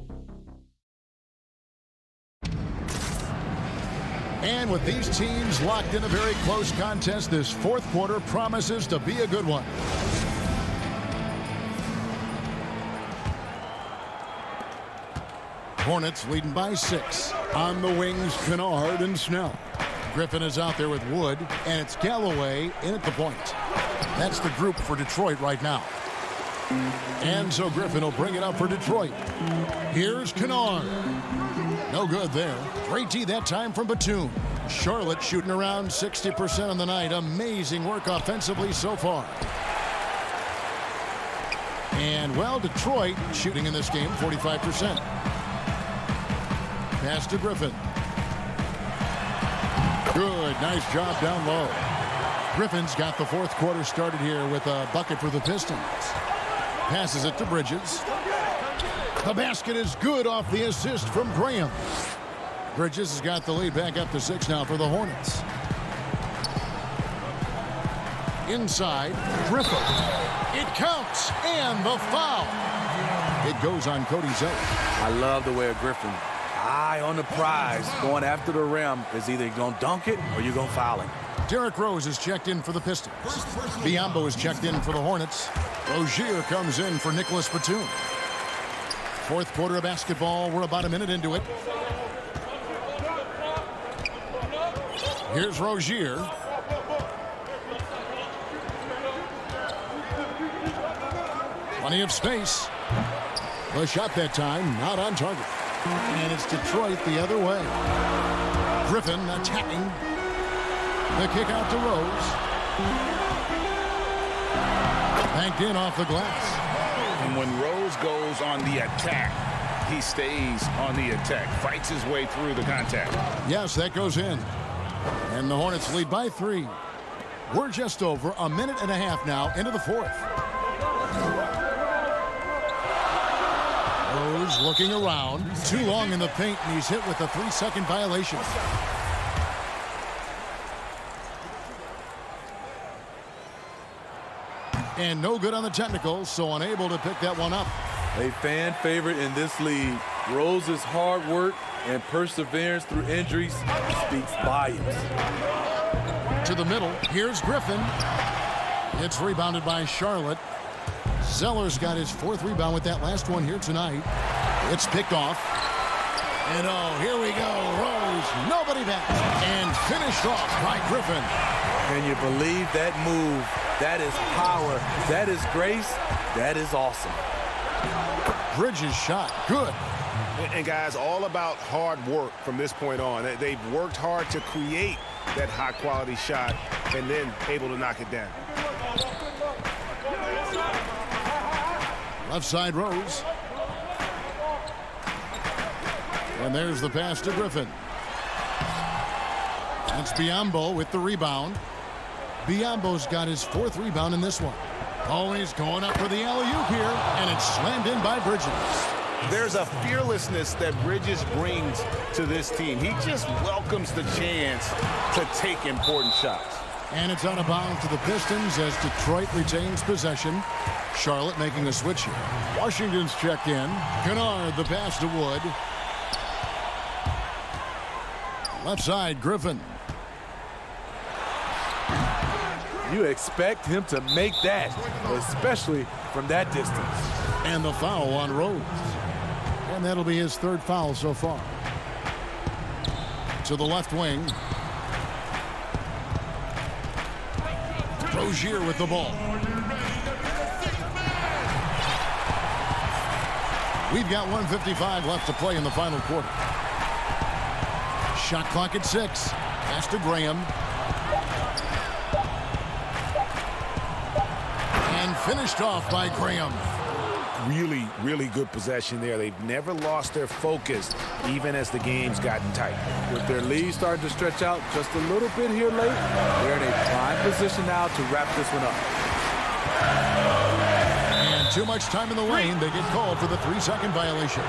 And with these teams locked in a very close contest, this fourth quarter promises to be a good one. Hornets leading by 6. On the wings, Kennard and Snell. Griffin is out there with Wood, and it's Galloway in at the point. That's the group for Detroit right now. And so Griffin will bring it up for Detroit. Here's Kennard. No good there. Great D that time from Batum. Charlotte shooting around 60% on the night. Amazing work offensively so far. And, well, Detroit shooting in this game 45%. Pass to Griffin. Good. Nice job down low. Griffin's got the fourth quarter started here with a bucket for the Pistons. Passes it to Bridges. The basket is good off the assist from Graham. Bridges has got the lead back up to 6 now for the Hornets. Inside, Griffin. It counts, and the foul. It goes on Cody Zeller. I love the way of Griffin. Eye on the prize, going after the rim. Is either going to dunk it or you're going to foul him. Derrick Rose is checked in for the Pistons. Biyombo is checked in for the Hornets. Rozier comes in for Nicholas Batum. Fourth quarter of basketball. We're about a minute into it. Here's Rozier. Plenty of space. The shot that time, not on target. And it's Detroit the other way. Griffin attacking. The kick out to Rose. Banked in off the glass. And when Rose goes on the attack, he stays on the attack, fights his way through the contact. Yes, that goes in. And the Hornets lead by 3. We're just over a minute and a half now into the fourth. Rose looking around. Too long in the paint, and he's hit with a 3-second violation. And no good on the technical, so unable to pick that one up. A fan favorite in this league. Rose's hard work and perseverance through injuries speaks volumes. To the middle, here's Griffin. It's rebounded by Charlotte. Zeller's got his 4th rebound with that last one here tonight. It's picked off. And oh, here we go. Rose, nobody back. And finished off by Griffin. Can you believe that move? That is power. That is grace. That is awesome. Bridges shot. Good. And guys, all about hard work from this point on. They've worked hard to create that high-quality shot and then able to knock it down. Left side Rose. And there's the pass to Griffin. That's Biyombo with the rebound. Biyombo's got his 4th rebound in this one. Oh, he's going up for the alley-oop here, and it's slammed in by Bridges. There's a fearlessness that Bridges brings to this team. He just welcomes the chance to take important shots. And it's out of bounds to the Pistons as Detroit retains possession. Charlotte making a switch here. Washington's checked in. Kennard, the pass to Wood. Left side, Griffin. You expect him to make that, especially from that distance. And the foul on Rose. And that'll be his third foul so far. To the left wing. Rozier with the ball. We've got 1:55 left to play in the final quarter. Shot clock at 6. Pass to Graham. And finished off by Graham. Really, really good possession there. They've never lost their focus, even as the game's gotten tight. With their lead starting to stretch out just a little bit here late, they're in a prime position now to wrap this one up. And too much time in the lane. They get called for the 3-second violation.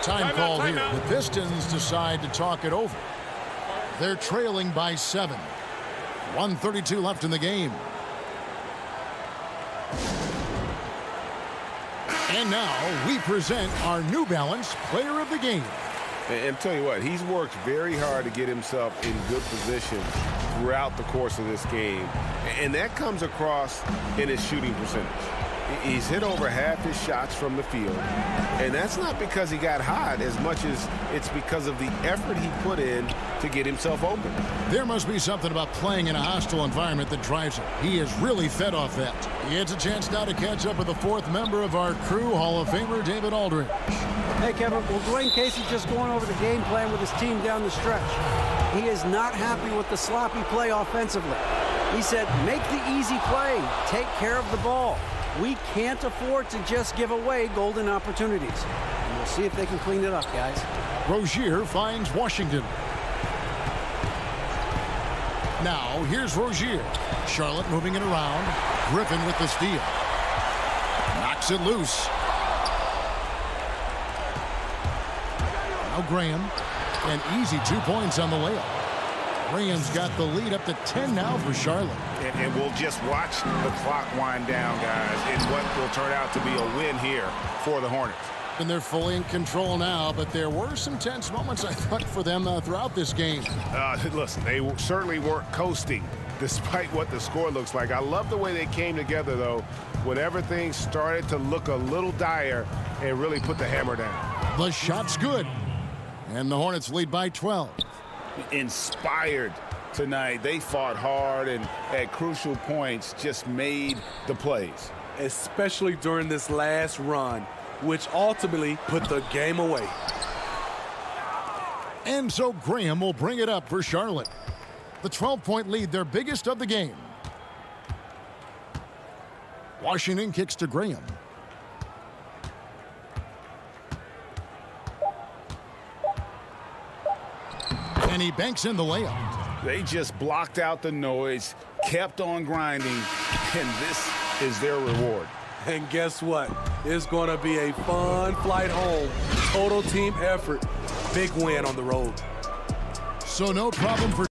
Time call here. The Pistons decide to talk it over. They're trailing by 7. 1:32 left in the game. And now we present our New Balance Player of the Game. And tell you what, he's worked very hard to get himself in good position throughout the course of this game. And that comes across in his shooting percentage. He's hit over half his shots from the field. And that's not because he got hot as much as it's because of the effort he put in to get himself open. There must be something about playing in a hostile environment that drives him. He is really fed off that. He gets a chance now to catch up with the 4th member of our crew, Hall of Famer David Aldridge. Hey, Kevin. Well, Dwayne Casey just going over the game plan with his team down the stretch. He is not happy with the sloppy play offensively. He said, make the easy play. Take care of the ball. We can't afford to just give away golden opportunities. And we'll see if they can clean it up, guys. Rozier finds Washington. Now, here's Rozier. Charlotte moving it around. Griffin with the steal. Knocks it loose. Now Graham. An easy 2 points on the layup. Graham's got the lead up to 10 now for Charlotte. And we'll just watch the clock wind down, guys, in what will turn out to be a win here for the Hornets. And they're fully in control now, but there were some tense moments, I thought, for them throughout this game. Listen, they certainly weren't coasting, despite what the score looks like. I love the way they came together, though, whenever things started to look a little dire and really put the hammer down. The shot's good. And the Hornets lead by 12. Inspired tonight. They fought hard and at crucial points just made the plays. Especially during this last run, which ultimately put the game away. And so Graham will bring it up for Charlotte. The 12-point lead, their biggest of the game. Washington kicks to Graham. And he banks in the layup. They just blocked out the noise, kept on grinding, and this is their reward. And guess what? It's going to be a fun flight home. Total team effort. Big win on the road. So no problem for...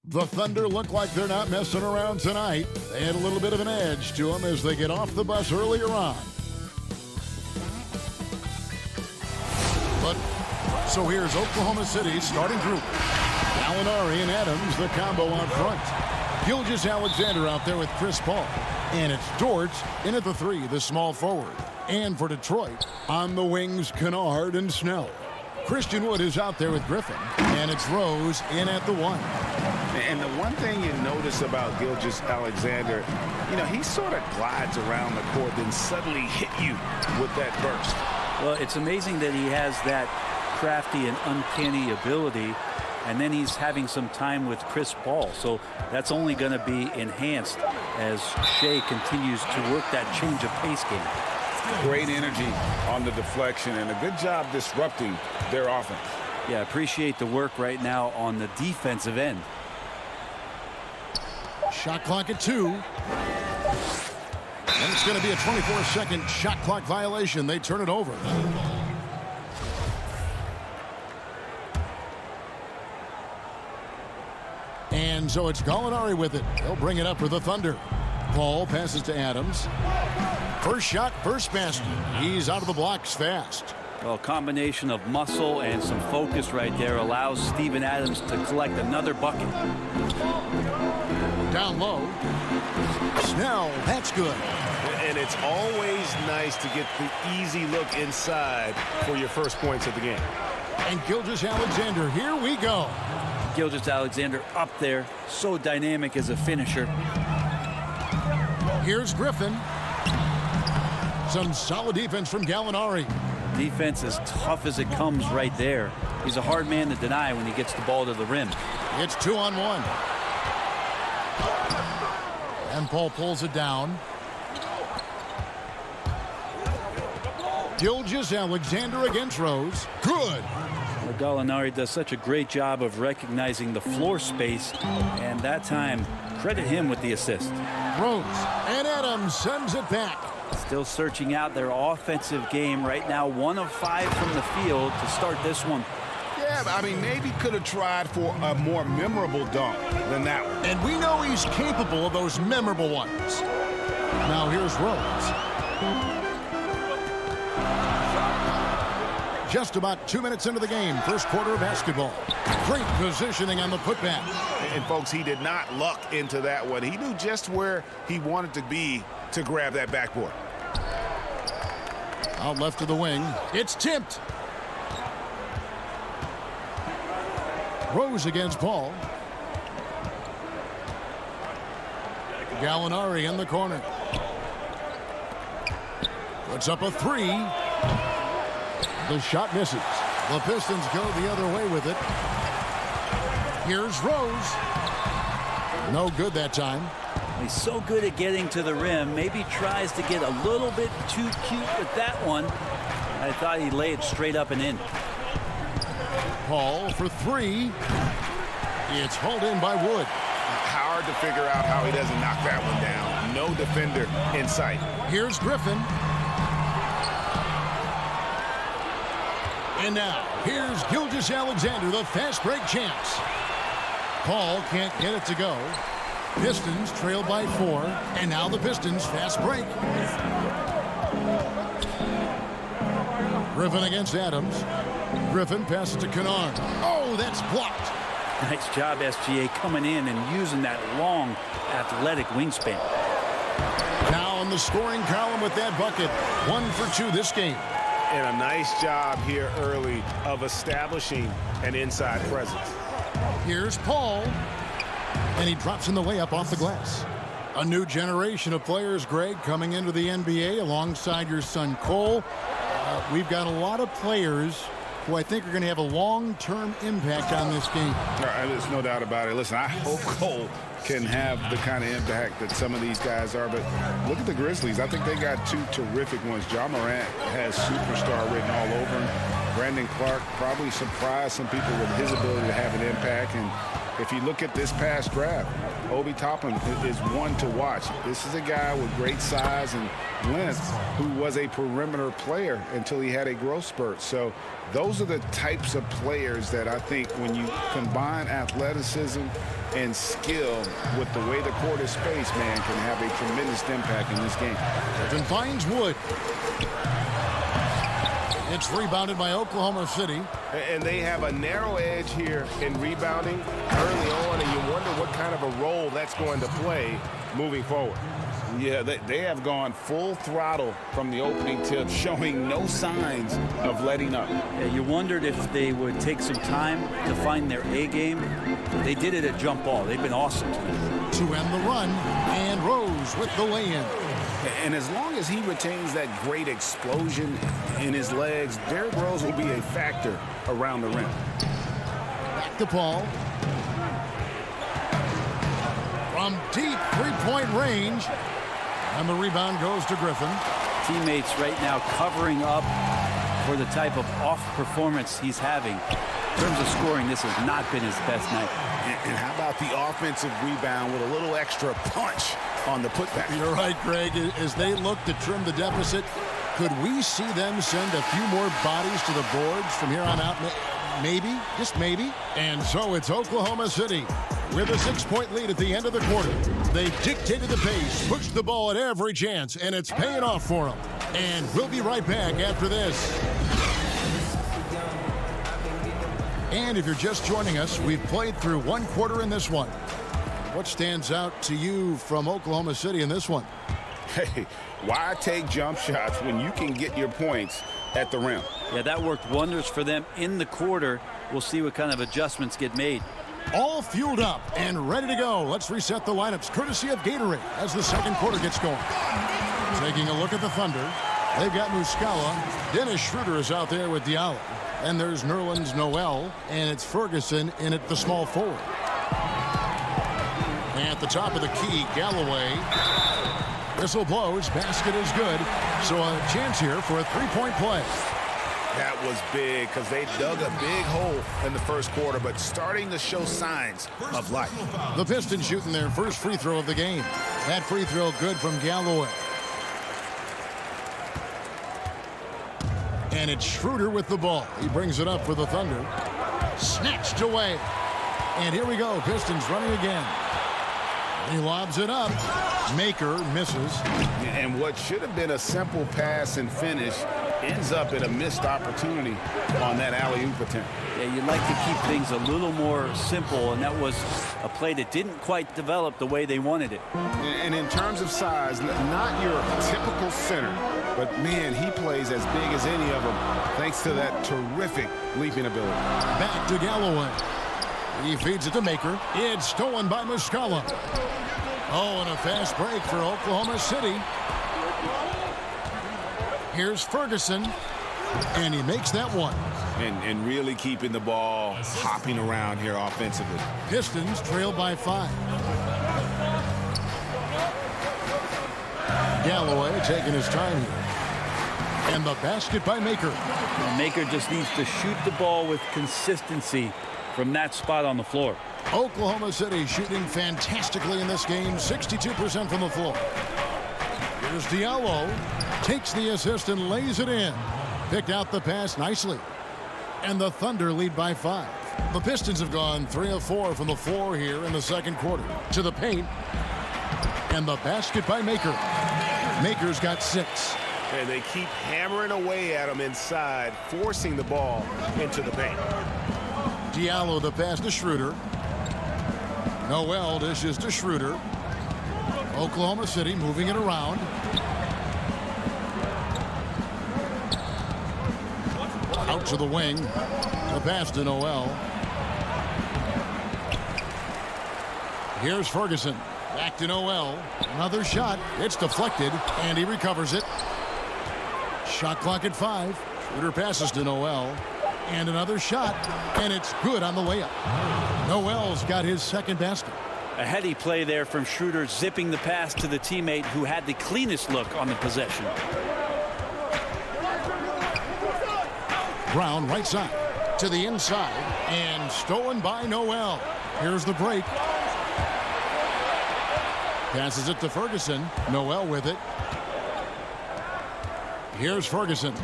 The Thunder look like they're not messing around tonight. They had a little bit of an edge to them as they get off the bus earlier on. But so here's Oklahoma City's starting group. Gallinari and Adams, the combo on front. Gilgeous-Alexander out there with Chris Paul. And it's Dort in at the 3, the small forward. And for Detroit, on the wings, Kennard and Snell. Christian Wood is out there with Griffin. And it's Rose in at the 1. And the one thing you notice about Gilgeous-Alexander, you know, he sort of glides around the court, then suddenly hit you with that burst. Well, it's amazing that he has that crafty and uncanny ability, and then he's having some time with Chris Paul. So that's only going to be enhanced as Shea continues to work that change of pace game. Great energy on the deflection and a good job disrupting their offense. Yeah, appreciate the work right now on the defensive end. Shot clock at 2. And it's going to be a 24-second shot clock violation. They turn it over. And so it's Gallinari with it. They'll bring it up for the Thunder. Paul passes to Adams. First shot, first basket. He's out of the blocks fast. Well, a combination of muscle and some focus right there allows Steven Adams to collect another bucket. Down low. Snell, that's good. And it's always nice to get the easy look inside for your first points of the game. And Gilgeous-Alexander, here we go. Gilgeous-Alexander up there, so dynamic as a finisher. Here's Griffin. Some solid defense from Gallinari. Defense as tough as it comes right there. He's a hard man to deny when he gets the ball to the rim. It's 2-on-1. And Paul pulls it down. Gilgeous-Alexander against Rose. Good. Gallinari does such a great job of recognizing the floor space, and that time, credit him with the assist. Rose and Adams sends it back. Still searching out their offensive game right now. 1 of 5 from the field to start this one. Yeah, I mean, maybe could have tried for a more memorable dunk than that one. And we know he's capable of those memorable ones. Now here's Rose. Just about 2 minutes into the game, first quarter of basketball. Great positioning on the putback. And folks, he did not luck into that one. He knew just where he wanted to be to grab that backboard. Out left to the wing. It's tipped. Rose against Paul. Gallinari in the corner. Puts up a 3. The shot misses. The Pistons go the other way with it. Here's Rose. No good that time. He's so good at getting to the rim. Maybe tries to get a little bit too cute with that one. I thought he'd lay it straight up and in. Paul for 3. It's hauled in by Wood. Hard to figure out how he doesn't knock that one down. No defender in sight. Here's Griffin. And now, here's Gilgeous-Alexander, the fast break champs. Paul can't get it to go. Pistons trail by 4, and now the Pistons fast break. Griffin against Adams. Griffin passes to Kennard. Oh, that's blocked. Nice job, SGA, coming in and using that long, athletic wingspan. Now in the scoring column with that bucket. 1 for 2 this game. And a nice job here early of establishing an inside presence. Here's Paul. And he drops in the layup off the glass. A new generation of players, Greg, coming into the NBA alongside your son Cole. We've got a lot of players who I think are going to have a long-term impact on this game. There's no doubt about it. Listen, I hope Cole can have the kind of impact that some of these guys are. But look at the Grizzlies. I think they got 2 terrific ones. Ja Morant has superstar written all over him. Brandon Clark probably surprised some people with his ability to have an impact. And if you look at this past draft, Obi Toppin is one to watch. This is a guy with great size and length who was a perimeter player until he had a growth spurt. So those are the types of players that I think when you combine athleticism and skill with the way the court is spaced, man, can have a tremendous impact in this game. Griffin finds Wood. It's rebounded by Oklahoma City. And they have a narrow edge here in rebounding early on, and you wonder what kind of a role that's going to play moving forward. Yeah, they have gone full throttle from the opening tip, showing no signs of letting up. Yeah, you wondered if they would take some time to find their A game. They did it at jump ball. They've been awesome tonight. To end the run, and Rose with the lay-in. And as long as he retains that great explosion in his legs, Derrick Rose will be a factor around the rim. Back to Paul. From deep three-point range. And the rebound goes to Griffin. Teammates right now covering up for the type of off performance he's having. In terms of scoring, this has not been his best night. And how about the offensive rebound with a little extra punch on the putback? You're right, Greg. As they look to trim the deficit, could we see them send a few more bodies to the boards from here on out? Maybe, just maybe. And so it's Oklahoma City with a 6-point lead at the end of the quarter. They dictated the pace, pushed the ball at every chance, and it's paying off for them. And we'll be right back after this. And if you're just joining us, we've played through one quarter in this one. What stands out to you from Oklahoma City in this one? Hey, why take jump shots when you can get your points at the rim? Yeah, that worked wonders for them in the quarter. We'll see what kind of adjustments get made. All fueled up and ready to go. Let's reset the lineups courtesy of Gatorade as the second quarter gets going. Taking a look at the Thunder. They've got Muscala. Dennis Schroeder is out there with Diallo. And there's Nerlens Noel. And it's Ferguson in at the small forward. And at the top of the key, Galloway. Whistle blows. Basket is good. So a chance here for a three-point play. That was big because they dug a big hole in the first quarter, but starting to show signs of life. The Pistons shooting their first free throw of the game. That free throw good from Galloway. And it's Schroeder with the ball. He brings it up for the Thunder. Snatched away. And here we go. Pistons running again. He lobs it up. Maker misses. And what should have been a simple pass and finish ends up in a missed opportunity on that alley-oop attempt. Yeah, you'd like to keep things a little more simple, and that was a play that didn't quite develop the way they wanted it. And in terms of size, not your typical center, but man, he plays as big as any of them thanks to that terrific leaping ability. Back to Galloway. He feeds it to Maker. It's stolen by Muscala. Oh, and a fast break for Oklahoma City. Here's Ferguson, and he makes that one. And really keeping the ball hopping around here offensively. Pistons trail by 5. Galloway taking his time here. And the basket by Maker. And Maker just needs to shoot the ball with consistency from that spot on the floor. Oklahoma City shooting fantastically in this game, 62% from the floor. Here's Diallo. Takes the assist and lays it in. Picked out the pass nicely. And the Thunder lead by 5. The Pistons have gone 3 of 4 from the floor here in the second quarter. To the paint. And the basket by Maker. Maker's got 6. And they keep hammering away at him inside, forcing the ball into the paint. Diallo the pass to Schroeder. Noel dishes to Schroeder. Oklahoma City moving it around. Out to the wing. The pass to Noel. Here's Ferguson. Back to Noel. Another shot. It's deflected, and he recovers it. Shot clock at 5. Schroeder passes to Noel. And another shot, and it's good on the layup. Noel's got his second basket. A heady play there from Schroeder, zipping the pass to the teammate who had the cleanest look on the possession. Brown right side to the inside, and stolen by Noel. Here's the break. Passes it to Ferguson. Noel with it. Here's Ferguson.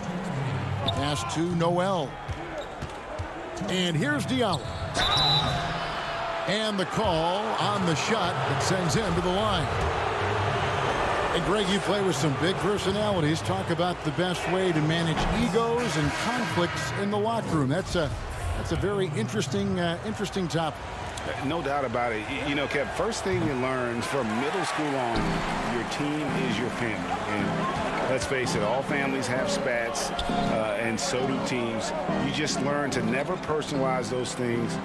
Pass to Noel. And here's Diallo. And the call on the shot that sends him to the line. And Greg, you play with some big personalities. Talk about the best way to manage egos and conflicts in the locker room. That's a very interesting topic. No doubt about it. You know, Kev, first thing you learn from middle school on, your team is your family. And let's face it, all families have spats, and so do teams. You just learn to never personalize those things.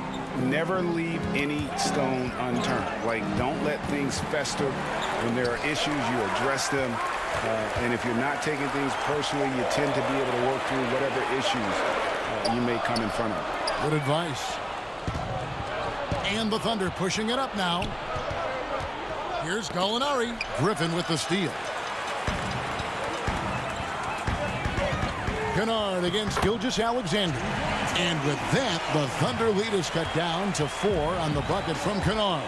Never leave any stone unturned. Like, don't let things fester. When there are issues, you address them. And if you're not taking things personally, you tend to be able to work through whatever issues you may come in front of. Good advice. And the Thunder pushing it up now. Here's Gallinari. Griffin with the steal. Kennard against Gilgeous-Alexander. And with that, the Thunder lead is cut down to 4 on the bucket from Kennard.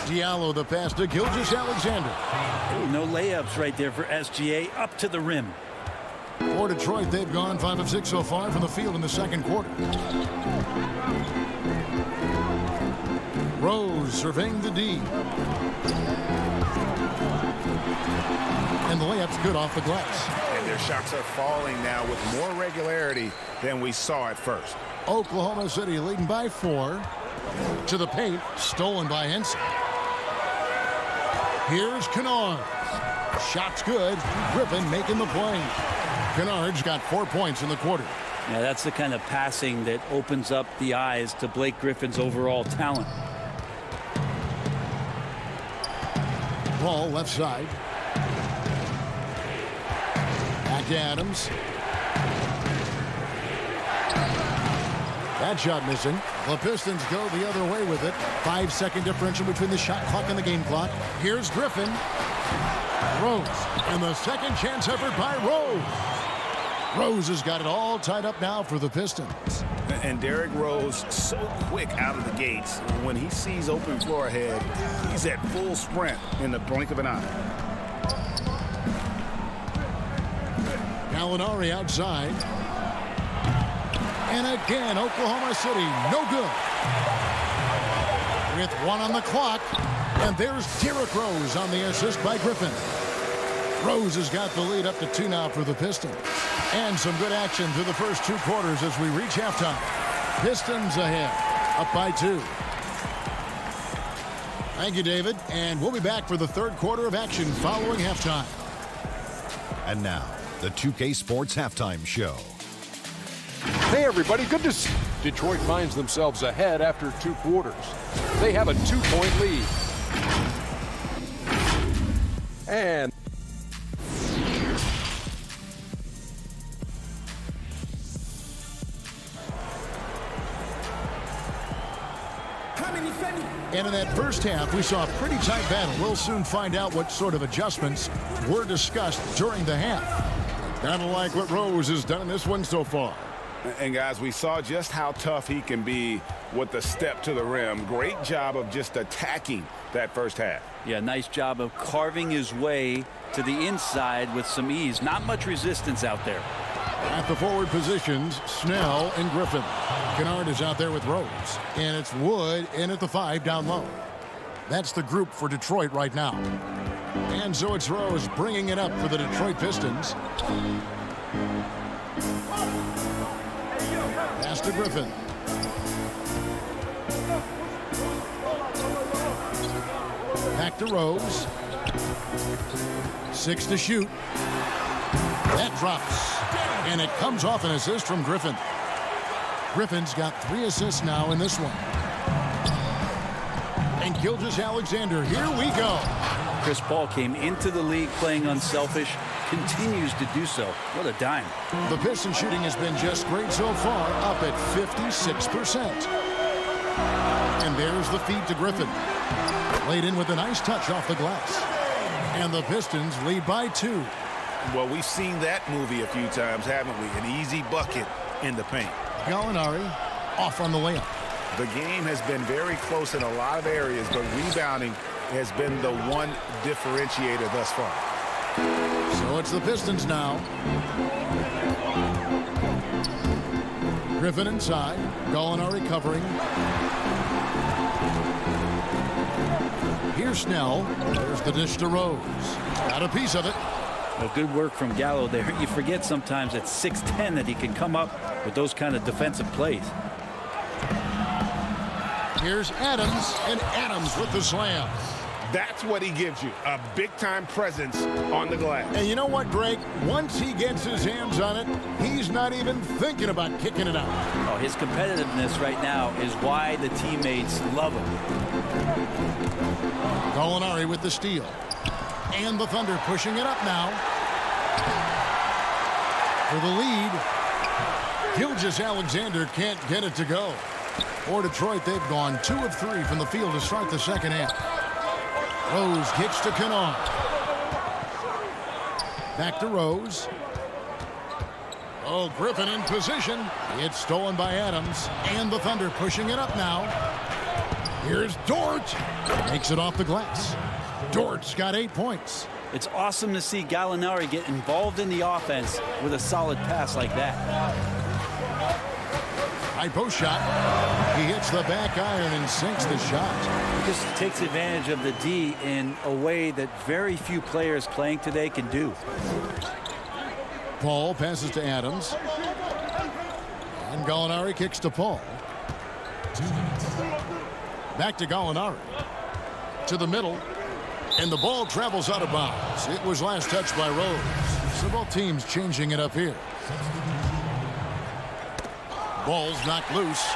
Diallo the pass to Gilgeous-Alexander. No layups right there for SGA up to the rim. For Detroit, they've gone 5 of 6 so far from the field in the second quarter. Rose surveying the D. And the layup's good off the glass. And their shots are falling now with more regularity than we saw at first. Oklahoma City leading by 4. To the paint, stolen by Henson. Here's Kennard. Shot's good. Griffin making the play. Kennard's got 4 points in the quarter. Yeah, that's the kind of passing that opens up the eyes to Blake Griffin's overall talent. Ball left side. Back to Adams. That shot missing. The Pistons go the other way with it. 5-second differential between the shot clock and the game clock. Here's Griffin. Rose. And the second chance effort by Rose. Rose has got it all tied up now for the Pistons. And Derrick Rose so quick out of the gates. When he sees open floor ahead, he's at full sprint in the blink of an eye. Gallinari outside. And again, Oklahoma City, no good. With 1 on the clock. And there's Derrick Rose on the assist by Griffin. Rose has got the lead up to 2 now for the Pistons. And some good action through the first 2 quarters as we reach halftime. Pistons ahead, up by 2. Thank you, David. And we'll be back for the third quarter of action following halftime. And now, the 2K Sports Halftime Show. Hey, everybody. Good to see. Detroit finds themselves ahead after 2 quarters. They have a 2-point lead. And in that first half, we saw a pretty tight battle. We'll soon find out what sort of adjustments were discussed during the half. Kind of like what Rose has done in this one so far. And, guys, we saw just how tough he can be with the step to the rim. Great job of just attacking that first half. Yeah, nice job of carving his way to the inside with some ease. Not much resistance out there. At the forward positions, Snell and Griffin. Kennard is out there with Rose. And it's Wood in at the 5 down low. That's the group for Detroit right now. And so it's Rose bringing it up for the Detroit Pistons. Pass to Griffin. Back to Rose. 6 to shoot. That drops. And it comes off an assist from Griffin. Griffin's got 3 assists now in this one. And Gilgeous-Alexander, here we go. Chris Paul came into the league playing unselfish, continues to do so. What a dime. The Pistons shooting has been just great so far, up at 56%. And there's the feed to Griffin. Laid in with a nice touch off the glass. And the Pistons lead by 2. Well, we've seen that movie a few times, haven't we? An easy bucket in the paint. Gallinari off on the layup. The game has been very close in a lot of areas, but rebounding has been the one differentiator thus far. So it's the Pistons now. Griffin inside. Gallinari covering. Here's Snell. There's the dish to Rose. Got a piece of it. Well, good work from Gallo there. You forget sometimes at 6'10" that he can come up with those kind of defensive plays. Here's Adams, and Adams with the slam. That's what he gives you, a big-time presence on the glass. And you know what, Greg? Once he gets his hands on it, he's not even thinking about kicking it out. Oh, his competitiveness right now is why the teammates love him. Gallinari with the steal. And the Thunder pushing it up now. For the lead. Gilgeous-Alexander can't get it to go. For Detroit, they've gone 2 of 3 from the field to start the second half. Rose kicks to Kennard. Back to Rose. Oh, Griffin in position. It's stolen by Adams. And the Thunder pushing it up now. Here's Dort. Makes it off the glass. Dort's got 8 points. It's awesome to see Gallinari get involved in the offense with a solid pass like that. High post shot. He hits the back iron and sinks the shot. He just takes advantage of the D in a way that very few players playing today can do. Paul passes to Adams. And Gallinari kicks to Paul. Back to Gallinari. To the middle. And the ball travels out of bounds. It was last touched by Rose. So both teams changing it up here. Ball's knocked loose.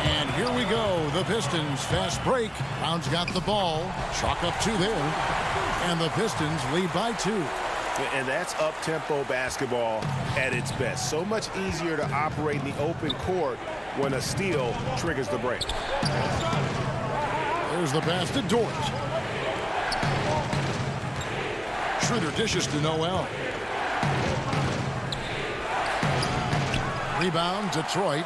And here we go. The Pistons fast break. Brown's got the ball. Chalk up 2 there. And the Pistons lead by 2. And that's up-tempo basketball at its best. So much easier to operate in the open court when a steal triggers the break. There's the pass to Dort. Schroeder dishes to Noel. Rebound, Detroit.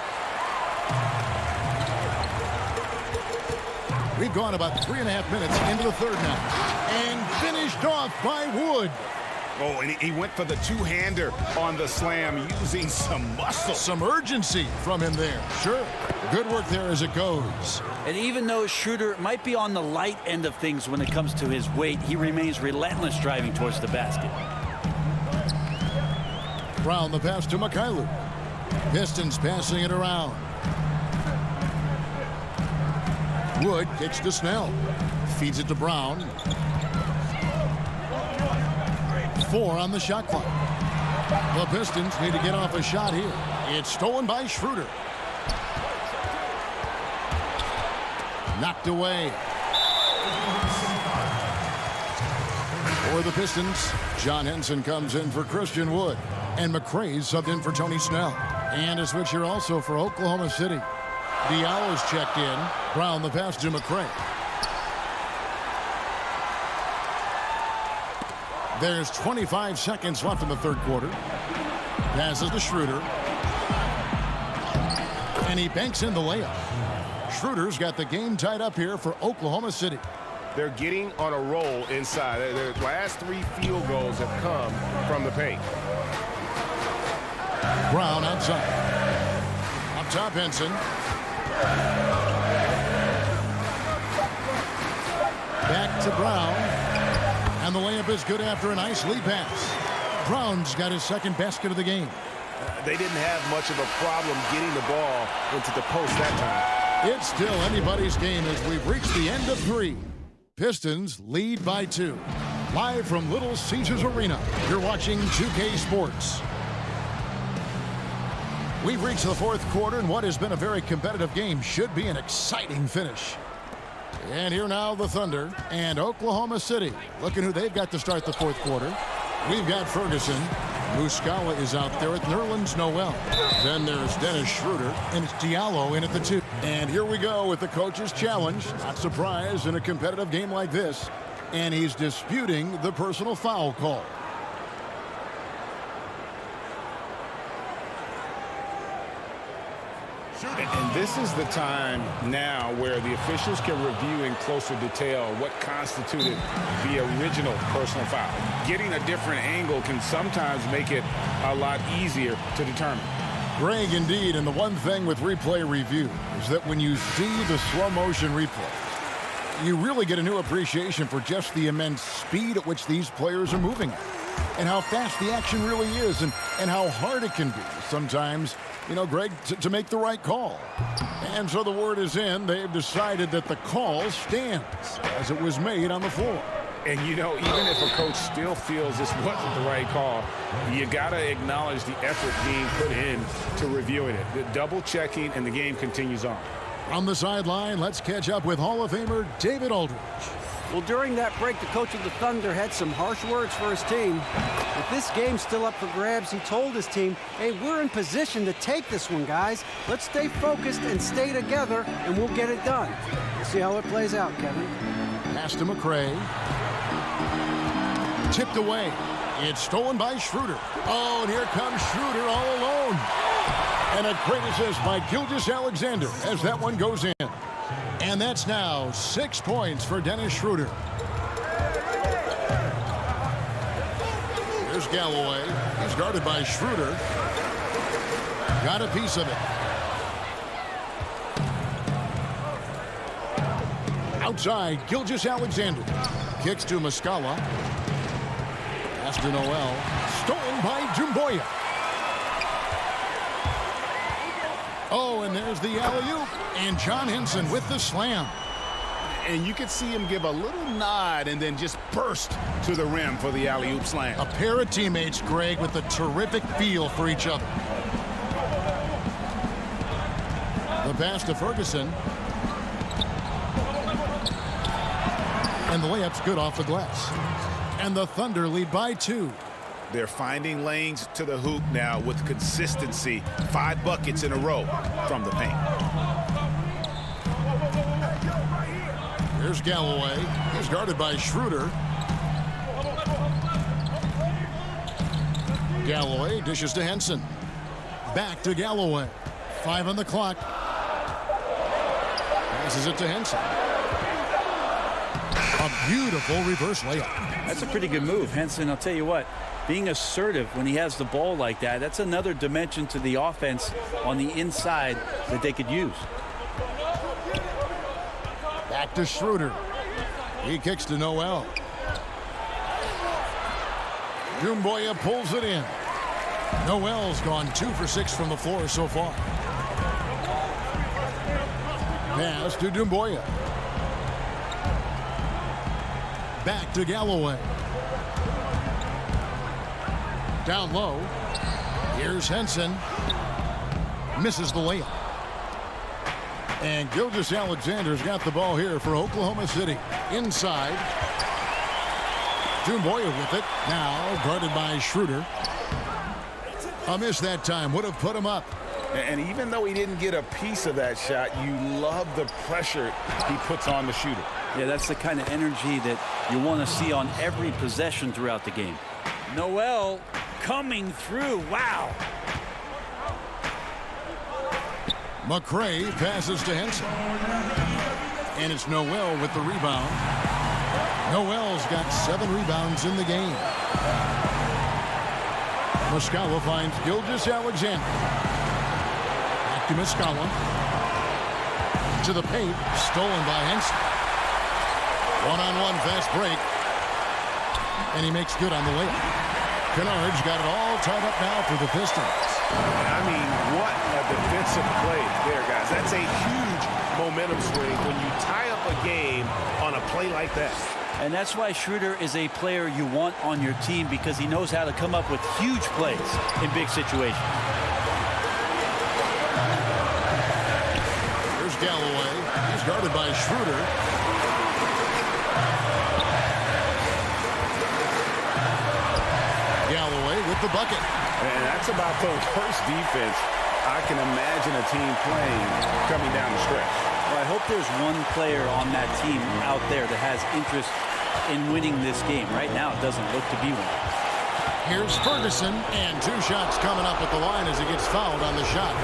We've gone about 3.5 minutes into the third now. And finished off by Wood. Oh, and he went for the two-hander on the slam, using some muscle. Some urgency from him there. Sure. Good work there as it goes. And even though Schroeder might be on the light end of things when it comes to his weight, he remains relentless driving towards the basket. Brown the pass to Mikhailu. Pistons passing it around. Wood kicks to Snell. Feeds it to Brown. 4 on the shot clock. The Pistons need to get off a shot here. It's stolen by Schroeder. Knocked away. For the Pistons, John Henson comes in for Christian Wood. And McRae's subbed in for Tony Snell. And a switch here also for Oklahoma City. Diallo's checked in. Brown the pass to McRae. There's 25 seconds left in the third quarter. Passes to Schroeder. And he banks in the layup. Schroeder's got the game tied up here for Oklahoma City. They're getting on a roll inside. Their last 3 field goals have come from the paint. Brown outside. Up top, Henson. Back to Brown. And the layup is good after a nice lead pass. Brown's got his second basket of the game. They didn't have much of a problem getting the ball into the post that time. It's still anybody's game as we've reached the end of 3. Pistons lead by 2. Live from Little Caesars Arena, you're watching 2K Sports. We've reached the fourth quarter, and what has been a very competitive game should be an exciting finish. And here now the Thunder and Oklahoma City. Looking who they've got to start the fourth quarter. We've got Ferguson. Muscala is out there at Nerlens Noel. Then there's Dennis Schroeder, and it's Diallo in at the 2. And here we go with the coach's challenge. Not surprised in a competitive game like this. And he's disputing the personal foul call. And this is the time now where the officials can review in closer detail what constituted the original personal foul. Getting a different angle can sometimes make it a lot easier to determine. Greg, indeed, and the one thing with replay review is that when you see the slow motion replay, you really get a new appreciation for just the immense speed at which these players are moving at, and how fast the action really is, and how hard it can be sometimes, you know, Greg, to make the right call. And so the word is in. They've decided that the call stands as it was made on the floor. And, you know, even if a coach still feels this wasn't the right call, you got to acknowledge the effort being put in to reviewing it. The double checking, and the game continues on. On the sideline, let's catch up with Hall of Famer David Aldridge. Well, during that break, the coach of the Thunder had some harsh words for his team. With this game still up for grabs, he told his team, hey, we're in position to take this one, guys. Let's stay focused and stay together, and we'll get it done. We'll see how it plays out, Kevin. Pass to McRae. Tipped away. It's stolen by Schroeder. Oh, and here comes Schroeder all alone. And a great assist by Gilgeous-Alexander as that one goes in. And that's now 6 points for Dennis Schroeder. Here's Galloway. He's guarded by Schroeder. Got a piece of it. Outside, Gilgeous-Alexander. Kicks to Muscala. Pass to Noel. Stolen by Doumbouya. Oh, and there's the alley-oop. And John Henson with the slam. And you could see him give a little nod and then just burst to the rim for the alley-oop slam. A pair of teammates, Greg, with a terrific feel for each other. The pass to Ferguson. And the layup's good off the glass. And the Thunder lead by 2. They're finding lanes to the hoop now with consistency. 5 buckets in a row from the paint. Here's Galloway. He's guarded by Schroeder. Galloway dishes to Henson. Back to Galloway. 5 on the clock. Passes it to Henson. A beautiful reverse layup. That's a pretty good move. Henson, I'll tell you what, being assertive when he has the ball like that, that's another dimension to the offense on the inside that they could use. Back to Schroeder. He kicks to Noel. Doumbouya pulls it in. Noel's gone 2 for 6 from the floor so far. Pass to Doumbouya. Back to Galloway. Down low. Here's Henson. Misses the layup. And Gilgeous-Alexander's got the ball here for Oklahoma City. Inside. Doumbouya with it. Now guarded by Schroeder. A miss that time. Would have put him up. And even though he didn't get a piece of that shot, you love the pressure he puts on the shooter. Yeah, that's the kind of energy that you want to see on every possession throughout the game. Noel coming through. Wow. McRae passes to Henson. And it's Noel with the rebound. Noel's got 7 rebounds in the game. Muscala finds Gilgeous-Alexander. Back to Muscala. To the paint. Stolen by Henson. One-on-one fast break. And he makes good on the layup. Kennard's got it all tied up now for the Pistons. I mean, what a defensive play there, guys. That's a huge momentum swing when you tie up a game on a play like that. And that's why Schroeder is a player you want on your team, because he knows how to come up with huge plays in big situations. Here's Galloway. He's guarded by Schroeder. Galloway with the bucket. And that's about the worst defense I can imagine a team playing coming down the stretch. Well, I hope there's one player on that team out there that has interest in winning this game. Right now, it doesn't look to be one. Here's Ferguson, and 2 shots coming up at the line as he gets fouled on the shot.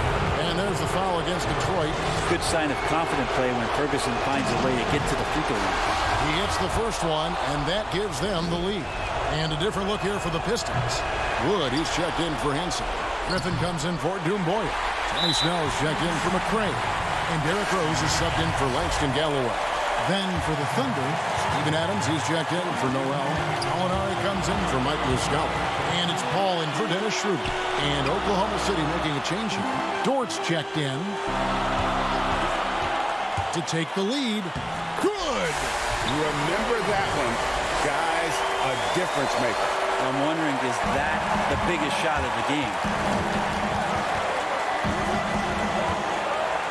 And there's the foul against Detroit. Good sign of confident play when Ferguson finds a way to get to the free throw line. He hits the first one, and that gives them the lead. And a different look here for the Pistons. Wood, he's checked in for Henson. Griffin comes in for Doomboyer. Tony Snell's checked in for McCray. And Derrick Rose is subbed in for Langston Galloway. Then for the Thunder, Steven Adams, he's checked in for Noel. Molinari comes in for Mike Muscala. And it's Paul in for Dennis Schroeder. And Oklahoma City making a change here. Dort's checked in to take the lead. Good! Remember that one. Guys, a difference maker. I'm wondering, is that the biggest shot of the game?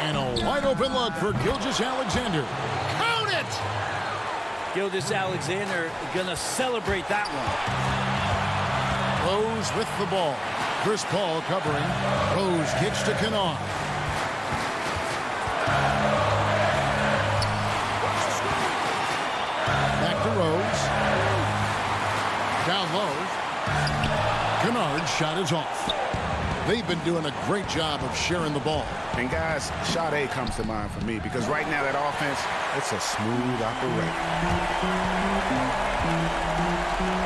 And a wide open look for Gilgeous-Alexander. Count it! Gilgeous-Alexander gonna celebrate that one. Rose with the ball. Chris Paul covering. Rose kicks to Kennard. Back to Rose. Down low. Kennard's shot is off. They've been doing a great job of sharing the ball. And guys, shot A comes to mind for me because right now that offense, it's a smooth operation.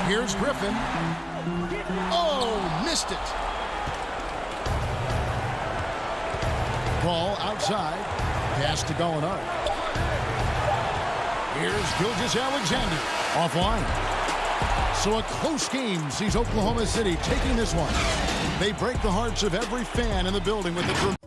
Here's Griffin. Oh, missed it. Ball outside. Pass to Gallinari. Here's Gilgeous-Alexander. Offline. So a close game sees Oklahoma City taking this one. They break the hearts of every fan in the building with the...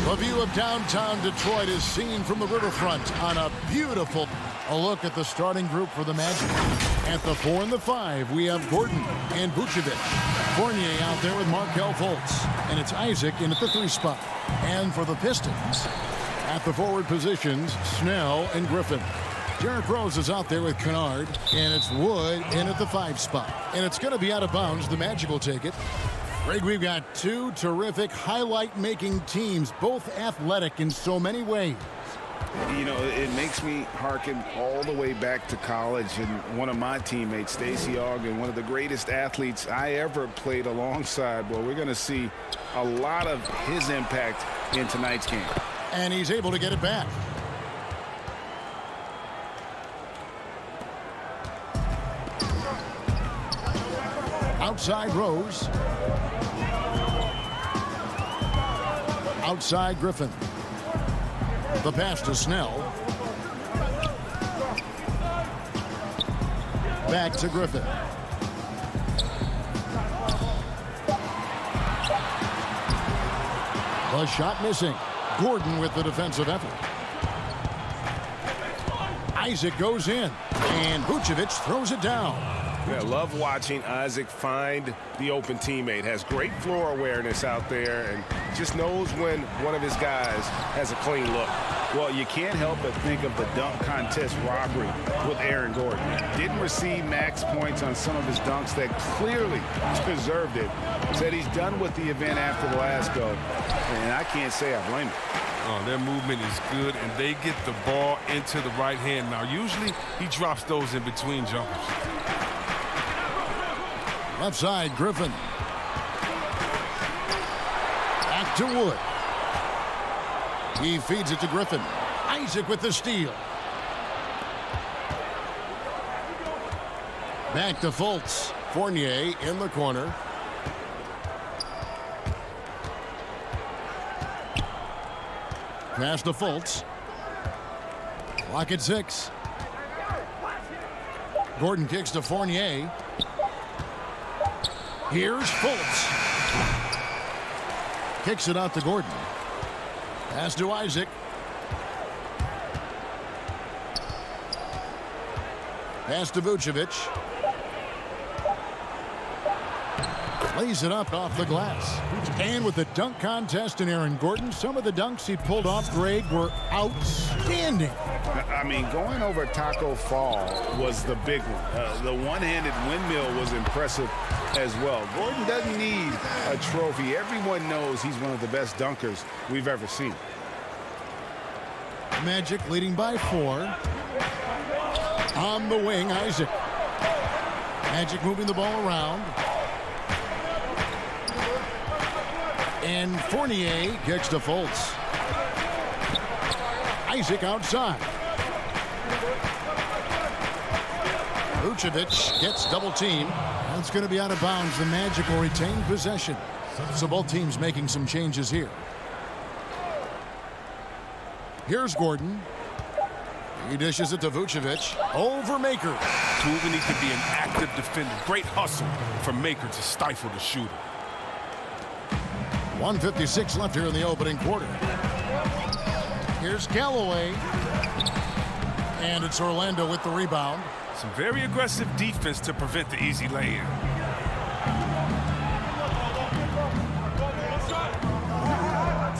A view of downtown Detroit is seen from the riverfront on a beautiful. A look at the starting group for the Magic. At the 4 and the 5, we have Gordon and Vucevic. Fournier out there with Markelle Fultz. And it's Isaac in at the 3 spot. And for the Pistons, at the forward positions, Snell and Griffin. Derrick Rose is out there with Kennard. And it's Wood in at the 5 spot. And it's going to be out of bounds. The Magic will take it. Greg, we've got two terrific highlight-making teams, both athletic in so many ways. You know, it makes me hearken all the way back to college, and one of my teammates, Stacey Ogden, one of the greatest athletes I ever played alongside. Well, we're going to see a lot of his impact in tonight's game. And he's able to get it back. Outside Rose. Outside Griffin. The pass to Snell. Back to Griffin. The shot missing. Gordon with the defensive effort. Isaac goes in. And Vucevic throws it down. Yeah, love watching Isaac find the open teammate. Has great floor awareness out there and just knows when one of his guys has a clean look. Well, you can't help but think of the dunk contest robbery with Aaron Gordon. Didn't receive max points on some of his dunks that clearly deserved it. Said he's done with the event after the last go, and I can't say I blame him. Oh, their movement is good, and they get the ball into the right hand. Now, usually he drops those in between jumpers. Left side, Griffin. Back to Wood. He feeds it to Griffin. Isaac with the steal. Back to Fultz. Fournier in the corner. Pass to Fultz. Clock at 6. Gordon kicks to Fournier. Here's Fultz. Kicks it out to Gordon. Pass to Isaac. Pass to Vucevic. Lays it up off the glass. And with the dunk contest and Aaron Gordon, some of the dunks he pulled off, Greg, were outstanding. I mean, going over Taco Fall was the big one. The one-handed windmill was impressive as well. Gordon doesn't need a trophy. Everyone knows he's one of the best dunkers we've ever seen. Magic leading by 4. On the wing, Isaac. Magic moving the ball around. And Fournier kicks to Fultz. Isaac outside. Vucevic gets double teamed. It's going to be out of bounds. The Magic will retain possession. So both teams making some changes here. Here's Gordon. He dishes it to Vucevic. Over Maker. Proven he could be an active defender. Great hustle for Maker to stifle the shooter. 1:56 left here in the opening quarter. Here's Callaway. And it's Orlando with the rebound. Some very aggressive defense to prevent the easy lay-in.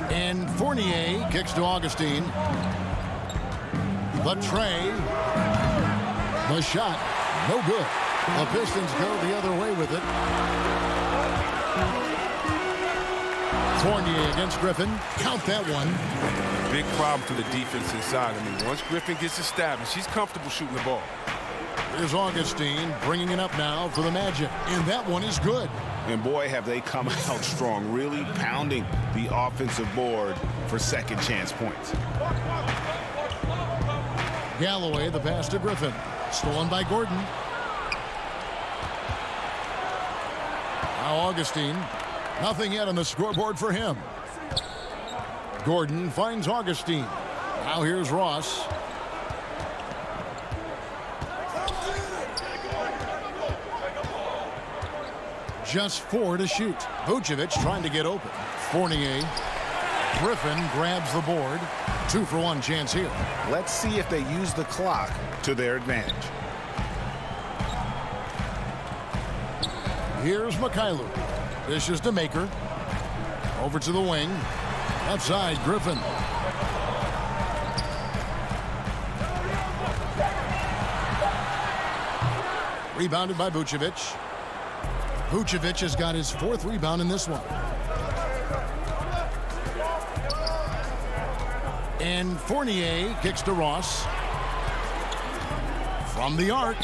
And Fournier kicks to Augustine. The tray. The shot. No good. The Pistons go the other way with it. Fournier against Griffin. Count that one. Big problem for the defense inside. I mean, once Griffin gets established, he's comfortable shooting the ball. Here's Augustine bringing it up now for the Magic. And that one is good. And boy, have they come out strong, really pounding the offensive board for second chance points. Galloway, the pass to Griffin. Stolen by Gordon. Now Augustine. Nothing yet on the scoreboard for him. Gordon finds Augustine. Now here's Ross. Just 4 to shoot. Vucevic trying to get open. Fournier. Griffin grabs the board. 2-for-1 chance here. Let's see if they use the clock to their advantage. Here's Mikhailuk. Dishes to Maker. Over to the wing. Outside, Griffin. Rebounded by Vucevic. Vucevic has got his 4th rebound in this one. And Fournier kicks to Ross. From the arc.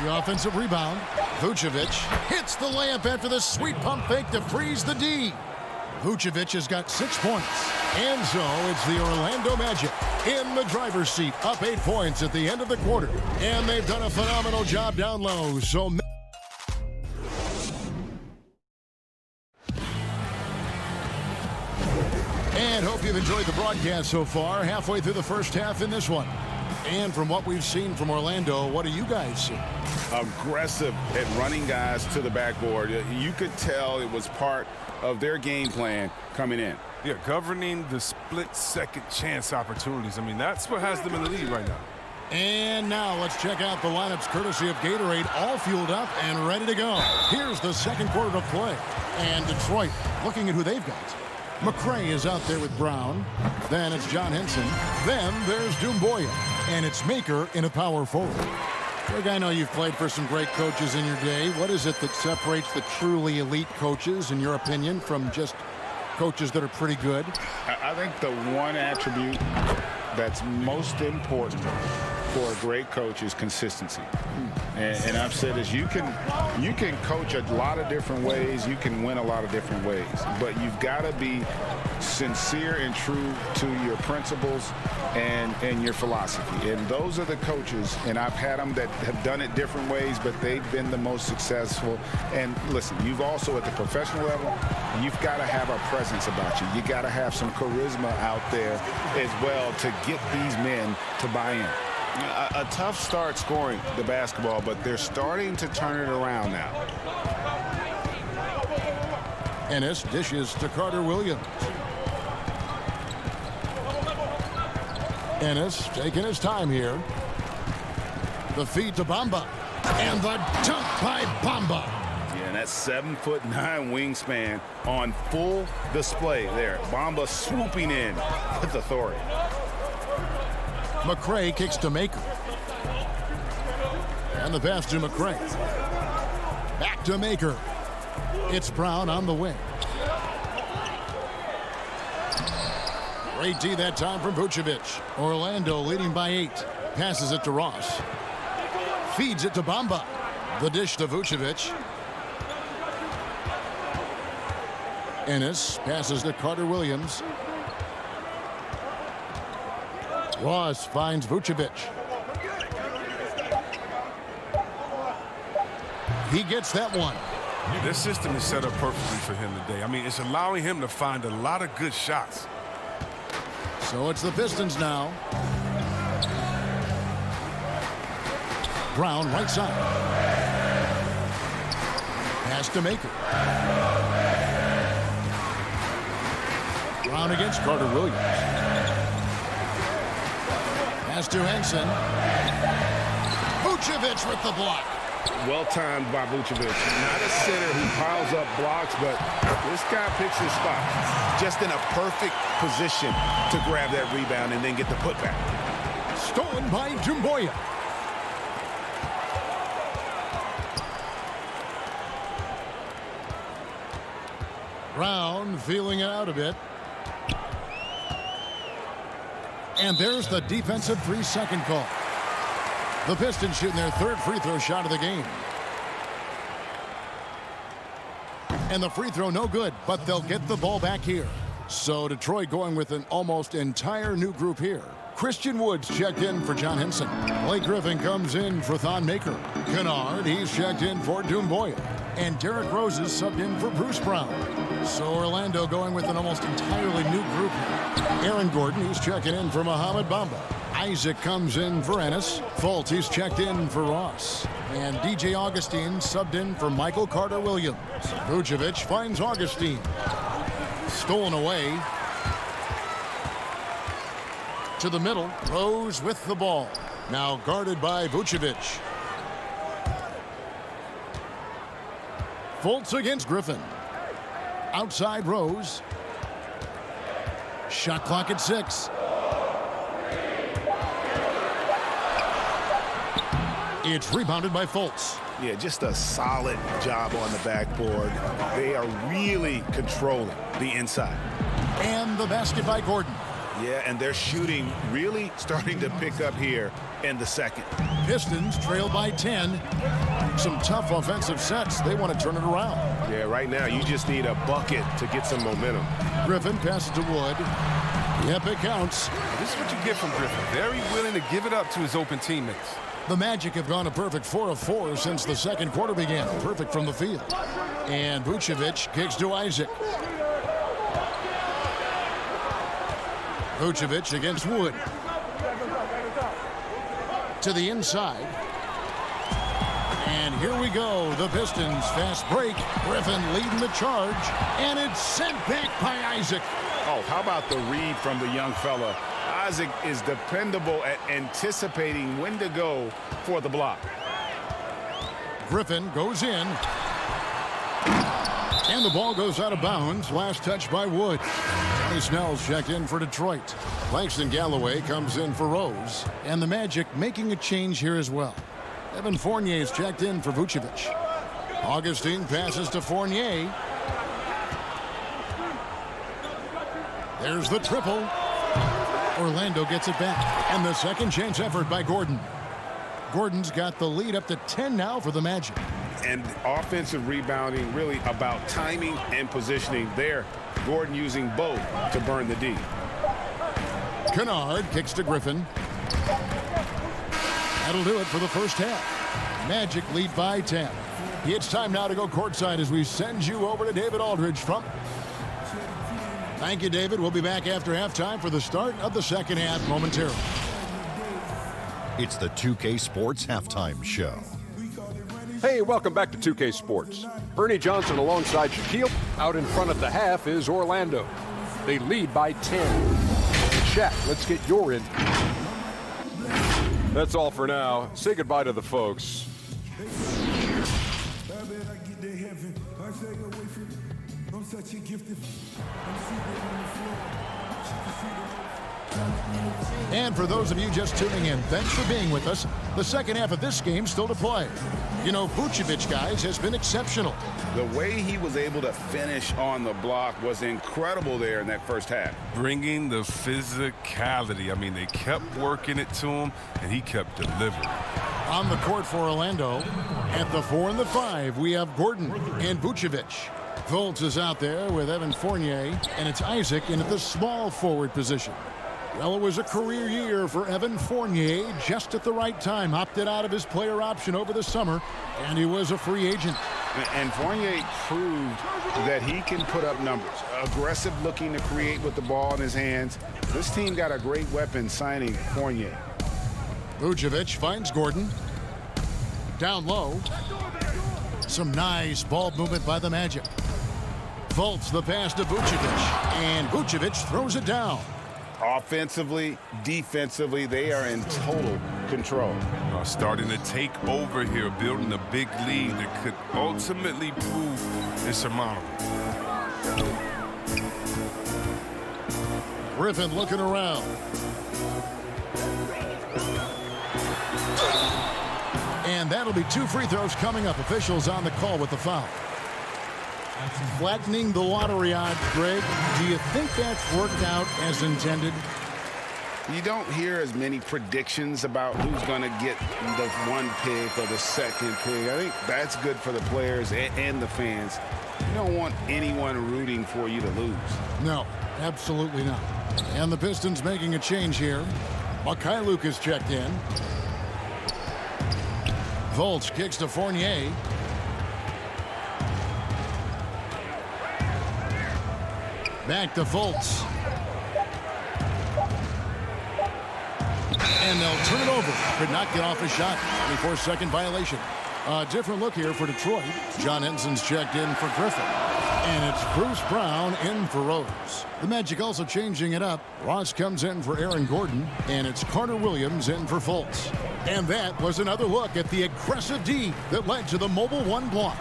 The offensive rebound. Vucevic hits the layup after the sweet pump fake to freeze the D. Vucevic has got 6 points. And so it's the Orlando Magic in the driver's seat, up 8 points at the end of the quarter. And they've done a phenomenal job down low. So and hope you've enjoyed the broadcast so far. Halfway through the first half in this one. And from what we've seen from Orlando, what do you guys see? Aggressive at running guys to the backboard. You could tell it was part of their game plan coming in. Yeah, governing the split-second chance opportunities. I mean, that's what has them in the lead right now. And now let's check out the lineups courtesy of Gatorade, all fueled up and ready to go. Here's the second quarter of play. And Detroit looking at who they've got. McRae is out there with Brown. Then it's John Henson. Then there's Doumbouya. And it's Maker in a power forward. Greg, I know you've played for some great coaches in your day. What is it that separates the truly elite coaches, in your opinion, from just coaches that are pretty good? I think the one attribute that's most important for a great coach is consistency. And I've said this, you can coach a lot of different ways, you can win a lot of different ways, but you've got to be sincere and true to your principles and your philosophy. And those are the coaches, and I've had them that have done it different ways, but they've been the most successful. And listen, you've also at the professional level, you've got to have a presence about you. You got to have some charisma out there as well to get these men to buy in. A tough start scoring the basketball, but they're starting to turn it around now. Ennis dishes to Carter Williams. Ennis taking his time here. The feed to Bamba. And the dunk by Bamba. Yeah, and that's 7'9" wingspan on full display there. Bamba swooping in with authority. McRae kicks to Maker. And the pass to McRae. Back to Maker. It's Brown on the wing. Great D that time from Vucevic. Orlando leading by 8. Passes it to Ross. Feeds it to Bamba. The dish to Vucevic. Ennis passes to Carter Williams. Ross finds Vucevic. He gets that one. This system is set up perfectly for him today. I mean, it's allowing him to find a lot of good shots. So it's the Pistons now. Brown right side. Pass to Maker. Brown against Carter Williams. Pass to Henson. Vucevic with the block. Well timed by Vucevic. Not a center who piles up blocks, but this guy picks his spot. Just in a perfect position to grab that rebound and then get the putback. Stolen by Doumbouya. Brown feeling it out a bit. And there's the defensive 3-second call. The Pistons shooting their 3rd free throw shot of the game. And the free throw no good, but they'll get the ball back here. So Detroit going with an almost entire new group here. Christian Woods checked in for John Henson. Blake Griffin comes in for Thon Maker. Kennard, he's checked in for Doumbouya. And Derrick Rose is subbed in for Bruce Brown. So Orlando going with an almost entirely new group here. Aaron Gordon, he's checking in for Mohamed Bamba. Isaac comes in for Ennis. Fultz, he's checked in for Ross. And DJ Augustine subbed in for Michael Carter Williams. Vucevic finds Augustine. Stolen away. To the middle. Rose with the ball. Now guarded by Vucevic. Fultz against Griffin. Outside Rose. Shot clock at 6. It's rebounded by Fultz. Yeah, just a solid job on the backboard. They are really controlling the inside. And the basket by Gordon. Yeah, and their shooting really starting to pick up here in the second. Pistons trail by 10. Some tough offensive sets. They want to turn it around. Yeah, right now you just need a bucket to get some momentum. Griffin passes to Wood. Yep, it counts. This is what you get from Griffin. Very willing to give it up to his open teammates. The Magic have gone a perfect 4 of 4 since the second quarter began. Perfect from the field. And Vucevic kicks to Isaac. Vucevic against Wood. To the inside. And here we go. The Pistons fast break. Griffin leading the charge. And it's sent back by Isaac. Oh, how about the read from the young fella? Isaac is dependable at anticipating when to go for the block. Griffin goes in. And the ball goes out of bounds. Last touch by Wood. Tony Snell's checked in for Detroit. Langston Galloway comes in for Rose. And the Magic making a change here as well. Evan Fournier is checked in for Vucevic. Augustine passes to Fournier. There's the triple. Orlando gets it back. And the second chance effort by Gordon. Gordon's got the lead up to 10 now for the Magic. And offensive rebounding really about timing and positioning there. Gordon using both to burn the D. Kennard kicks to Griffin. That'll do it for the first half. Magic lead by 10. It's time now to go courtside as we send you over to David Aldridge from... Thank you, David. We'll be back after halftime for the start of the second half momentarily. It's the 2K Sports Halftime Show. Hey, welcome back to 2K Sports. Ernie Johnson alongside Shaquille. Out in front at the half is Orlando. They lead by 10. Shaq, let's get your in. That's all for now. Say goodbye to the folks. And for those of you just tuning in, thanks for being with us. The second half of this game still to play. You know, Vucevic, guys, has been exceptional. The way he was able to finish on the block was incredible there in that first half. Bringing the physicality. I mean, they kept working it to him, and he kept delivering. On the court for Orlando, at the 4 and the 5, we have Gordon and Vucevic. Fultz is out there with Evan Fournier, and it's Isaac in at the small forward position. Well, it was a career year for Evan Fournier, just at the right time. Opted out of his player option over the summer, and he was a free agent. And Fournier proved that he can put up numbers. Aggressive looking to create with the ball in his hands. This team got a great weapon signing Fournier. Vucevic finds Gordon. Down low. Some nice ball movement by the Magic. Fultz the pass to Vucevic, and Vucevic throws it down. Offensively, defensively, they are in total control. Starting to take over here, building a big lead that could ultimately prove insurmountable. Griffin looking around. And that'll be 2 free throws coming up. Officials on the call with the foul. Flattening the lottery odds, Greg. Do you think that's worked out as intended? You don't hear as many predictions about who's going to get the 1 pick or the 2nd pick. I think that's good for the players and the fans. You don't want anyone rooting for you to lose. No, absolutely not. And the Pistons making a change here. Mikhailuk is checked in. Fultz kicks to Fournier. Back to Fultz. And they'll turn it over. Could not get off his shot. 24-second violation. A different look here for Detroit. John Henson's checked in for Griffin. And it's Bruce Brown in for Rose. The Magic also changing it up. Ross comes in for Aaron Gordon, and it's Carter Williams in for Fultz. And that was another look at the aggressive D that led to the mobile one block.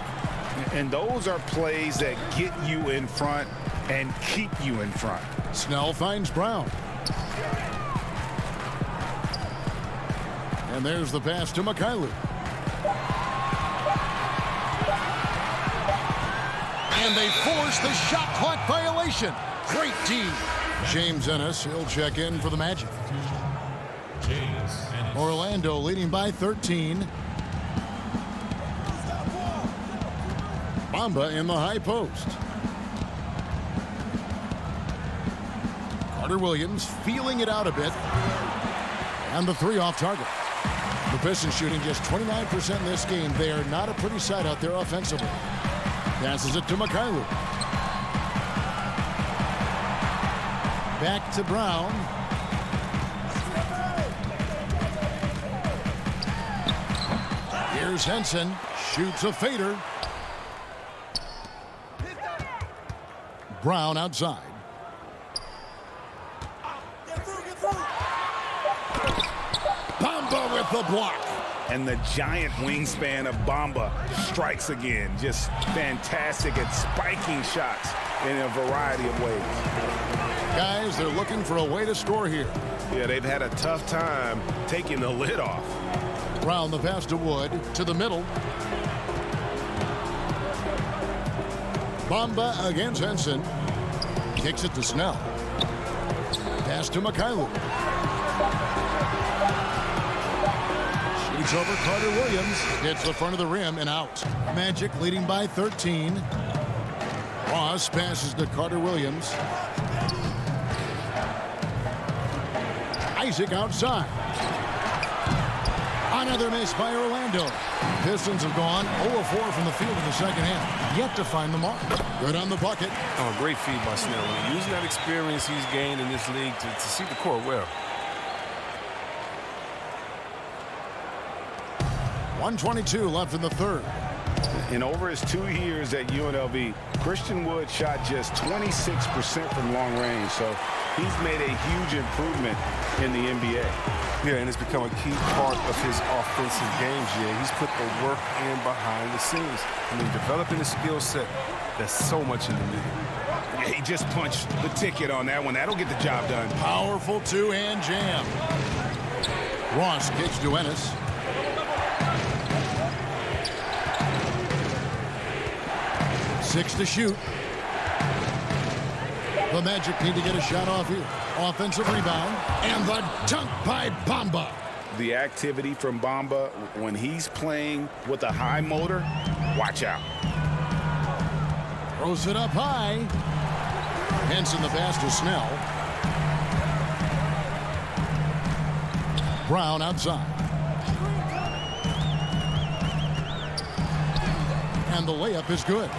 And those are plays that get you in front and keep you in front. Snell finds Brown. And there's the pass to Mikhailuk. And they force the shot clock violation. Great D. James Ennis, he'll check in for the Magic. Orlando leading by 13. Bamba in the high post. Carter Williams feeling it out a bit. And the three off target. The Pistons shooting just 29% in this game. They are not a pretty sight out there offensively. Passes it to Mikhailuk. Back to Brown. Here's Henson. Shoots a fader. Brown outside. Bamba with the block. And the giant wingspan of Bamba strikes again. Just fantastic at spiking shots in a variety of ways. Guys, they're looking for a way to score here. Yeah, they've had a tough time taking the lid off. Brown the pass to Wood to the middle. Bamba against Henson. Kicks it to Snell. Pass to Mikhailuk. Shoots over Carter Williams. Hits the front of the rim and out. Magic leading by 13. Ross passes to Carter Williams. Isaac outside. Another miss by Orlando. Pistons have gone 0-4 from the field in the second half. Yet to find the mark. Good on the bucket. Oh, great feed by Snell. Using that experience he's gained in this league to see the court well. 1:22 left in the third. In over his 2 years at UNLV, Christian Wood shot just 26% from long range. So he's made a huge improvement in the NBA. Yeah, and it's become a key part of his offensive game, GA. He's put the work in behind the scenes. I mean, developing a skill set that's so much in the league. Yeah, he just punched the ticket on that one. That'll get the job done. Powerful two-hand jam. Ross kicks to Ennis. Six to shoot. The Magic need to get a shot off here. Offensive rebound. And the dunk by Bamba. The activity from Bamba when he's playing with a high motor, watch out. Throws it up high. Henson the pass to Snell. Brown outside. And the layup is good.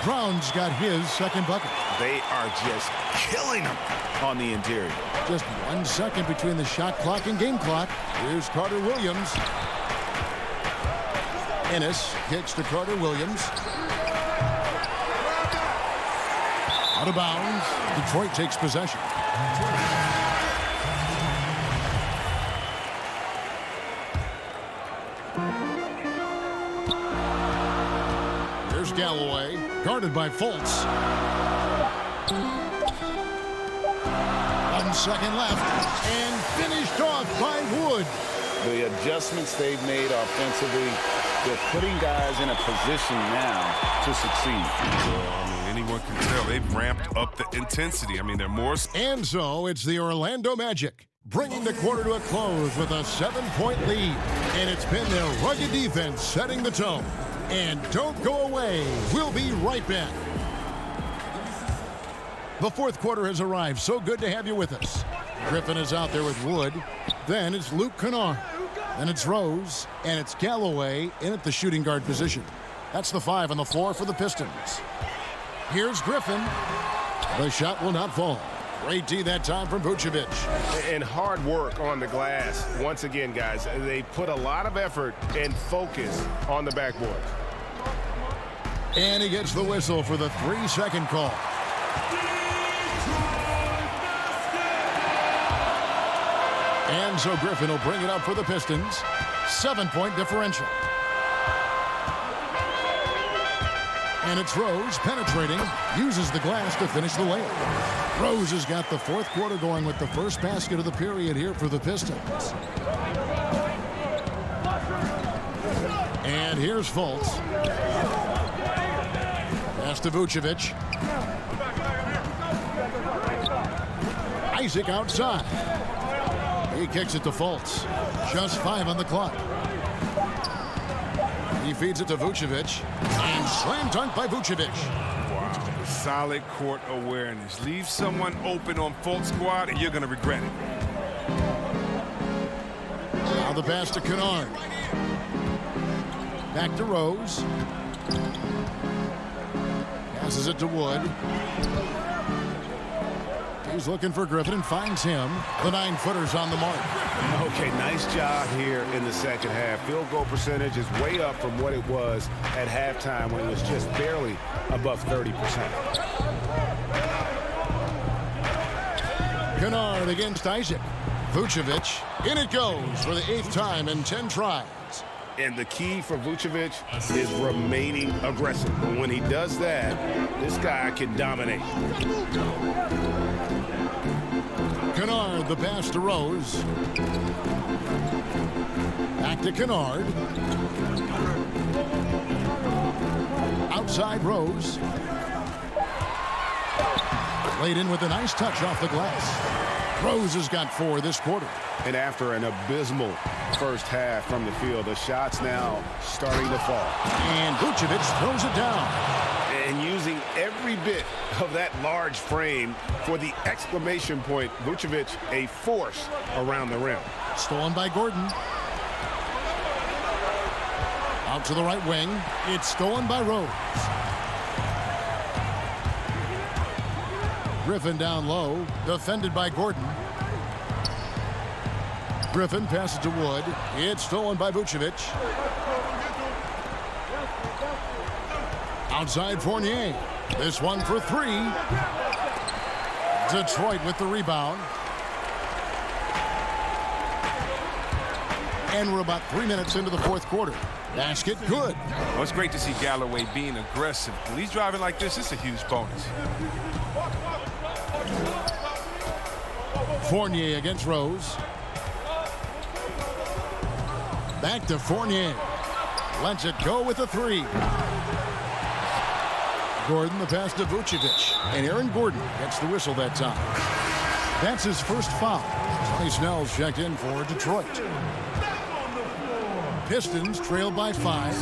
Brown's got his second bucket. They are just killing him on the interior. Just 1 second between the shot clock and game clock. Here's Carter Williams. Ennis kicks to Carter Williams. Out of bounds. Detroit takes possession. Here's Galloway, guarded by Fultz. 1 second left, and finished off by Wood. The adjustments they've made offensively, they're putting guys in a position now to succeed. Anyone can tell they've ramped up the intensity. I mean, they're more. And so it's the Orlando Magic bringing the quarter to a close with a 7-point lead. And it's been their rugged defense setting the tone. And don't go away. We'll be right back. The fourth quarter has arrived. So good to have you with us. Griffin is out there with Wood. Then it's Luke Kennard. Then it's Rose. And it's Galloway in at the shooting guard position. That's the 5 on the floor for the Pistons. Here's Griffin. The shot will not fall. Great D that time from Vucevic. And hard work on the glass. Once again, guys, they put a lot of effort and focus on the backboard. And he gets the whistle for the 3-second call. And so Griffin will bring it up for the Pistons. 7-point differential. And it's Rose penetrating, uses the glass to finish the layup. Rose has got the fourth quarter going with the first basket of the period here for the Pistons. And here's Fultz. Pass to Vucevic. Isaac outside. He kicks it to Fultz. Just 5 on the clock. He feeds it to Vucevic. And slam dunk by Vucevic. Wow, solid court awareness. Leave someone open on Fultz squad and you're going to regret it. Now the pass to Kennard. Back to Rose. Passes it to Wood. He's looking for Griffin and finds him. The 9-footer's on the mark. Okay, nice job here in the second half. Field goal percentage is way up from what it was at halftime when it was just barely above 30%. Kennard against Isaac. Vucevic. In it goes for the 8th time in 10 tries. And the key for Vucevic is remaining aggressive. And when he does that, this guy can dominate. Kennard, the pass to Rose. Back to Kennard. Outside Rose. Laid in with a nice touch off the glass. Rose has got 4 this quarter. And after an abysmal first half from the field, the shots now starting to fall. And Vucevic throws it down. And using every bit of that large frame for the exclamation point, Vucevic a force around the rim. Stolen by Gordon. Out to the right wing. It's stolen by Rose. Griffin down low. Defended by Gordon. Griffin passes to Wood. It's stolen by Vucevic. Outside Fournier. This one for 3. Detroit with the rebound. And we're about 3 minutes into the fourth quarter. Basket good. Well, it's great to see Galloway being aggressive. When he's driving like this, it's a huge bonus. Fournier against Rose. Back to Fournier. Lets it go with a 3. Gordon, the pass to Vucevic. And Aaron Gordon gets the whistle that time. That's his first foul. Sonny Snell's checked in for Detroit. Pistons trail by 5.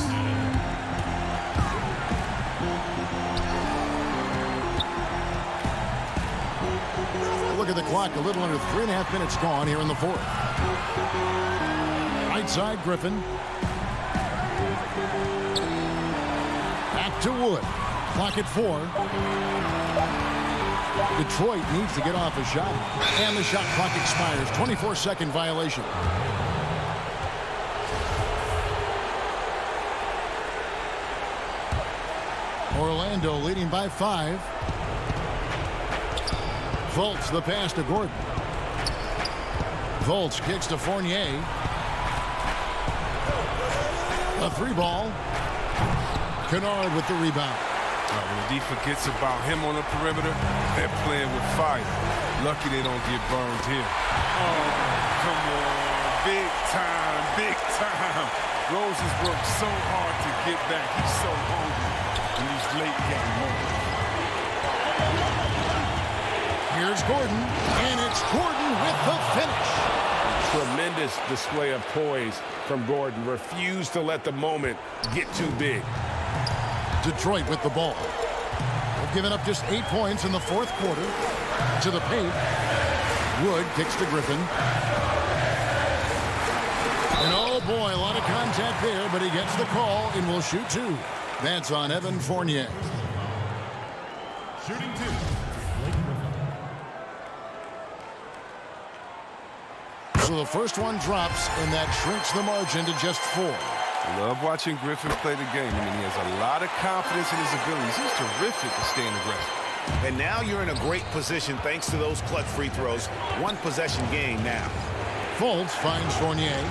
Look at the clock. A little under 3.5 minutes gone here in the fourth. Right side, Griffin. Back to Wood. Clock at 4. Detroit needs to get off a shot. And the shot clock expires. 24-second violation. Orlando leading by 5. Fultz, the pass to Gordon. Fultz kicks to Fournier. A 3-ball. Kennard with the rebound. When the defense forgets about him on the perimeter, they're playing with fire. Lucky they don't get burned here. Oh, come on. Big time, big time. Rose has worked so hard to get back. He's so hungry in these late game moments. Here's Gordon, and it's Gordon with the finish. Tremendous display of poise from Gordon. Refused to let the moment get too big. Detroit with the ball. They've given up just 8 points in the fourth quarter. To the paint. Wood kicks to Griffin. And oh boy, a lot of contact there, but he gets the call and will shoot 2. That's on Evan Fournier. Shooting 2. So the first one drops, and that shrinks the margin to just 4. Love watching Griffin play the game. I mean, he has a lot of confidence in his abilities. He's terrific at staying aggressive. And now you're in a great position thanks to those clutch free throws. One possession game now. Fultz finds Fournier.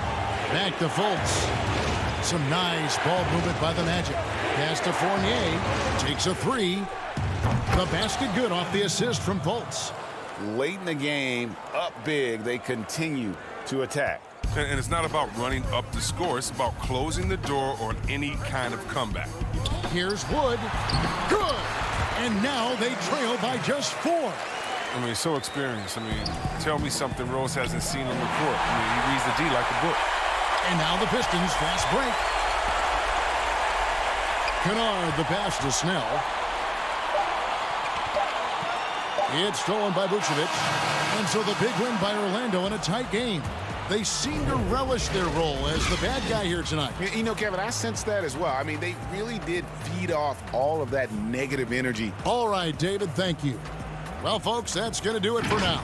Back to Fultz. Some nice ball movement by the Magic. Pass to Fournier. Takes a three. The basket good off the assist from Fultz. Late in the game, up big, they continue to attack. And it's not about running up the score. It's about closing the door on any kind of comeback. Here's Wood. Good. And now they trail by just 4. I mean, so experienced. I mean, tell me something Rose hasn't seen on the court. I mean, he reads the D like a book. And now the Pistons fast break. Kennard the pass to Snell. It's stolen by Vucevic. And so the big win by Orlando in a tight game. They seem to relish their role as the bad guy here tonight. You know, Kevin, I sense that as well. I mean, they really did feed off all of that negative energy. All right, David, thank you. Well, folks, that's going to do it for now.